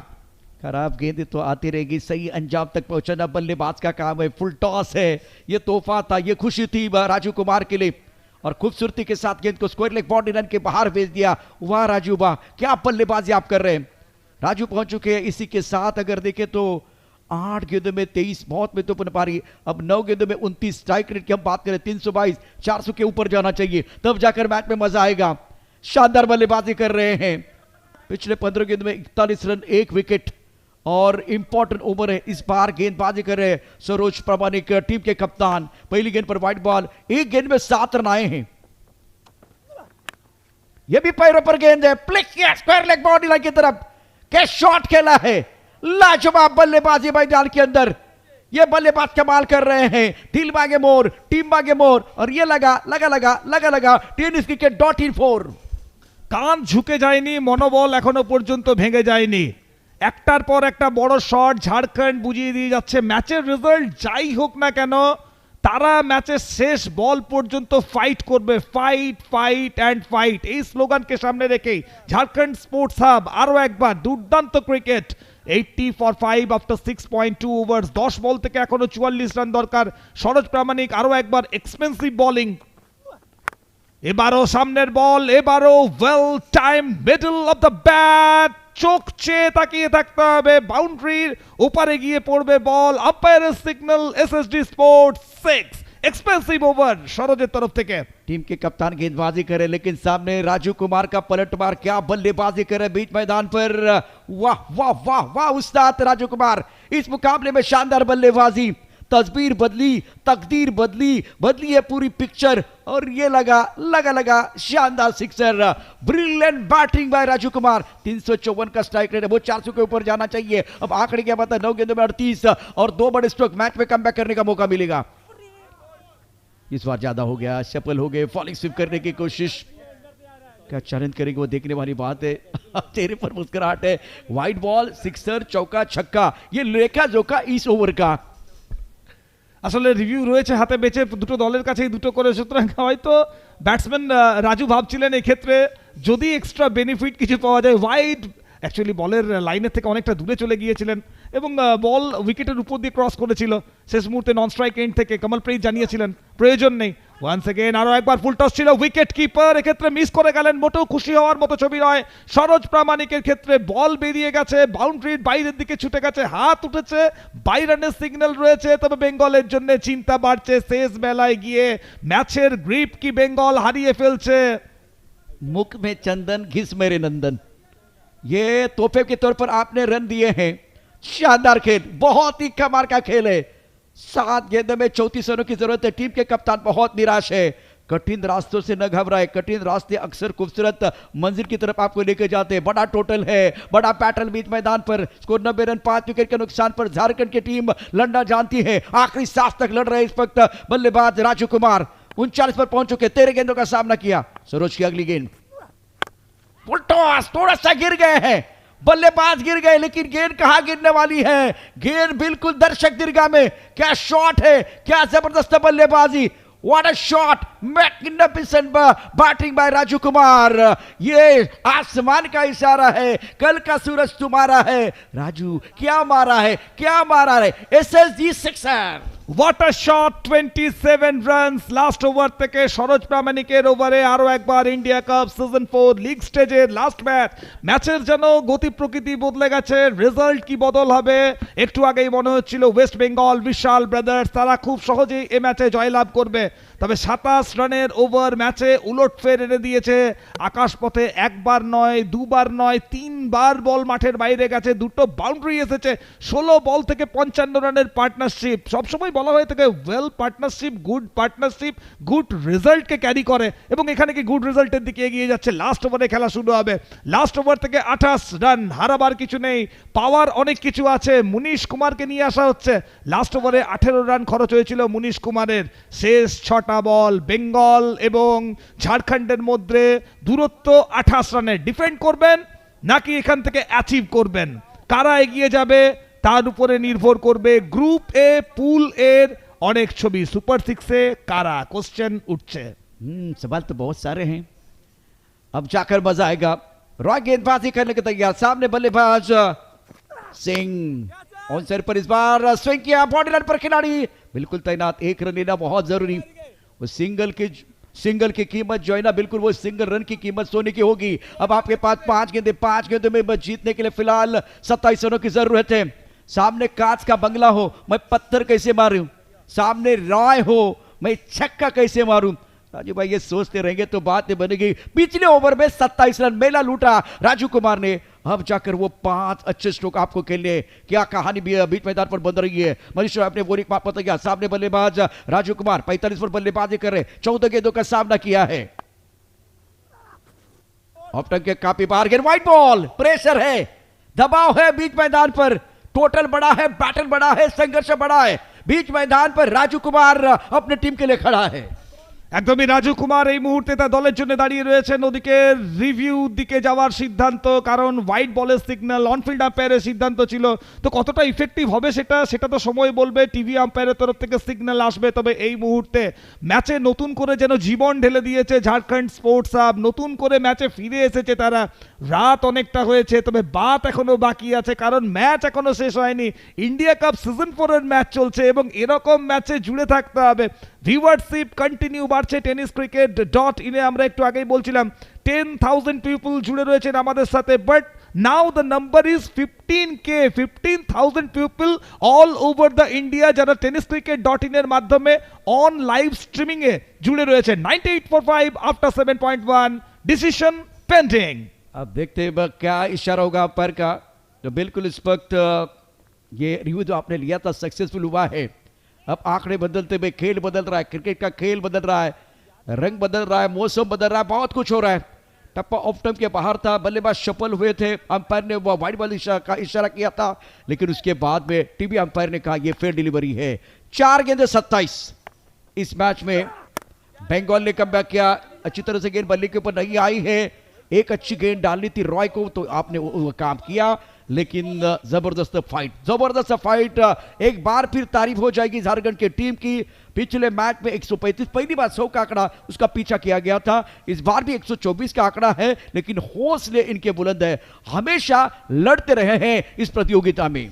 खराब गेंद तो आती रहेगी, सही अंजाम तक पहुंचना बल्लेबाज का काम है। फुल टॉस है, ये तोहफा था, ये खुशी थी राजू कुमार के लिए और खूबसूरती के साथ गेंद को स्क्वायर लेग बाउंड्री रन के बाहर भेज दिया। वाह राजू वाह, क्या बल्लेबाजी आप कर रहे हैं। राजू पहुंच चुके हैं। इसी के साथ अगर देखें तो 8 गेंदों में 23 बहुत महत्वपूर्ण पारी। अब 9 गेंदों में 29 स्ट्राइक रेट की हम बात करें 322, 400 के ऊपर जाना चाहिए, तब जाकर मैच में मजा आएगा। शानदार बल्लेबाजी कर रहे हैं। पिछले 15 गेंदों में 41 रन, 1 विकेट और इंपॉर्टेंट ओवर है। इस बार गेंदबाजी कर रहे हैं सरोज प्रामाणिक, टीम के कप्तान। पहली गेंद पर व्हाइट बॉल, एक गेंद में 7 रन आए हैं। यह भी पैरों पर गेंद है, फ्लिक किया स्क्वायर लेग बाउंड्री लाइन की तरफ। क्या शॉट खेला है, लाजवाब बल्लेबाजी मैदान के अंदर। ये बल्लेबाज कमाल कर रहे हैं। दिल मांगे मोर, टीम मांगे मोर और ये लगा tenniscricket.in 4। কান ঝুঁকে যায়নি, মনোবল এখনো পর্যন্ত ভেঙে যায়নি। একটার পর একটা বড় শট ঝাড়খণ্ড বুঝিয়ে দিয়ে যাচ্ছে। ম্যাচের রেজাল্ট যাই হোক না কেন, তারা ম্যাচের শেষ বল পর্যন্ত ফাইট করবে। ফাইট ফাইট অ্যান্ড ফাইট, এই স্লোগানকে সামনে রেখেই ঝাড়খণ্ড স্পোর্টস হাব আরো একবার দুর্দান্ত ক্রিকেট। 80 for 5 after 6.2 ওভার্স। 10 বল থেকে এখনো 44 রান দরকার। সরোজ প্রামাণিক আরো একবার এক্সপেন্সিভ বোলিং। এবারও সামনের বল, এবারও well time middle of the bat. চোখ চেয়ে তাকিয়ে থাকতে হবে, বাউন্ডারির ওপারে গিয়ে পড়বে বল। আম্পায়ারের signal, SSD sports 6। Expensive over Saroj तरफ থেকে। टीम के कप्तान गेंदबाजी करे लेकिन सामने राजू कुमार का पलटवार, क्या बल्लेबाजी करे बीच मैदान पर। वाह वाह वाह वाह उस्ताद राजू कुमार, इस मुकाबले में शानदार बल्लेबाजी। तस्वीर बदली, तकदीर बदली, बदली है पूरी पिक्चर और ये लगा शानदार sixer. Brilliant batting bye Raju Kumar. 354 का स्ट्राइक रेट है, वो 400 के ऊपर जाना चाहिए। अब आंकड़े क्या बता, 9 गेंदों में 38 और 2 बड़े स्ट्रोक, मैच में कमबैक करने का मौका मिलेगा। इस बार ज्यादा हो गया, सफल हो गए, फॉलिंग स्विप करने की कोशिश। क्या चैलेंज करेंगे वो देखने वाली बात है। चेहरे पर मुस्कुराहट है। व्हाइट बॉल, सिक्सर, चौका, छक्का, ये लेखा जोखा इस ओवर का। আসলে রিভিউ রয়েছে হাতে বেঁচে দুটো দলের কাছেই দুটো করে, সুতরাং হয়তো ব্যাটসম্যান রাজু ভাবছিলেন এই ক্ষেত্রে যদি এক্সট্রা বেনিফিট কিছু পাওয়া যায়। ওয়াইড অ্যাকচুয়ালি বলের লাইনের থেকে অনেকটা দূরে চলে গিয়েছিলেন এবং বল উইকেটের উপর দিয়ে ক্রস করেছিল। শেষ মুহূর্তে নন স্ট্রাইক এন্ড থেকে কমলপ্রীত জানিয়েছিলেন প্রয়োজন নেই। ওয়ান্স अगेन আরো একবার ফুল টস ছিল, উইকেট কিপার এক্ষেত্রে মিস করে গেলেন। মোটেও খুশি হওয়ার মতো ছবি নয়। সরোজ প্রামাণিকের ক্ষেত্রে বল বেরিয়ে গেছে, বাউন্ডারির বাইরের দিকে ছুটে গেছে, হাত উঠেছে, 22 রানের সিগন্যাল রয়েছে। তবে বেঙ্গলের জন্য চিন্তা বাড়ছে, শেষ বেলায় গিয়ে ম্যাচের গ্রিপ কি বেঙ্গল হারিয়ে ফেলছে। मुख में चंदन घिस मेरे नंदन, ये तोहफे के तौर पर आपने रन दिए हैं। शानदार खेल, बहुत ही कमाल का खेल है। 7 गेंदों में 34 रनों की जरूरत है। टीम के कप्तान बहुत निराश है। कठिन रास्तों से न घबराए, कठिन रास्ते अक्सर खूबसूरत मंजिल की तरफ आपको लेकर जाते हैं। बड़ा टोटल है, बड़ा पैटर्न बीच मैदान पर। स्कोर 90 रन, 5 विकेट के नुकसान पर झारखंड की टीम लड़ना जानती है। आखिरी सांस तक लड़ रहे इस वक्त बल्लेबाज राजू कुमार। 39 पर पहुंच चुके, 13 गेंदों का सामना किया। सरोज की अगली गेंद, फुल टॉस, थोड़ा सा गिर गए हैं। बल्लेबाज गिर गए, लेकिन गेंद कहां गिरने वाली है? गेंद बिल्कुल दर्शक दीर्घा में। क्या शॉट है, क्या जबरदस्त बल्लेबाजी! What a shot! Magnificent batting by Raju Kumar. ये आसमान का इशारा है, कल का सूरज तुम्हारा है। राजू क्या मारा है, क्या मारा है! SSG sixer. What a shot! 27 runs last over থেকে সরোজ প্রামাণিকের ওভারে আরো একবার ইন্ডিয়া কাপ সিজন 4 লিগ স্টেজের লাস্ট ম্যাচের যেন গতি প্রকৃতি বদলে গেছে। রেজাল্ট কি বদল হবে? একটু আগেই মনে হচ্ছিল ওয়েস্ট বেঙ্গল বিশাল ব্রাদার্স তারা খুব সহজেই এই ম্যাচে জয়লাভ করবে, তবে 27 রানের ওভার ম্যাচে উলটফের এনে দিয়েছে। আকাশপথে একবার নয়, দুবার নয়, তিনবার বল মাঠের বাইরে গেছে, দুটো বাউন্ডারি এসেছে। 16 বল থেকে 55 রানের পার্টনারশিপ। সবসময় বলা হয়ে থাকে ওয়েল পার্টনারশিপ, গুড রেজাল্টকে ক্যারি করে, এবং এখানে কি গুড রেজাল্টের দিকে এগিয়ে যাচ্ছে। লাস্ট ওভারে খেলা শুরু হবে। লাস্ট ওভার থেকে 28 রান, হারাবার কিছু নেই, পাওয়ার অনেক কিছু আছে। মুনিশ কুমারকে নিয়ে আসা হচ্ছে। লাস্ট ওভারে 18 রান খরচ হয়েছিল মুনিশ কুমারের। শেষ 6টা বল বেঙ্গল এবং ঝাড়খণ্ডের মধ্যে দূরত্ব 28 রানে। ডিফেন্ড করবেন নাকি এখান থেকে অ্যাচিভ করবেন, কারা এগিয়ে যাবে তার উপরে নির্ভর করবে। গ্রুপ এ পুল এর অনেক ছবি, সুপার সিক্সে কারা, কোশ্চেন उठছে। सवाल तो बहुत सारे हैं, अब जाकर मजा आएगा। रॉय गेंदबाजी करने के तैयार, सामने बल्लेबाज सिंह ऑन साइड पर इस बार स्विंग किया, बॉडी लाइन पर खिलाड़ी बिल्कुल तैनात। एक रन लेना बहुत जरूरी। वो सिंगल की कीमत जो है ना, बिल्कुल वो सिंगल रन की कीमत सोने की होगी। अब आपके पास 5 गेंदे में बस जीतने के लिए फिलहाल 27 रनों की जरूरत है। सामने कांच का बंगला हो, मैं पत्थर कैसे मारूं? सामने रॉय हो, मैं छक्का कैसे मारूं? राजू भाई ये सोचते रहेंगे तो बात नहीं बनेगी। पिछले ओवर में 27 रन मेला लूटा राजू कुमार ने। अब जाकर वो 5 अच्छे स्ट्रोक आपको खेलने, क्या कहानी भी बीच मैदान पर बन रही है। मनीष अपने बोरिंग पाप पता गया। सामने बल्लेबाज राजू कुमार 45 पर बल्लेबाजी कर रहे, 14 गेंदों का सामना किया है। ऑप्टन के काफी बाहर गेंद, व्हाइट बॉल, प्रेशर है, दबाव है बीच मैदान पर। टोटल बड़ा है, बैटल बड़ा है, संघर्ष बड़ा है। बीच मैदान पर राजू कुमार अपने टीम के लिए खड़ा है। একদমই রাজু কুমার এই মুহূর্তে তার দলের জন্য দাঁড়িয়ে রয়েছেন। ওদিকে রিভিউ দিকে যাওয়ার সিদ্ধান্ত, কারণ হোয়াইট বলের সিগন্যাল অনফিল্ড আম্পায়ারের সিদ্ধান্ত ছিল। তো কতটা ইফেক্টিভ হবে সেটা তো সময় বলবে। টিভি আম্পায়ারের তরফ থেকে সিগন্যাল আসবে। তবে এই মুহূর্তে ম্যাচে নতুন করে যেন জীবন ঢেলে দিয়েছে ঝাড়খণ্ড স্পোর্টস হাব। নতুন করে ম্যাচে ফিরে এসেছে তারা। রাত অনেকটা হয়েছে, তবে বাত এখনো বাকি আছে, কারণ ম্যাচ এখনো শেষ হয়নি। ইন্ডিয়া কাপ সিজন 4 এর ম্যাচ চলছে এবং এরকম ম্যাচে জুড়ে থাকতে হবে। ভিউয়ারশিপ কন্টিনিউ বাড়ছে টেনিস ক্রিকেট .in এ। আমরা একটু আগেই বলছিলাম 10,000 পিপল জুড়ে রয়েছেন আমাদের সাথে, but now the number is 15K, 15,000 people all over the India যারা টেনিস ক্রিকেট .in এর মাধ্যমে অন লাইভ স্ট্রিমিং এ জুড়ে রয়েছে। 9845 आफ्टर 7.1 डिसीजन पेंडिंग। अब देखते हैं क्या इशारा होगा अंपायर का। तो बिल्कुल इस वक्त ये रिव्यू जो आपने लिया था सक्सेसफुल हुआ है। अब आंकड़े बदलते हुए खेल बदल रहा है, क्रिकेट का खेल बदल रहा है, रंग बदल रहा है, मौसम बदल रहा है, बहुत कुछ हो रहा है। टप्पा ऑफ स्टंप के बाहर था, बल्लेबाज सफल हुए थे, अंपायर ने वो वाइड बॉल का इशारा किया था, लेकिन उसके बाद में टीवी अंपायर ने कहा यह फेयर डिलीवरी है। 4 गेंदे 27 इस मैच में बंगाल ने कमबैक किया। अच्छी तरह से गेंद बल्ले के ऊपर नहीं आई है। एक अच्छी गेंद डालनी थी रॉय को, तो आपने वो काम किया, लेकिन जबरदस्त फाइट। एक बार फिर तारीफ हो जाएगी झारखंड की टीम की। पिछले मैच में 135 पहली बार 100 का आंकड़ा उसका पीछा किया गया था, इस बार भी 124 का आंकड़ा है, लेकिन हौसले इनके बुलंद है, हमेशा लड़ते रहे हैं इस प्रतियोगिता में।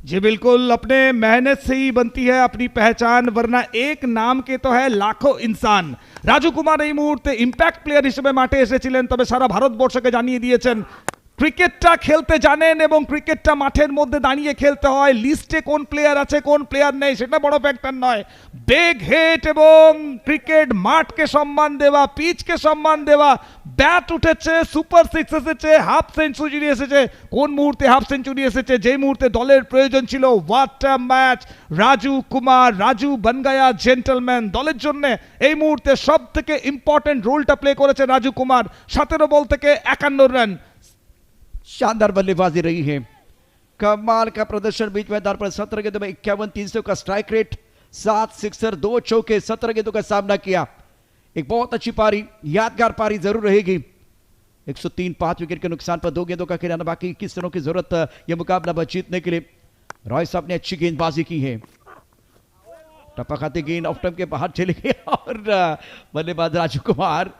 जी बिल्कुल, अपने मेहनत से ही बनती है अपनी पहचान, वरना एक नाम के तो है लाखों इंसान। রাজু কুমার এই মুহূর্তে ইম্প্যাক্ট প্লেয়ার হিসেবে মাঠে এসেছিলেন, তবে সারা ভারতবর্ষকে জানিয়ে দিয়েছেন ক্রিকেটটা খেলতে জানেন এবং ক্রিকেটটা মাঠের মধ্যে দাঁড়িয়ে খেলতে হয়। লিস্টে কোন প্লেয়ার আছে কোন প্লেয়ার নেই সেটা বড় ফ্যাক্টর নয়। বেগ হেট এবং ক্রিকেট মাঠকে সম্মান দেওয়া, পিচকে সম্মান দেওয়া। ব্যাট উঠেছে, সুপার সিক্স এসেছে, হাফ সেঞ্চুরি এসেছে। কোন মুহূর্তে হাফ সেঞ্চুরি এসেছে? যে মুহূর্তে দলের প্রয়োজন ছিল। What a match! Raju Kumar, Raju বন গয়া জেন্টলম্যান। দলের জন্য এই মুহূর্তে সব থেকে ইম্পর্টেন্ট রোলটা প্লে করেছে রাজু কুমার। 17 বল থেকে 51 রান। शानदार बल्लेबाजी रही है, कमाल का प्रदर्शन बीच मैदान पर। 17 गेंदों में 51 300 का स्ट्राइक रेट, 7 सिक्सर 2 चौके, 17 गेंदों का सामना किया। एक बहुत अच्छी पारी, यादगार पारी जरूर रहेगी। 103 5 विकेट के नुकसान पर 2 गेंदों का खिलाना बाकी। 21 रनों की जरूरत यह मुकाबला बस जीतने के लिए। रॉय साहब ने अच्छी गेंदबाजी की है, टप्पा खाते गेंद ऑफ स्टंप के बाहर चले गए और बल्लेबाज राजू कुमार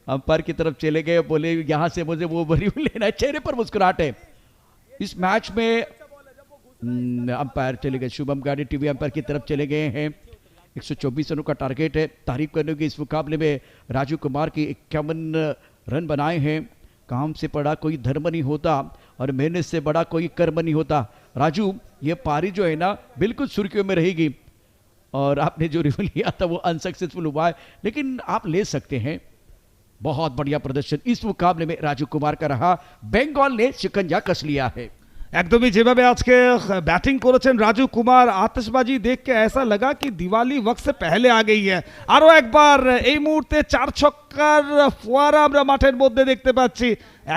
अंपायर की तरफ चले गए, बोले यहां से मुझे वो बरी लेना है। चेहरे पर मुस्कुराहट है। इस मैच में अंपायर चले गए, शुभम गाड़ी टीवी अंपायर की तरफ चले गए हैं। 124 रनों का टारगेट है। तारीफ करने की इस मुकाबले में राजू कुमार की 51 रन बनाए हैं। काम से बड़ा कोई धर्म नहीं होता और मेहनत से बड़ा कोई कर्म नहीं होता। राजू, ये पारी जो है ना बिल्कुल सुर्खियों में रहेगी और आपने जो रिव्यू लिया था वो अनसक्सेसफुल हुआ है, लेकिन आप ले सकते हैं। बहुत बढ़िया प्रदर्शन इस मुकाबले में राजू कुमार का रहा। बंगाल ने शिकंजा कस लिया है। একদমই যেভাবে আজকে ব্যাটিং করেছেন রাজু কুমার, আতশবাজি দেখকে ऐसा लगा कि दिवाली वक्त से पहले आ गई है। আরো একবার এই মুহূর্তে 4 ছক্কার ফোয়ারা আমরা মাঠের মধ্যে দেখতে পাচ্ছি।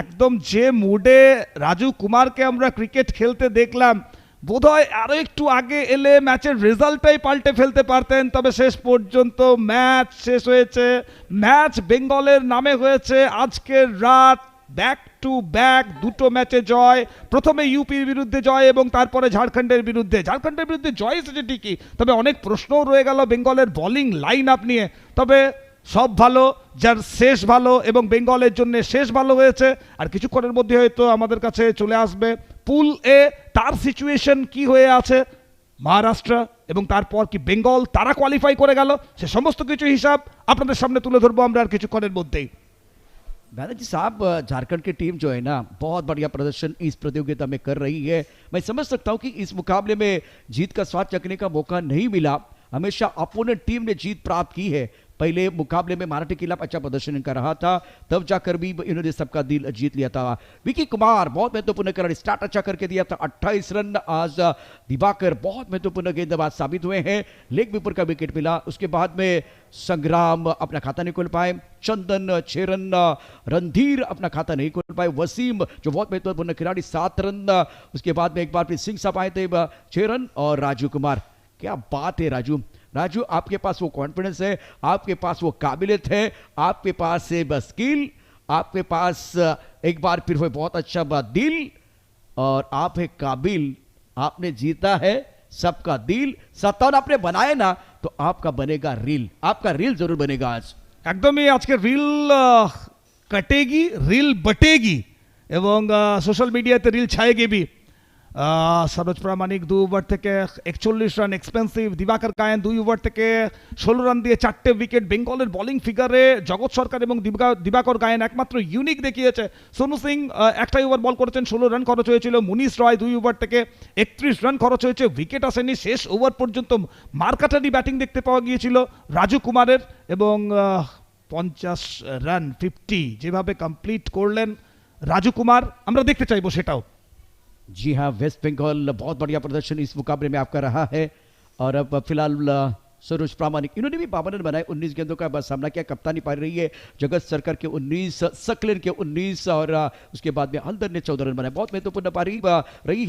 একদম যে মুডে রাজু কুমারকে আমরা ক্রিকেট খেলতে দেখলাম, বোধহয় আরো একটু আগে এলে ম্যাচের রেজাল্টটাই পাল্টে ফেলতে পারতেন। তবে শেষ পর্যন্ত ম্যাচ শেষ হয়েছে। ম্যাচ বেঙ্গলের নামে হয়েছে। আজকের রাত ব্যাক টু ব্যাক দুটো ম্যাচে জয়। প্রথমে ইউপির বিরুদ্ধে জয় এবং তারপরে ঝাড়খণ্ডের বিরুদ্ধে। ঝাড়খণ্ডের বিরুদ্ধে জয় এসেছে ঠিকই, তবে অনেক প্রশ্নও রয়ে গেল বেঙ্গলের বোলিং লাইন আপ নিয়ে। তবে সব ভালো, যার শেষ ভালো এবং বেঙ্গলের জন্য শেষ ভালো হয়েছে। আর কিছুক্ষণের মধ্যে হয়তো আমাদের কাছে চলে আসবে পুল এ তার সিচুয়েশন কি হয়ে আছে, মহারাষ্ট্র এবং তারপর কি বেঙ্গল তারা কোয়ালিফাই করে গেল, সে সমস্ত কিছু হিসাব আপনাদের সামনে তুলে ধরবো আমরা আর কিছুক্ষণের মধ্যেই। बैनर्जी साहब, झारखंड की टीम जो है ना बहुत बढ़िया प्रदर्शन इस प्रतियोगिता में कर रही है। मैं समझ सकता हूं कि इस मुकाबले में जीत का स्वाद चखने का मौका नहीं मिला। हमेशा अपोनेंट टीम ने जीत प्राप्त की है। पहले मुकाबले में मराठी के खिलाफ अच्छा प्रदर्शन कर रहा था, तब जाकर भी इन्होंने सबका दिल जीत लिया था। विकी कुमार बहुत महत्वपूर्ण खिलाड़ी, स्टार्ट अच्छा करके दिया था। 28 रन आज दिवाकर बहुत महत्वपूर्ण गेंदबाज साबित हुए हैं। लेग वीपर का विकेट मिला। उसके बाद में संग्राम अपना खाता नहीं खोल पाए, चंदन 6 रन, रणधीर अपना खाता नहीं खोल पाए, वसीम जो बहुत महत्वपूर्ण खिलाड़ी 7 रन। उसके बाद में एक बार फिर सिंह साहब आए थे 6 रन और राजू कुमार। क्या बात है राजू, राजू आपके पास वो कॉन्फिडेंस है, आपके पास वो काबिलियत है, आपके पास है बस स्किल, आपके पास एक बार फिर हुए बहुत अच्छा दिल और आप है काबिल। आपने जीता है सबका दिल। 57 आपने बनाए ना तो आपका बनेगा रील, आपका रील जरूर बनेगा आज। একদমই আজকে রিল কাটেগি, রিল বটেগি এবং সোশ্যাল মিডিয়াতে রিল ছায়েগি भी। সরোজ প্রামাণিক 2 ওভার থেকে 41 রান এক্সপেন্সিভ। দিবাকর কায়েন 2 ওভার থেকে 16 রান দিয়ে 4টে উইকেট। বেঙ্গলের বোলিং ফিগারে জগৎ সরকার এবং দিবাকর গায়েন একমাত্র ইউনিক দেখিয়েছে। সোনু সিং একটাই ওভার বল করেছেন, 16 রান খরচ হয়েছিল। মুনিশ রয় 2 ওভার থেকে 31 রান খরচ হয়েছে, উইকেট আসেনি। শেষ ওভার পর্যন্ত মারকাটারি ব্যাটিং দেখতে পাওয়া গিয়েছিল রাজু কুমারের এবং 50 রান 50 যেভাবে কমপ্লিট করলেন রাজু কুমার, আমরা দেখতে চাইবো সেটাও। जी हाँ, वेस्ट बंगाल बहुत बढ़िया प्रदर्शन इस मुकाबले में आपका रहा है। और अब फिलहाल सरोज प्रामाणिक इन्होंने भी 52 रन बनाए, 19 गेंदों का बस सामना किया। कप्तानी पा रही है जगत सरकार के 19, सकलेन के 19 और उसके बाद में हल्दर ने 14 रन बनाए। बहुत महत्वपूर्ण पारी रही है।